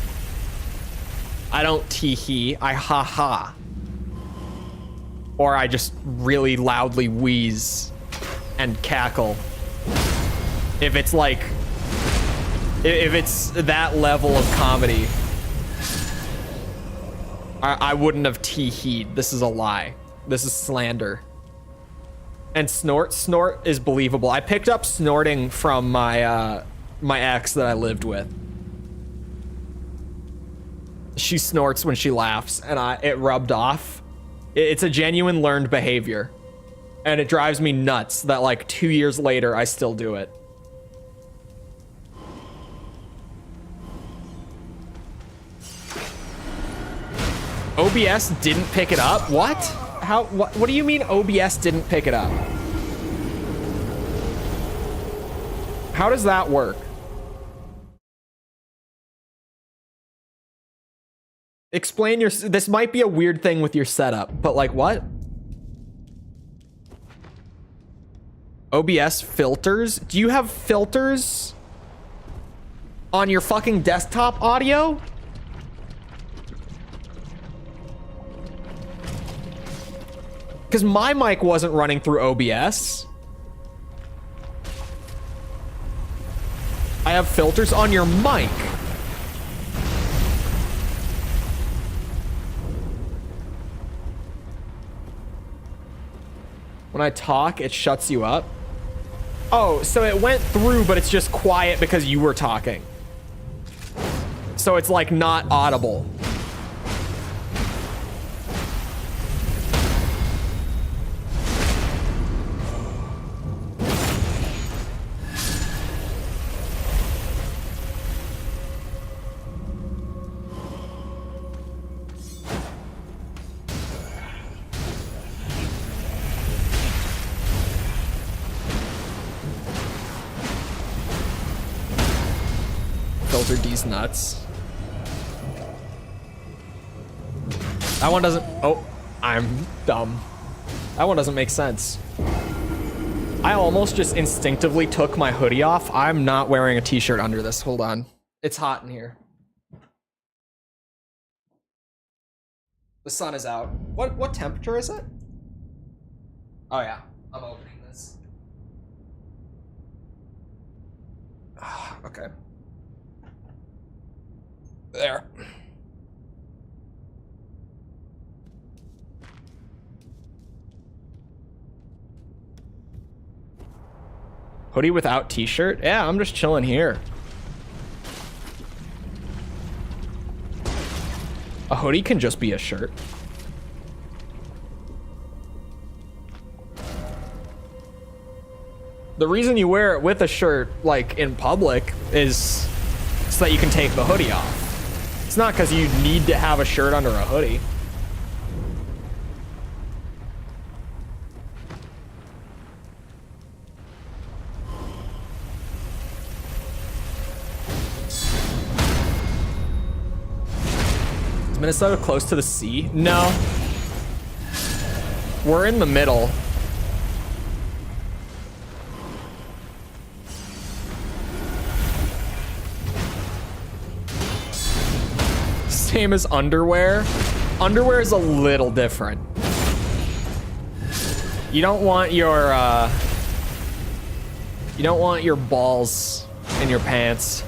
I don't tee-hee. I ha-ha. Or I just really loudly wheeze. and cackle if it's like, if it's that level of comedy. I wouldn't have tee-heed. This is a lie. This is slander. And snort is believable. I picked up snorting from my my ex that I lived with. She snorts when she laughs, and it rubbed off. It's a genuine learned behavior, and it drives me nuts that like 2 years later I still do it. OBS didn't pick it up? What? How? What do you mean OBS didn't pick it up? How does that work? Explain your... This might be a weird thing with your setup, but like what? OBS filters? Do you have filters on your fucking desktop audio? Because my mic wasn't running through OBS. I have filters on your mic. When I talk, it shuts you up. Oh, so it went through, but it's just quiet because you were talking. So it's like not audible. These nuts. That one doesn't... Oh, I'm dumb. That one doesn't make sense. I almost just instinctively took my hoodie off. I'm not wearing a t-shirt under this. Hold on. It's hot in here. The sun is out. What temperature is it? Oh yeah, I'm opening this. Okay. There. Hoodie without t-shirt? Yeah, I'm just chilling here. A hoodie can just be a shirt. The reason you wear it with a shirt, like in public, is so that you can take the hoodie off. It's not because you need to have a shirt under a hoodie. Is Minnesota close to the sea? No. We're in the middle. Same as underwear. Underwear is a little different. You don't want your balls in your pants.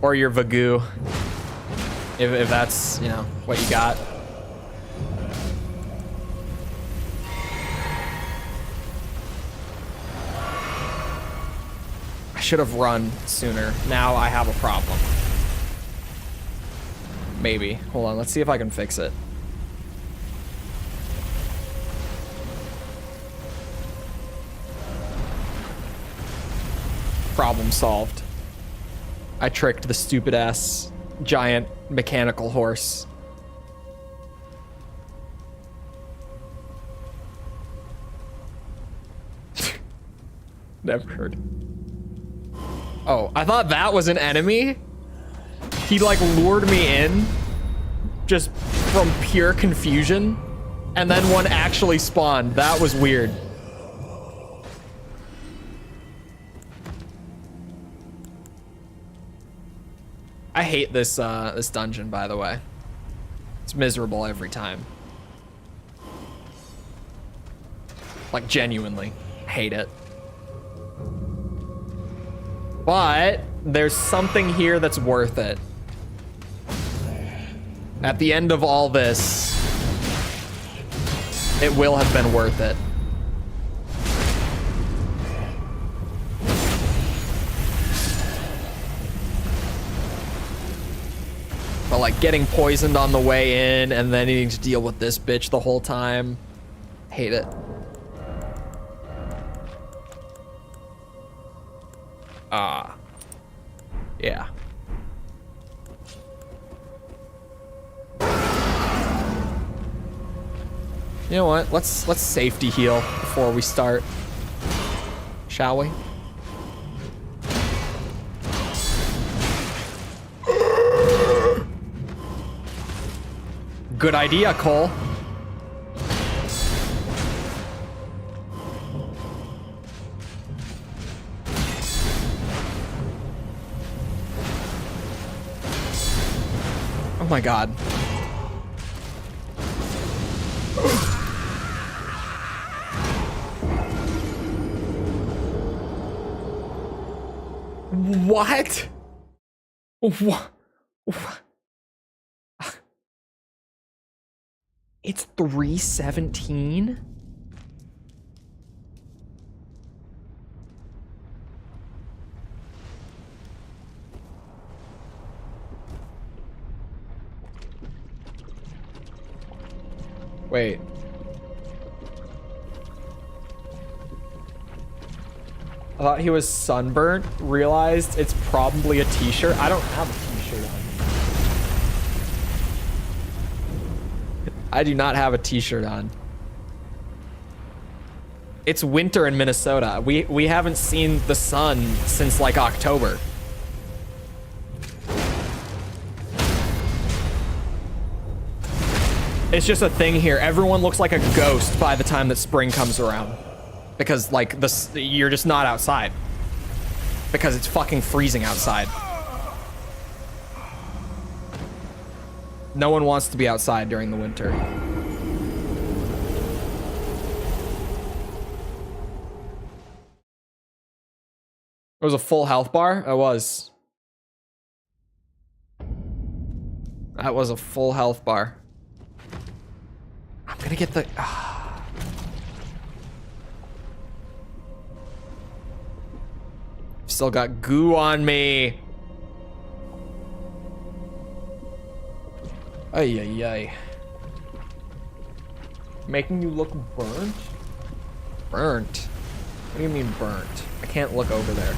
Or your vagoo. If that's, you know, what you got. Should have run sooner. Now I have a problem. Maybe. Hold on, let's see if I can fix it. Problem solved. I tricked the stupid ass giant mechanical horse. Never heard. Oh, I thought that was an enemy. He like lured me in just from pure confusion, and then one actually spawned. That was weird. I hate this this dungeon, by the way. It's miserable every time. Like, genuinely. Hate it. But there's something here that's worth it. At the end of all this, it will have been worth it. But like getting poisoned on the way in and then needing to deal with this bitch the whole time. Hate it. Yeah. You know what? Let's safety heal before we start. Shall we? Good idea, Cole. Oh my god. What? What? It's 317? Wait. I thought he was sunburnt, realized it's probably a t-shirt. I don't have a t-shirt on. I do not have a t-shirt on. It's winter in Minnesota. We haven't seen the sun since like October. It's just a thing here. Everyone looks like a ghost by the time that spring comes around. Because like you're just not outside. Because it's fucking freezing outside. No one wants to be outside during the winter. It was a full health bar? It was. That was a full health bar. I'm gonna get the... Still got goo on me. Ay, ay, ay. Making you look burnt? Burnt? What do you mean burnt? I can't look over there.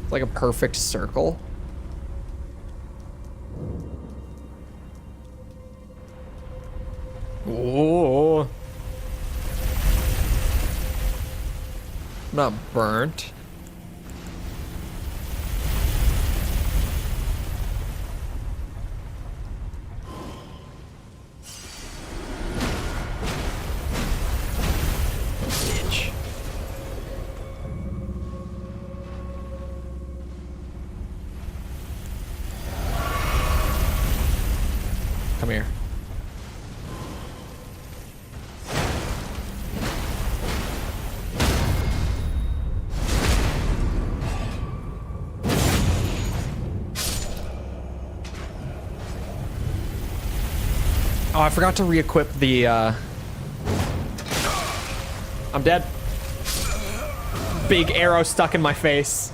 It's like a perfect circle. Oh. I'm not burnt. Bitch. Come here. Oh, I forgot to re-equip the, I'm dead. Big arrow stuck in my face.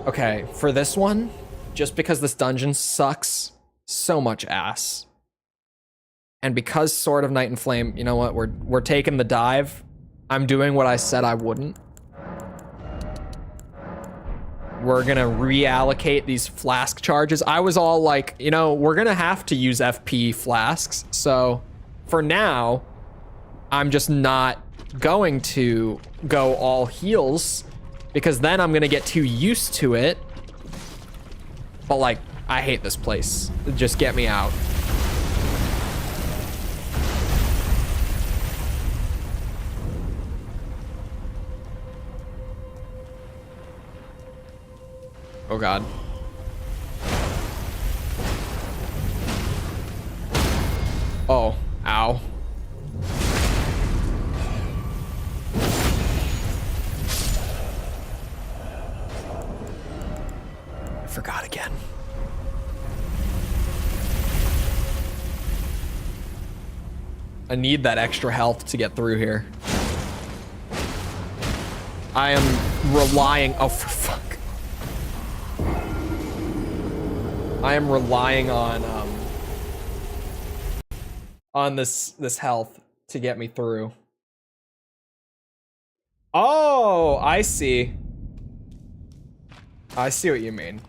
Okay, for this one, just because this dungeon sucks so much ass. And because Sword of Night and Flame, you know what, we're taking the dive. I'm doing what I said I wouldn't. We're gonna reallocate these flask charges. I was all like, you know, we're gonna have to use FP flasks. So for now, I'm just not going to go all heals because then I'm gonna get too used to it. But like, I hate this place. Just get me out. Oh God. Oh, ow. I forgot again. I need that extra health to get through here. I am relying, oh for fuck. I am relying on this health to get me through. Oh, I see. I see what you mean.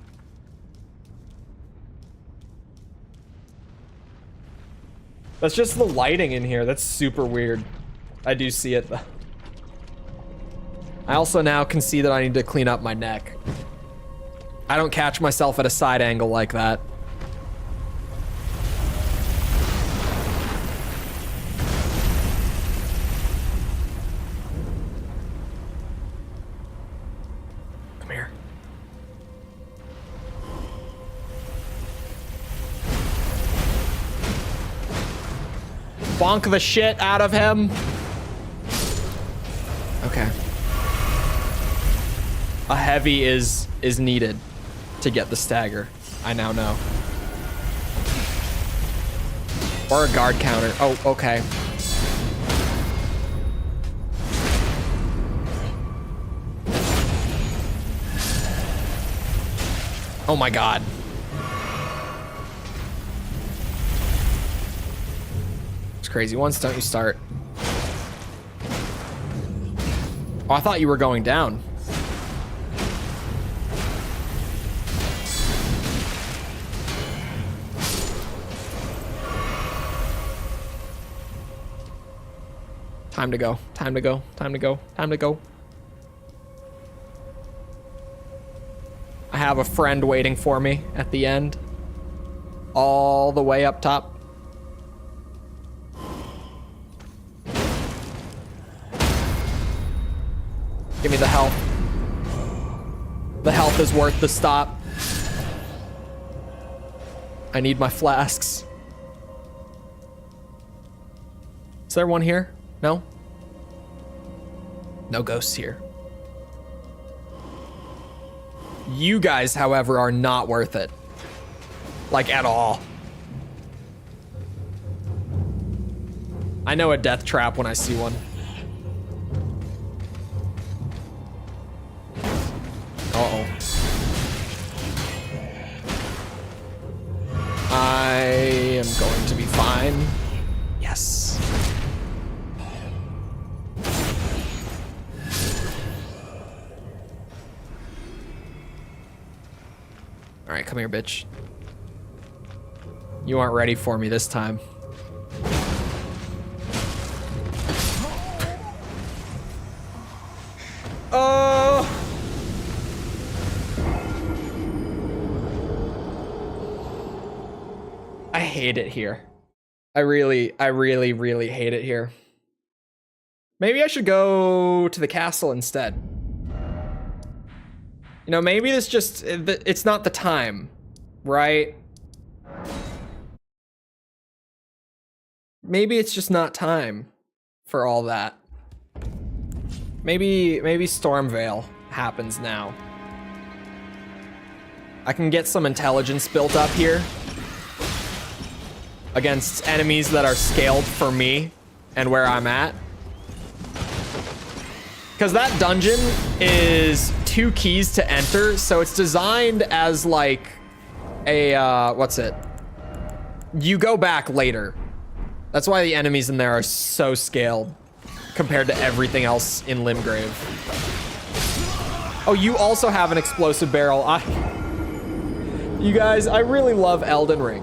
That's just the lighting in here. That's super weird. I do see it though. I also now can see that I need to clean up my neck. I don't catch myself at a side angle like that. Come here. Bonk the shit out of him. Okay. A heavy is needed to get the stagger. I now know. Or a guard counter. Oh, okay. Oh my god. It's crazy. Once don't you start. Oh, I thought you were going down. Time to go, time to go, time to go, time to go. I have a friend waiting for me at the end. All the way up top. Give me the health. The health is worth the stop. I need my flasks. Is there one here? No? No ghosts here. You guys, however, are not worth it. Like, at all. I know a death trap when I see one. Uh-oh. I am going to be fine. Yes. All right, come here, bitch. You aren't ready for me this time. Oh! I hate it here. I really hate it here. Maybe I should go to the castle instead. You know, maybe it's just, it's not the time, right? Maybe it's just not time for all that. Maybe Stormveil happens now. I can get some intelligence built up here against enemies that are scaled for me and where I'm at. Because that dungeon is 2 keys to enter, so it's designed as like a, what's it? You go back later. That's why the enemies in there are so scaled compared to everything else in Limgrave. Oh, you also have an explosive barrel. You guys, I really love Elden Ring.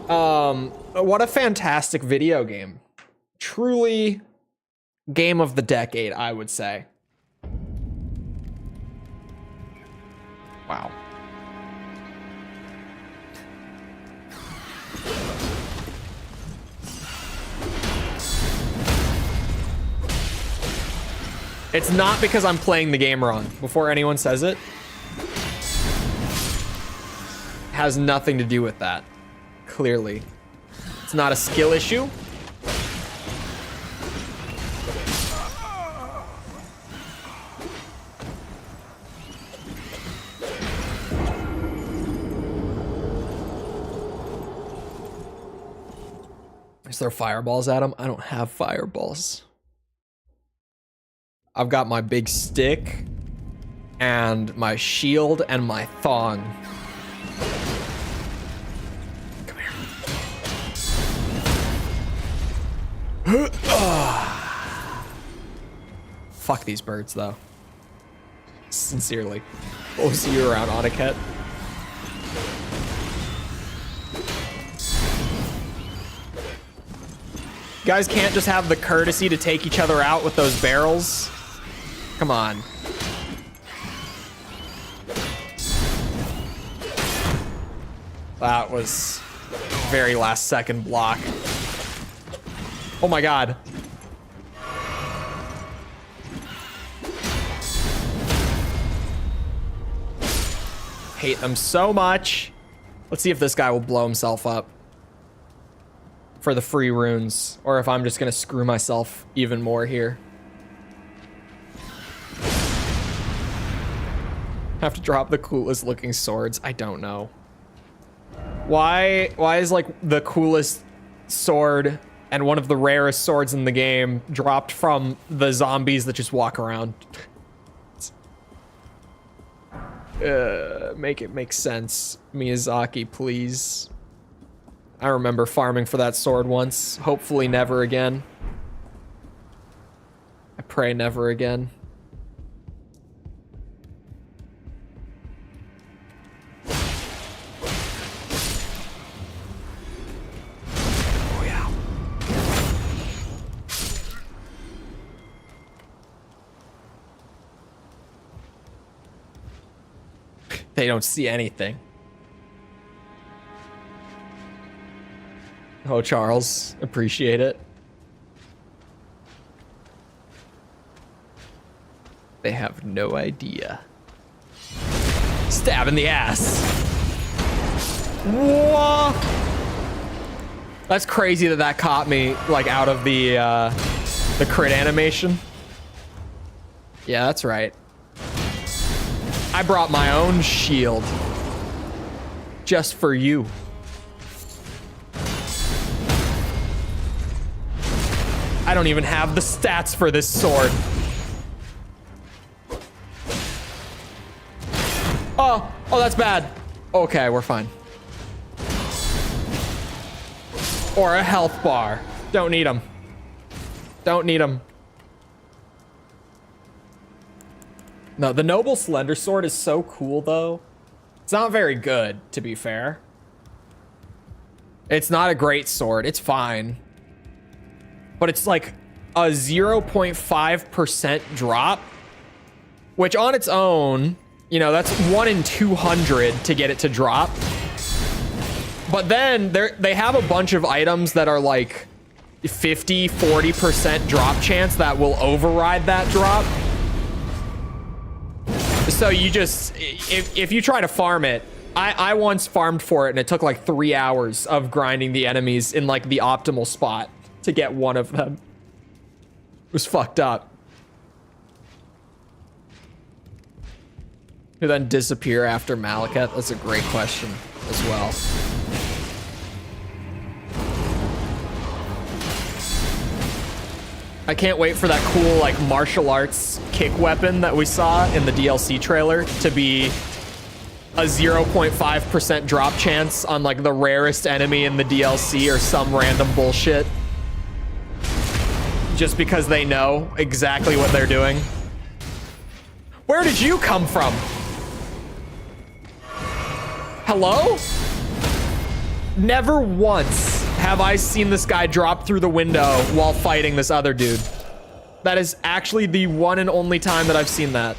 What a fantastic video game. Truly game of the decade, I would say. Wow. It's not because I'm playing the game wrong, before anyone says it. Has nothing to do with that, clearly. It's not a skill issue. throw fireballs at him? I don't have fireballs. I've got my big stick and my shield and my thong. Come here. Fuck these birds, though. Sincerely. We'll see you around, Oniket. You guys can't just have the courtesy to take each other out with those barrels. Come on. That was very last second block. Oh my god. Hate them so much. Let's see if this guy will blow himself up for the free runes, or if I'm just gonna screw myself even more here. Have to drop the coolest looking swords. I don't know. Why is like the coolest sword and one of the rarest swords in the game dropped from the zombies that just walk around? Make it make sense, Miyazaki, please. I remember farming for that sword once. Hopefully never again. I pray never again. Oh yeah. They don't see anything. Oh, Charles, appreciate it. They have no idea. Stab in the ass. Whoa! That's crazy that that caught me, like, out of the crit animation. Yeah, that's right. I brought my own shield. Just for you. I don't even have the stats for this sword. Oh, that's bad. Okay, we're fine. Or a health bar. Don't need them. Don't need them. No, the Noble Slender Sword is so cool, though. It's not very good, to be fair. It's not a great sword. It's fine. But it's like a 0.5% drop, which on its own, you know, that's 1 in 200 to get it to drop. But then they have a bunch of items that are like 50, 40% drop chance that will override that drop. So you just, if you try to farm it, I once farmed for it and it took like 3 hours of grinding the enemies in like the optimal spot to get one of them. It was fucked up. Who then disappear after Malaket? That's a great question as well. I can't wait for that cool like martial arts kick weapon that we saw in the DLC trailer to be a 0.5% drop chance on like the rarest enemy in the DLC or some random bullshit. Just because they know exactly what they're doing. Where did you come from? Hello? Never once have I seen this guy drop through the window while fighting this other dude. That is actually the one and only time that I've seen that.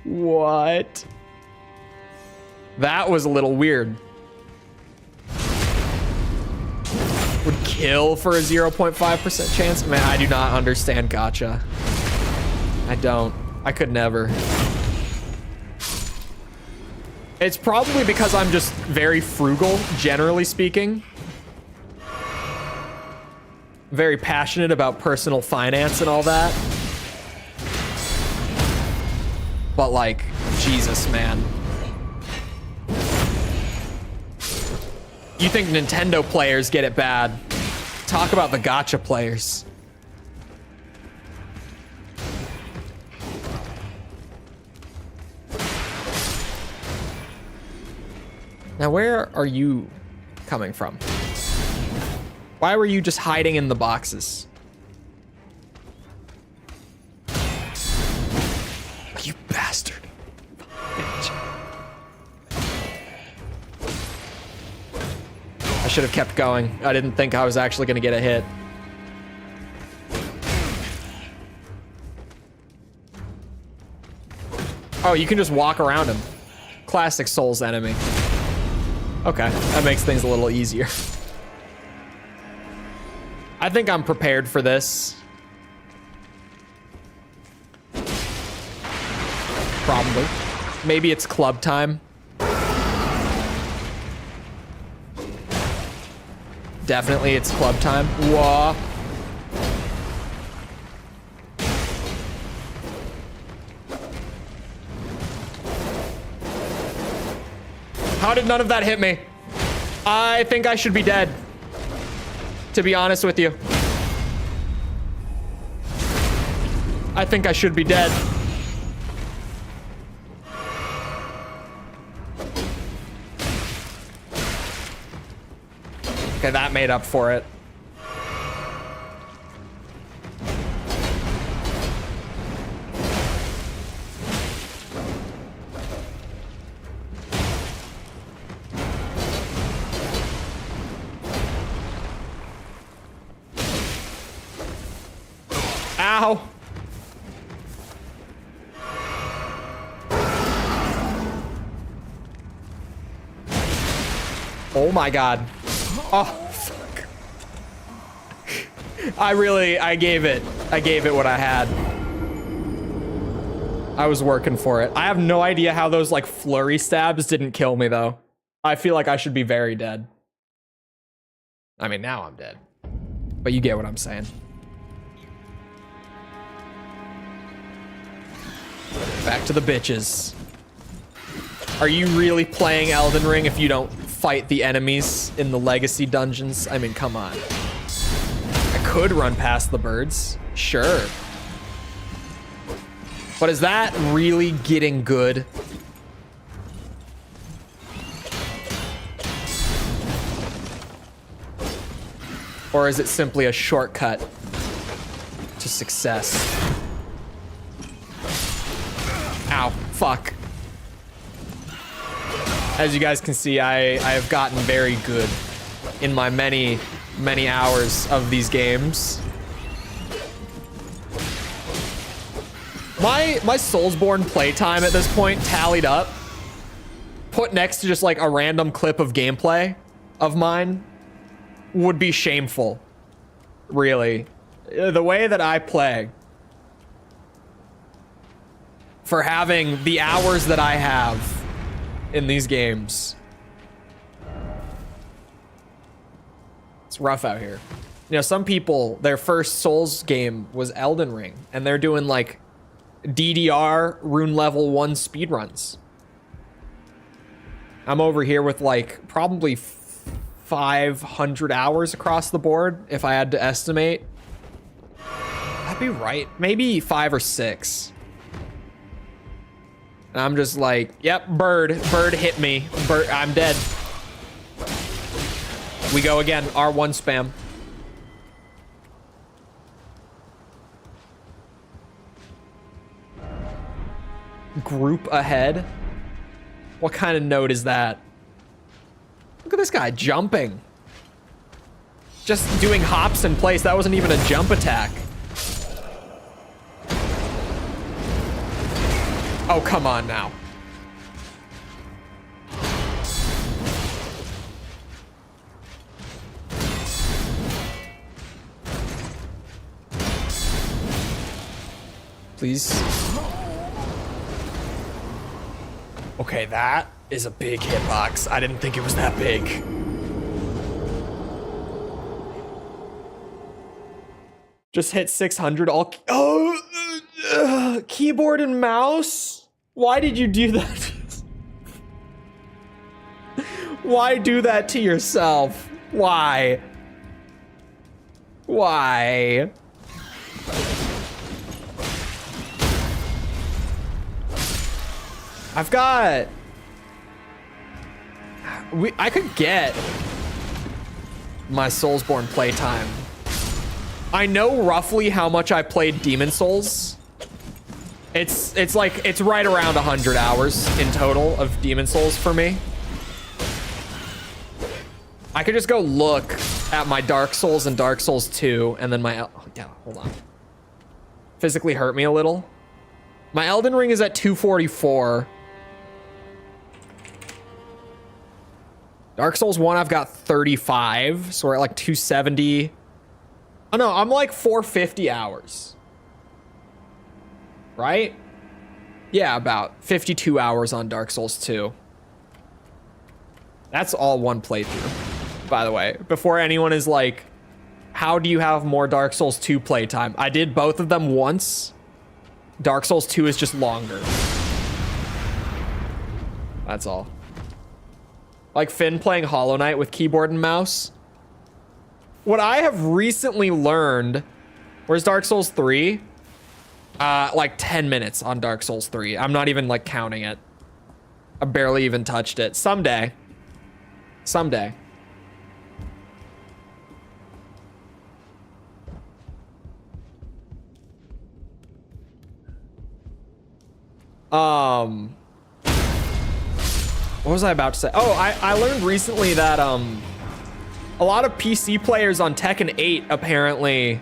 What? That was a little weird. Would kill for a 0.5% chance? Man, I do not understand gacha. I don't. I could never. It's probably because I'm just very frugal, generally speaking. Very passionate about personal finance and all that. But like, Jesus, man. You think Nintendo players get it bad? Talk about the gacha players. Now, where are you coming from? Why were you just hiding in the boxes? You bastard. Bitch. I should have kept going. I didn't think I was actually going to get a hit. Oh, you can just walk around him. Classic Souls enemy. Okay, that makes things a little easier. I think I'm prepared for this. Probably. Maybe it's club time. Definitely it's club time. Whoa. How did none of that hit me? I think I should be dead, to be honest with you. I think I should be dead. Okay, that made up for it. Ow. Oh my god. Oh, fuck. I gave it what I had. I was working for it. I have no idea how those like flurry stabs didn't kill me though. I feel like I should be very dead. I mean, now I'm dead. But you get what I'm saying. Back to the bitches. Are you really playing Elden Ring if you don't fight the enemies in the legacy dungeons? I mean, come on. I could run past the birds, sure. But is that really getting good? Or is it simply a shortcut to success? Ow, fuck. As you guys can see, I have gotten very good in my many hours of these games. My Soulsborne playtime at this point tallied up, put next to just like a random clip of gameplay of mine, would be shameful. Really. The way that I play, for having the hours that I have in these games, it's rough out here. You know, some people, their first Souls game was Elden Ring, and they're doing like DDR rune level 1 speedruns. I'm over here with like probably 500 hours across the board, if I had to estimate. That'd be right. Maybe 5 or 6. And I'm just like, yep, bird hit me. Bird, I'm dead. We go again, R1 spam. Group ahead? What kind of note is that? Look at this guy jumping. Just doing hops in place. That wasn't even a jump attack. Oh, come on now. Please. Okay, that is a big hitbox. I didn't think it was that big. Just hit 600 all. Oh, keyboard and mouse? Why did you do that? Why do that to yourself? Why? Why? I've got... I could get my Soulsborne playtime. I know roughly how much I played Demon Souls. It's right around 100 hours in total of Demon Souls for me. I could just go look at my Dark Souls and Dark Souls 2 and then my... yeah, hold on. Physically hurt me a little. My Elden Ring is at 244. Dark Souls 1, I've got 35. So we're at like 270. Oh no, I'm like 450 hours. Right? Yeah, about 52 hours on Dark Souls 2. That's all one playthrough, by the way. Before anyone is like, how do you have more Dark Souls 2 playtime? I did both of them once. Dark Souls 2 is just longer. That's all. Like Finn playing Hollow Knight with keyboard and mouse. What I have recently learned, where's Dark Souls 3? Like 10 minutes on Dark Souls 3. I'm not even like counting it. I barely even touched it. Someday. Someday. What was I about to say? Oh, I learned recently that a lot of PC players on Tekken 8 apparently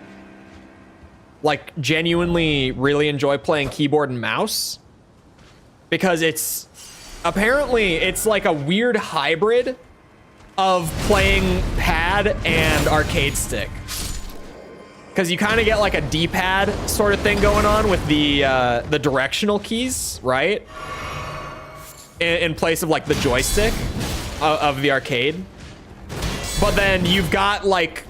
like genuinely really enjoy playing keyboard and mouse because it's like a weird hybrid of playing pad and arcade stick. Because you kind of get like a D-pad sort of thing going on with the directional keys, right? In place of like the joystick of the arcade. But then you've got like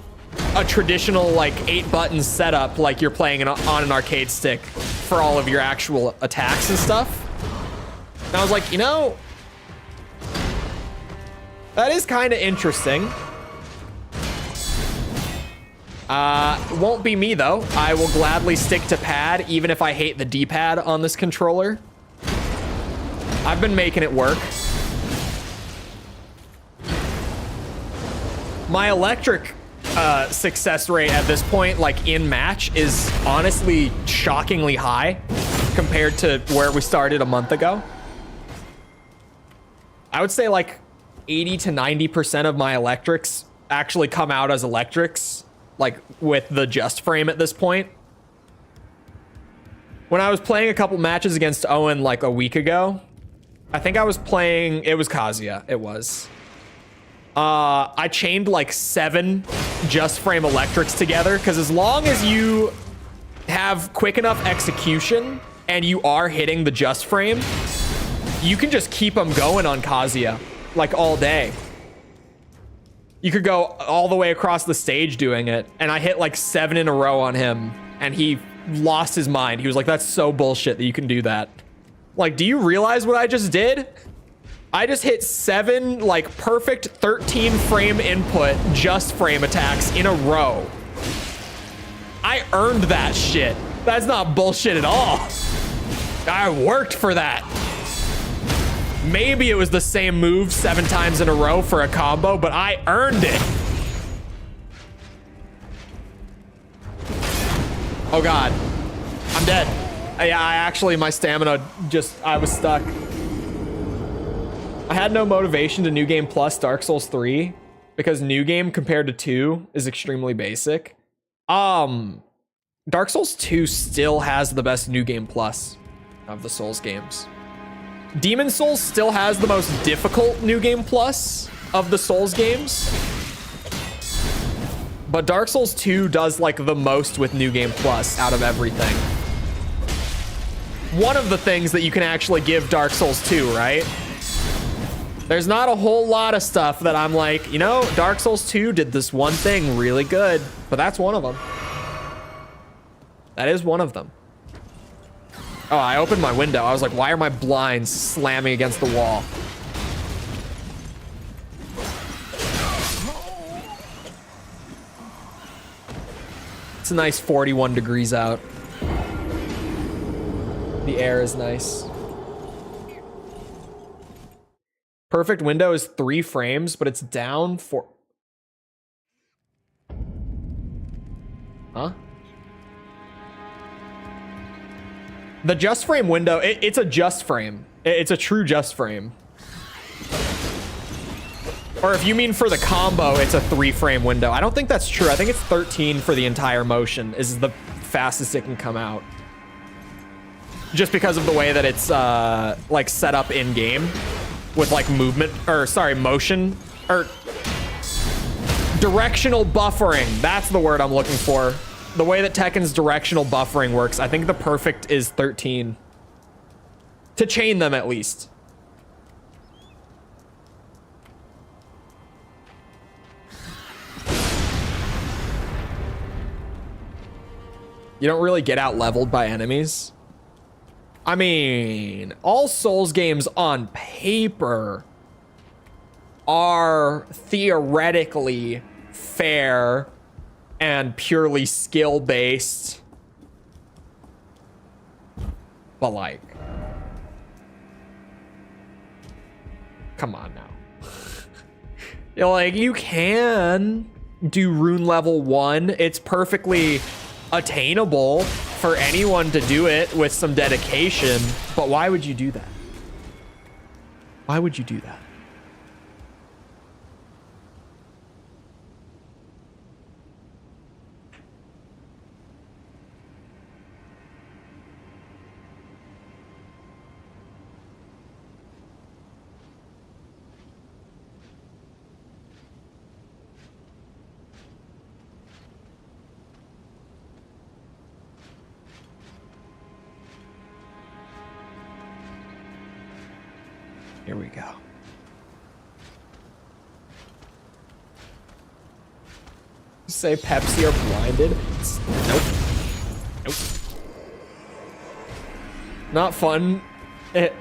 a traditional like 8-button setup like you're playing on an arcade stick for all of your actual attacks and stuff. And I was like, you know, that is kind of interesting. Won't be me though. I will gladly stick to pad even if I hate the D-pad on this controller. I've been making it work. My electric success rate at this point, like in match, is honestly shockingly high compared to where we started a month ago. I would say like 80 to 90% of my electrics actually come out as electrics, like with the just frame at this point. When I was playing a couple matches against Owen like a week ago, I think I was playing, it was Kazuya, it was. I chained like 7 just frame electrics together because as long as you have quick enough execution and you are hitting the just frame, you can just keep them going on Kazuya like all day. You could go all the way across the stage doing it, and I hit like 7 in a row on him and he lost his mind. He was like, that's so bullshit that you can do that. Like, do you realize what I just did? I just hit 7 like perfect 13 frame input just frame attacks in a row. I earned that shit. That's not bullshit at all. I worked for that. Maybe it was the same move 7 times in a row for a combo, but I earned it. Oh God, I'm dead. Yeah, I actually, my stamina I was stuck. I had no motivation to New Game Plus Dark Souls 3 because New Game compared to 2 is extremely basic. Dark Souls 2 still has the best New Game Plus of the Souls games. Demon Souls still has the most difficult New Game Plus of the Souls games. But Dark Souls 2 does like the most with New Game Plus out of everything. One of the things that you can actually give Dark Souls 2, right? There's not a whole lot of stuff that I'm like, you know, Dark Souls 2 did this one thing really good, but that's one of them. That is one of them. Oh, I opened my window. I was like, why are my blinds slamming against the wall? It's a nice 41 degrees out. The air is nice. Perfect window is 3 frames, but it's down for... Huh? The just frame window, it's a just frame. It's a true just frame. Or if you mean for the combo, it's a 3 frame window. I don't think that's true. I think it's 13 for the entire motion is the fastest it can come out. Just because of the way that it's like set up in game with like movement, or sorry, motion, or directional buffering. That's the word I'm looking for. The way that Tekken's directional buffering works, I think the perfect is 13. To chain them at least. You don't really get out leveled by enemies. I mean, all Souls games on paper are theoretically fair and purely skill-based. But like, come on now. You're like, you can do rune level 1. It's perfectly attainable for anyone to do it with some dedication, but why would you do that? Why would you do that? Here we go. Say Pepsi are blinded. Nope. Nope. Not fun.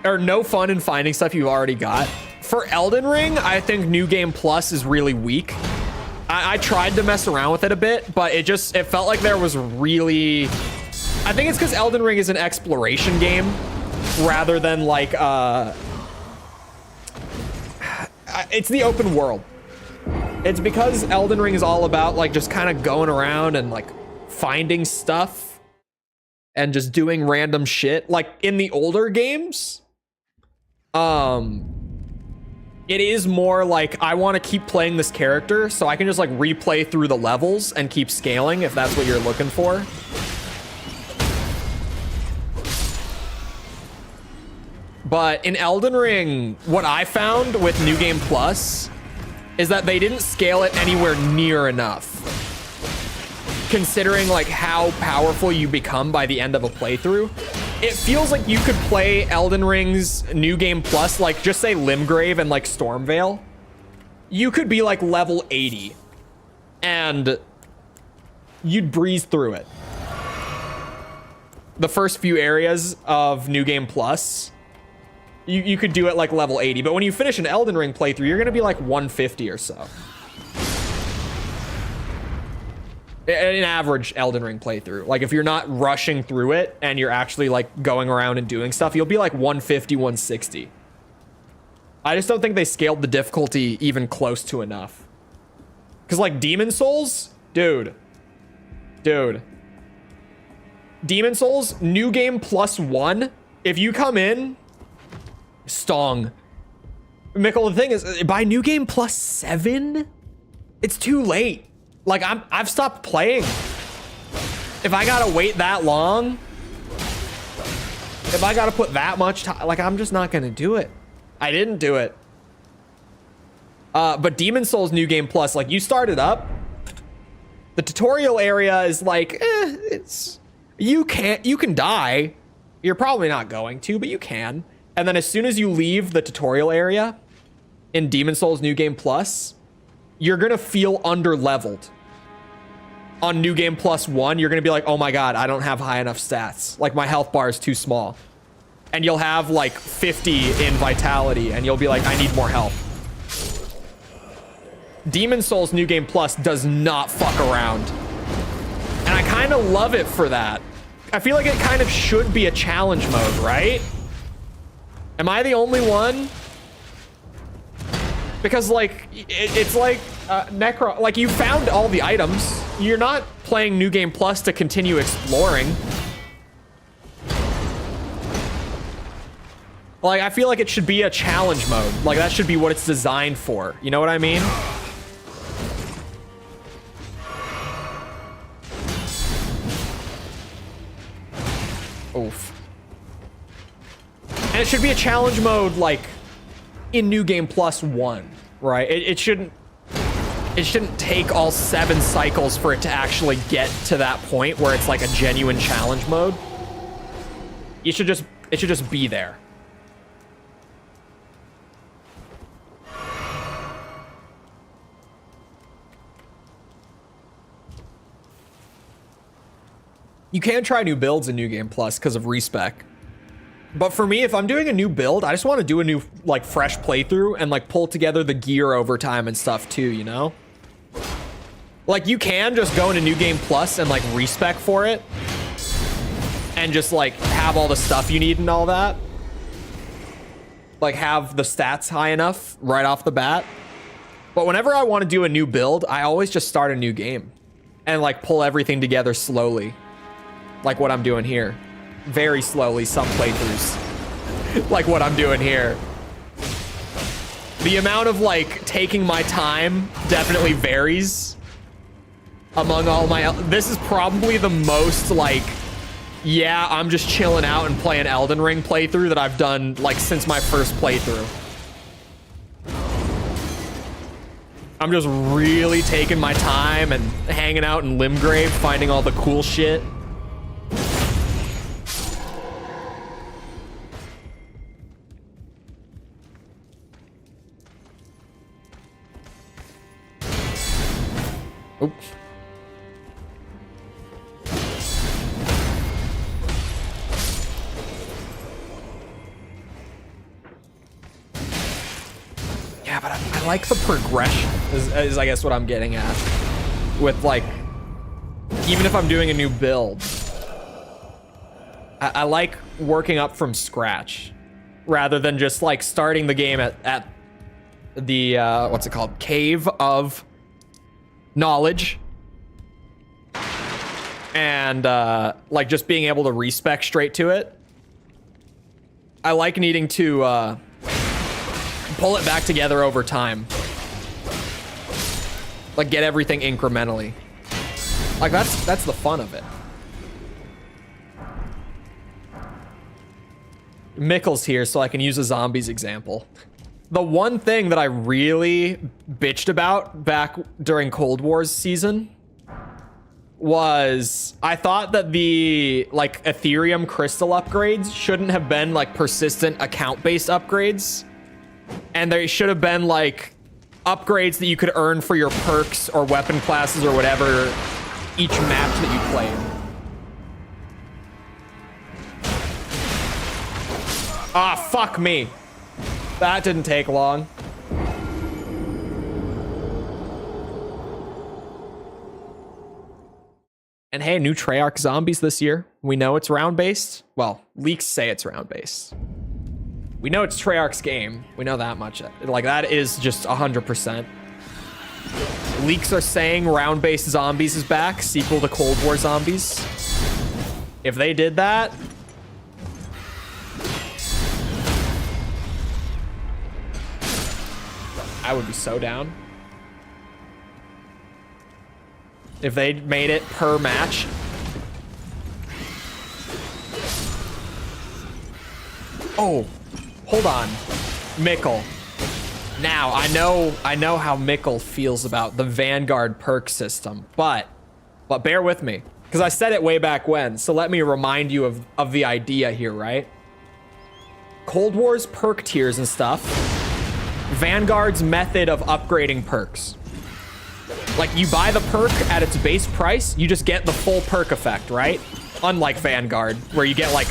Or no fun in finding stuff you've already got. For Elden Ring, I think New Game Plus is really weak. I tried to mess around with it a bit, but it felt like there was really... I think it's because Elden Ring is an exploration game rather than like... it's the open world. It's because Elden Ring is all about like just kind of going around and like finding stuff and just doing random shit. Like in the older games, it is more like I want to keep playing this character so I can just like replay through the levels and keep scaling if that's what you're looking for. But in Elden Ring, what I found with New Game Plus is that they didn't scale it anywhere near enough. Considering like how powerful you become by the end of a playthrough. It feels like you could play Elden Ring's New Game Plus, like just say Limgrave and like Stormvale. You could be like level 80 and you'd breeze through it. The first few areas of New Game Plus, you could do it like level 80, but when you finish an Elden Ring playthrough, you're gonna be like 150 or so. An average Elden Ring playthrough. Like if you're not rushing through it and you're actually like going around and doing stuff, you'll be like 150, 160. I just don't think they scaled the difficulty even close to enough. Cause like Demon Souls, dude. Demon Souls, New Game Plus 1, if you come in, Stong. Mikkel, the thing is, by New Game Plus 7, it's too late. Like I've stopped playing. If I gotta wait that long, if I gotta put that much time, like I'm just not gonna do it. I didn't do it. But Demon Souls New Game Plus, like you start it up, the tutorial area is like, it's you can die. You're probably not going to, but you can. And then as soon as you leave the tutorial area in Demon Souls New Game Plus, you're gonna feel under-leveled. On New Game Plus 1, you're gonna be like, oh my god, I don't have high enough stats. Like my health bar is too small. And you'll have like 50 in vitality and you'll be like, I need more health. Demon Souls New Game Plus does not fuck around. And I kind of love it for that. I feel like it kind of should be a challenge mode, right? Am I the only one? Because like, it's like Necro, like you found all the items. You're not playing New Game Plus to continue exploring. Like, I feel like it should be a challenge mode. Like, that should be what it's designed for. You know what I mean? Oof. And it should be a challenge mode, like, in New Game Plus 1, right? It shouldn't take all 7 cycles for it to actually get to that point where it's like a genuine challenge mode. It should just be there. You can try new builds in New Game Plus because of respec. But for me, if I'm doing a new build, I just want to do a new, like, fresh playthrough and, like, pull together the gear over time and stuff too, you know? Like, you can just go into New Game Plus and, like, respec for it. And just, like, have all the stuff you need and all that. Like, have the stats high enough right off the bat. But whenever I want to do a new build, I always just start a new game. And, like, pull everything together slowly. Like what I'm doing here. Very slowly, some playthroughs. Like what I'm doing here. The amount of like taking my time definitely varies among all my, this is probably the most like, yeah, I'm just chilling out and playing Elden Ring playthrough that I've done like since my first playthrough. I'm just really taking my time and hanging out in Limgrave, finding all the cool shit. Oops. Yeah, but I like the progression, is I guess what I'm getting at. With like, even if I'm doing a new build, I like working up from scratch rather than just like starting the game at the, what's it called? Cave of knowledge. And like just being able to respec straight to it. I like needing to pull it back together over time. Like get everything incrementally. Like that's the fun of it. Mickle's here so I can use a zombies example. The one thing that I really bitched about back during Cold War's season was I thought that the like Ethereum crystal upgrades shouldn't have been like persistent account-based upgrades. And they should have been like upgrades that you could earn for your perks or weapon classes or whatever each match that you played. Ah, fuck me. That didn't take long. And hey, new Treyarch zombies this year. We know it's round-based. Well, leaks say it's round-based. We know it's Treyarch's game. We know that much. Like, that is just 100%. Leaks are saying round-based zombies is back. Sequel to Cold War zombies. If they did that... I would be so down. If they made it per match. Oh, hold on. Mickle. Now, I know how Mickle feels about the Vanguard perk system, but bear with me, because I said it way back when, so let me remind you of the idea here, right? Cold War's perk tiers and stuff. Vanguard's method of upgrading perks. Like, you buy the perk at its base price, you just get the full perk effect, right? Unlike Vanguard, where you get like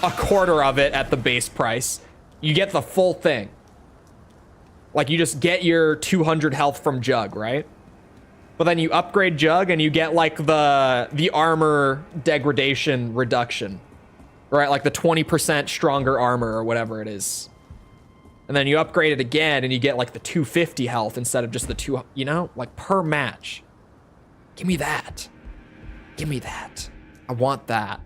a quarter of it at the base price. You get the full thing. Like, you just get your 200 health from Jug, right? But then you upgrade Jug and you get like the armor degradation reduction, right? Like the 20% stronger armor or whatever it is. And then you upgrade it again and you get like the 250 health instead of just the 2, you know, like per match. Give me that. Give me that. I want that.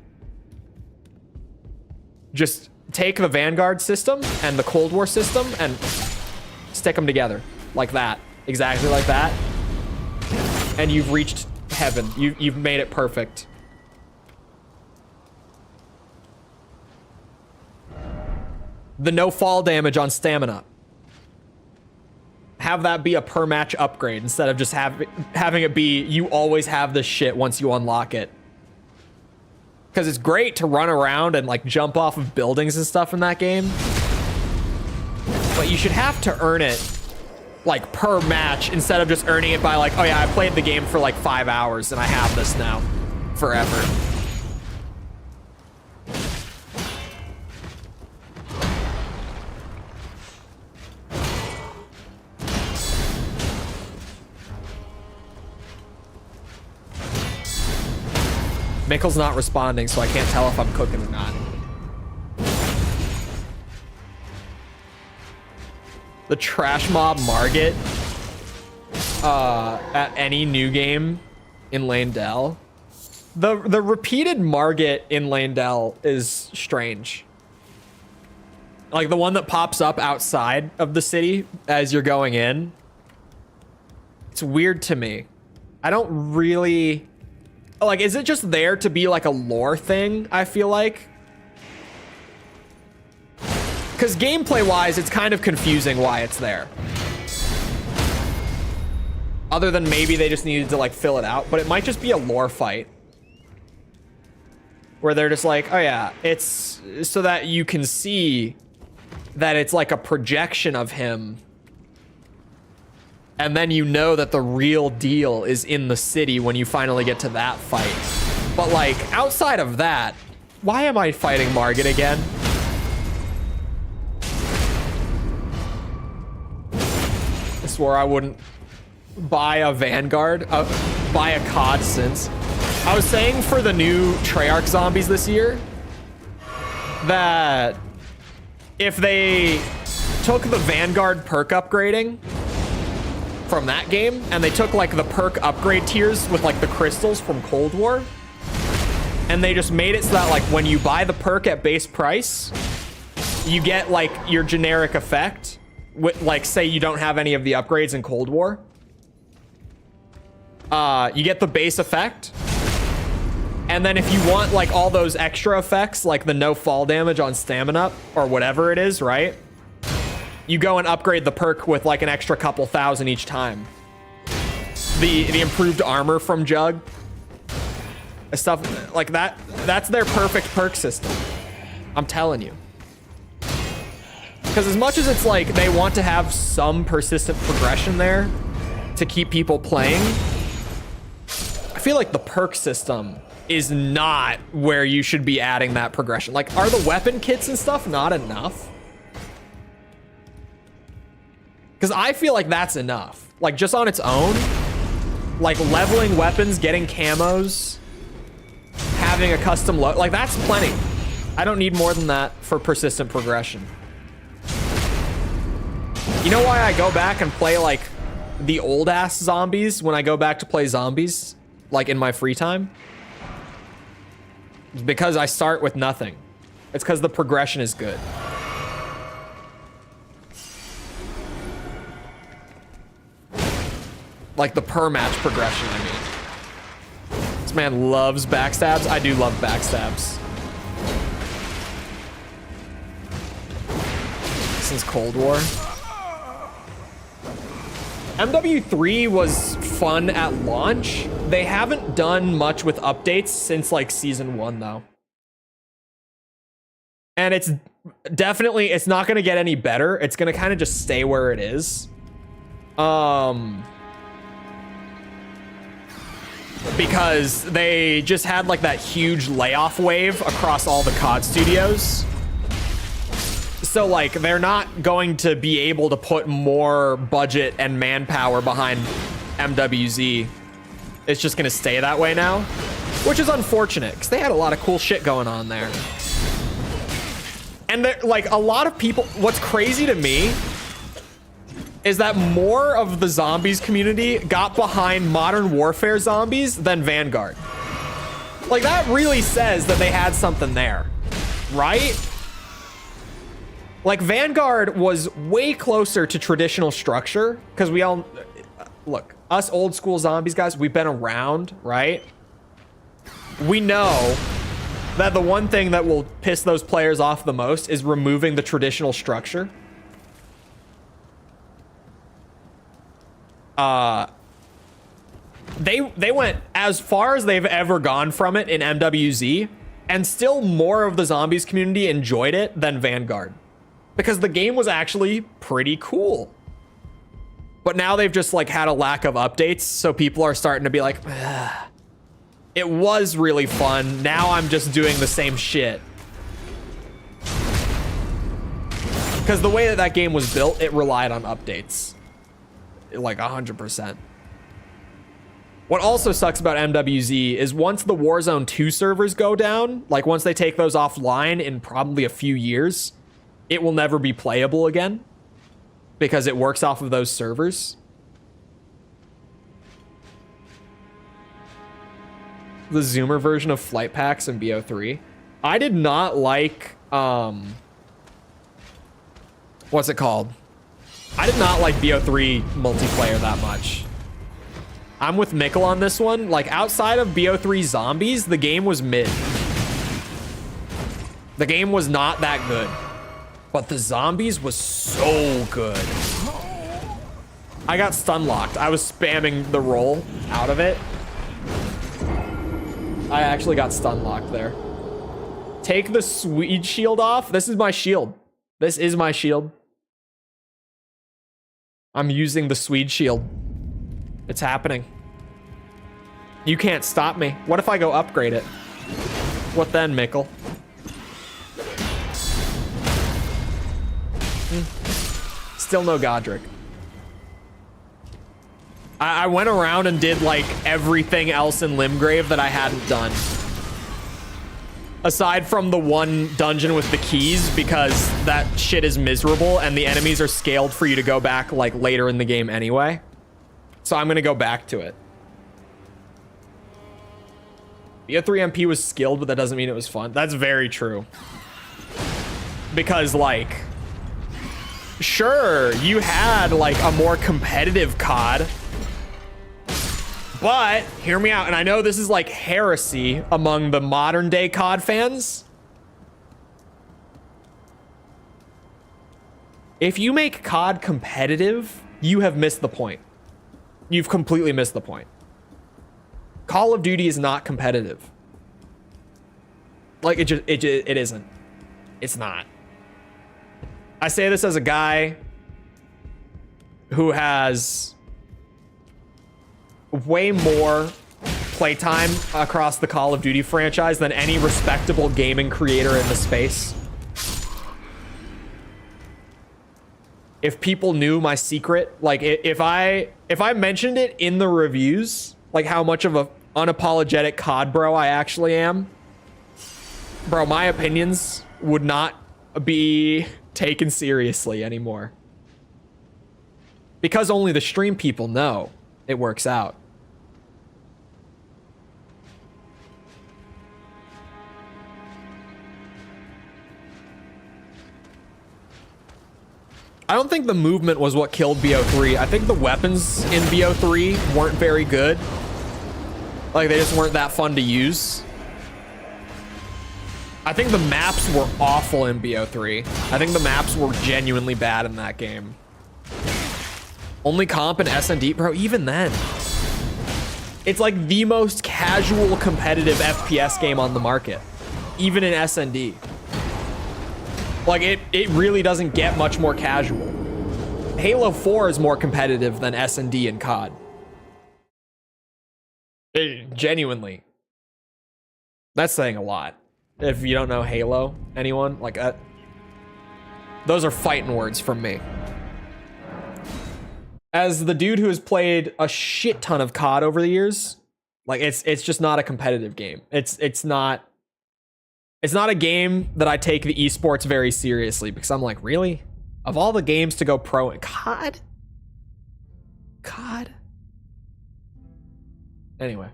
Just take the Vanguard system and the Cold War system and stick them together like that. Exactly like that. And you've reached heaven. You've made it perfect. The no fall damage on stamina. Have that be a per match upgrade instead of just having it be you always have this shit once you unlock it. Because it's great to run around and like jump off of buildings and stuff in that game. But you should have to earn it like per match instead of just earning it by like, oh yeah, I played the game for like 5 hours and I have this now forever. Mikkel's not responding, so I can't tell if I'm cooking or not. The trash mob Margit at any new game in Landell. The repeated Margit in Landell is strange. Like the one that pops up outside of the city as you're going in. It's weird to me. I don't really... Like, is it just there to be like a lore thing, I feel like? Because gameplay-wise, it's kind of confusing why it's there. Other than maybe they just needed to like fill it out, but it might just be a lore fight. Where they're just like, oh yeah, it's so that you can see that it's like a projection of him. And then you know that the real deal is in the city when you finally get to that fight. But like, outside of that, why am I fighting Margit again? I swore I wouldn't buy a Vanguard, buy a COD since. I was saying for the new Treyarch zombies this year, that if they took the Vanguard perk upgrading from that game, and they took like the perk upgrade tiers with like the crystals from Cold War, and they just made it so that like when you buy the perk at base price, you get like your generic effect with like, say you don't have any of the upgrades in Cold War, you get the base effect, and then if you want like all those extra effects like the no fall damage on stamina or whatever it is, right, you go and upgrade the perk with like an extra couple thousand each time. The improved armor from Jug, stuff like that. That's their perfect perk system. I'm telling you. Because as much as it's like they want to have some persistent progression there to keep people playing, I feel like the perk system is not where you should be adding that progression. Like, are the weapon kits and stuff not enough? Because I feel like that's enough. Like, just on its own, like leveling weapons, getting camos, having a custom load, like that's plenty. I don't need more than that for persistent progression. You know why I go back and play like the old ass zombies when I go back to play zombies, like in my free time? It's because I start with nothing. It's because the progression is good. Like the per match progression, I mean. This man loves backstabs. I do love backstabs. Since Cold War. MW3 was fun at launch. They haven't done much with updates since like season 1 though. And it's definitely, it's not gonna get any better. It's gonna kind of just stay where it is. Because they just had like that huge layoff wave across all the COD studios. So like they're not going to be able to put more budget and manpower behind MWZ is just gonna stay that way now, which is unfortunate because they had a lot of cool shit going on there. And like a lot of people, what's crazy to me is that more of the zombies community got behind Modern Warfare zombies than Vanguard. Like that really says that they had something there, right? Like Vanguard was way closer to traditional structure because we all, look, us old school zombies guys, we've been around, right? We know that the one thing that will piss those players off the most is removing the traditional structure. They went as far as they've ever gone from it in MWZ, and still more of the zombies community enjoyed it than Vanguard. Because the game was actually pretty cool. But now they've just like had a lack of updates, so people are starting to be like, ugh. It was really fun. Now I'm just doing the same shit. Because the way that that game was built, it relied on updates. Like 100%. What also sucks about MWZ is once the Warzone 2 servers go down, like once they take those offline in probably a few years, it will never be playable again because it works off of those servers. The Zoomer version of flight packs in BO3. I did not like, what's it called? I did not like BO3 multiplayer that much. I'm with Mikkel on this one. Like outside of BO3 zombies, the game was mid. The game was not that good, but the zombies was so good. I got stun locked. I was spamming the roll out of it. I actually got stun locked there. Take the Swede shield off. This is my shield. This is my shield. I'm using the Swede shield. It's happening. You can't stop me. What if I go upgrade it? What then, Mikkel? Still no Godric. I went around and did like everything else in Limgrave that I hadn't done. Aside from the one dungeon with the keys, because that shit is miserable and the enemies are scaled for you to go back like later in the game anyway. So I'm gonna go back to it. BO3 MP was skilled, but that doesn't mean it was fun. That's very true. Because like, sure, you had like a more competitive COD, but hear me out, and I know this is like heresy among the modern day COD fans. If you make COD competitive, you have missed the point. You've completely missed the point. Call of Duty is not competitive. Like it isn't. It's not. I say this as a guy who has way more playtime across the Call of Duty franchise than any respectable gaming creator in the space. If people knew my secret, like if I mentioned it in the reviews, like how much of a unapologetic COD bro I actually am, bro, my opinions would not be taken seriously anymore. Because only the stream people know it works out. I don't think the movement was what killed BO3. I think the weapons in BO3 weren't very good. Like, they just weren't that fun to use. I think the maps were awful in BO3. I think the maps were genuinely bad in that game. Only comp and S&D, bro, even then. It's like the most casual competitive FPS game on the market, even in S&D. Like, it really doesn't get much more casual. Halo 4 is more competitive than S&D and COD. Genuinely. That's saying a lot. If you don't know Halo, anyone, like, those are fighting words from me. As the dude who has played a shit ton of COD over the years, like it's just not a competitive game. It's not a game that I take the esports very seriously, because I'm like, really? Of all the games to go pro in COD? Anyway.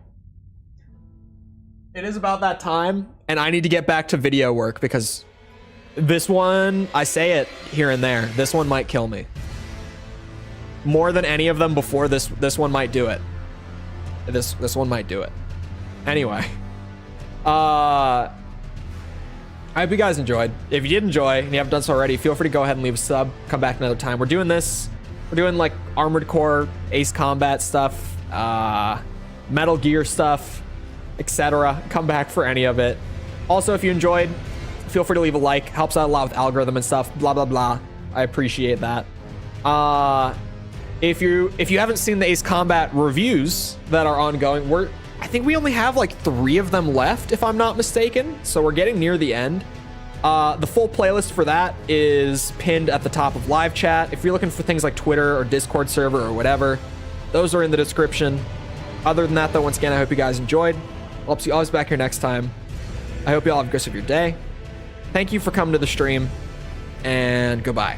It is about that time, and I need to get back to video work, because this one, I say it here and there, this one might kill me. More than any of them before, this one might do it. This one might do it. Anyway. I hope you guys enjoyed. If you did enjoy, and you haven't done so already, feel free to go ahead and leave a sub. Come back another time. We're doing this. We're doing like Armored Core, Ace Combat stuff, Metal Gear stuff, etc. Come back for any of it. Also, if you enjoyed, feel free to leave a like. Helps out a lot with algorithm and stuff. Blah, blah, blah. I appreciate that. If you haven't seen the Ace Combat reviews that are ongoing, I think we only have like 3 of them left, if I'm not mistaken. So we're getting near the end. The full playlist for that is pinned at the top of live chat. If you're looking for things like Twitter or Discord server or whatever, those are in the description. Other than that, though, once again, I hope you guys enjoyed. I'll see you always back here next time. I hope you all have a good rest of your day. Thank you for coming to the stream, and goodbye.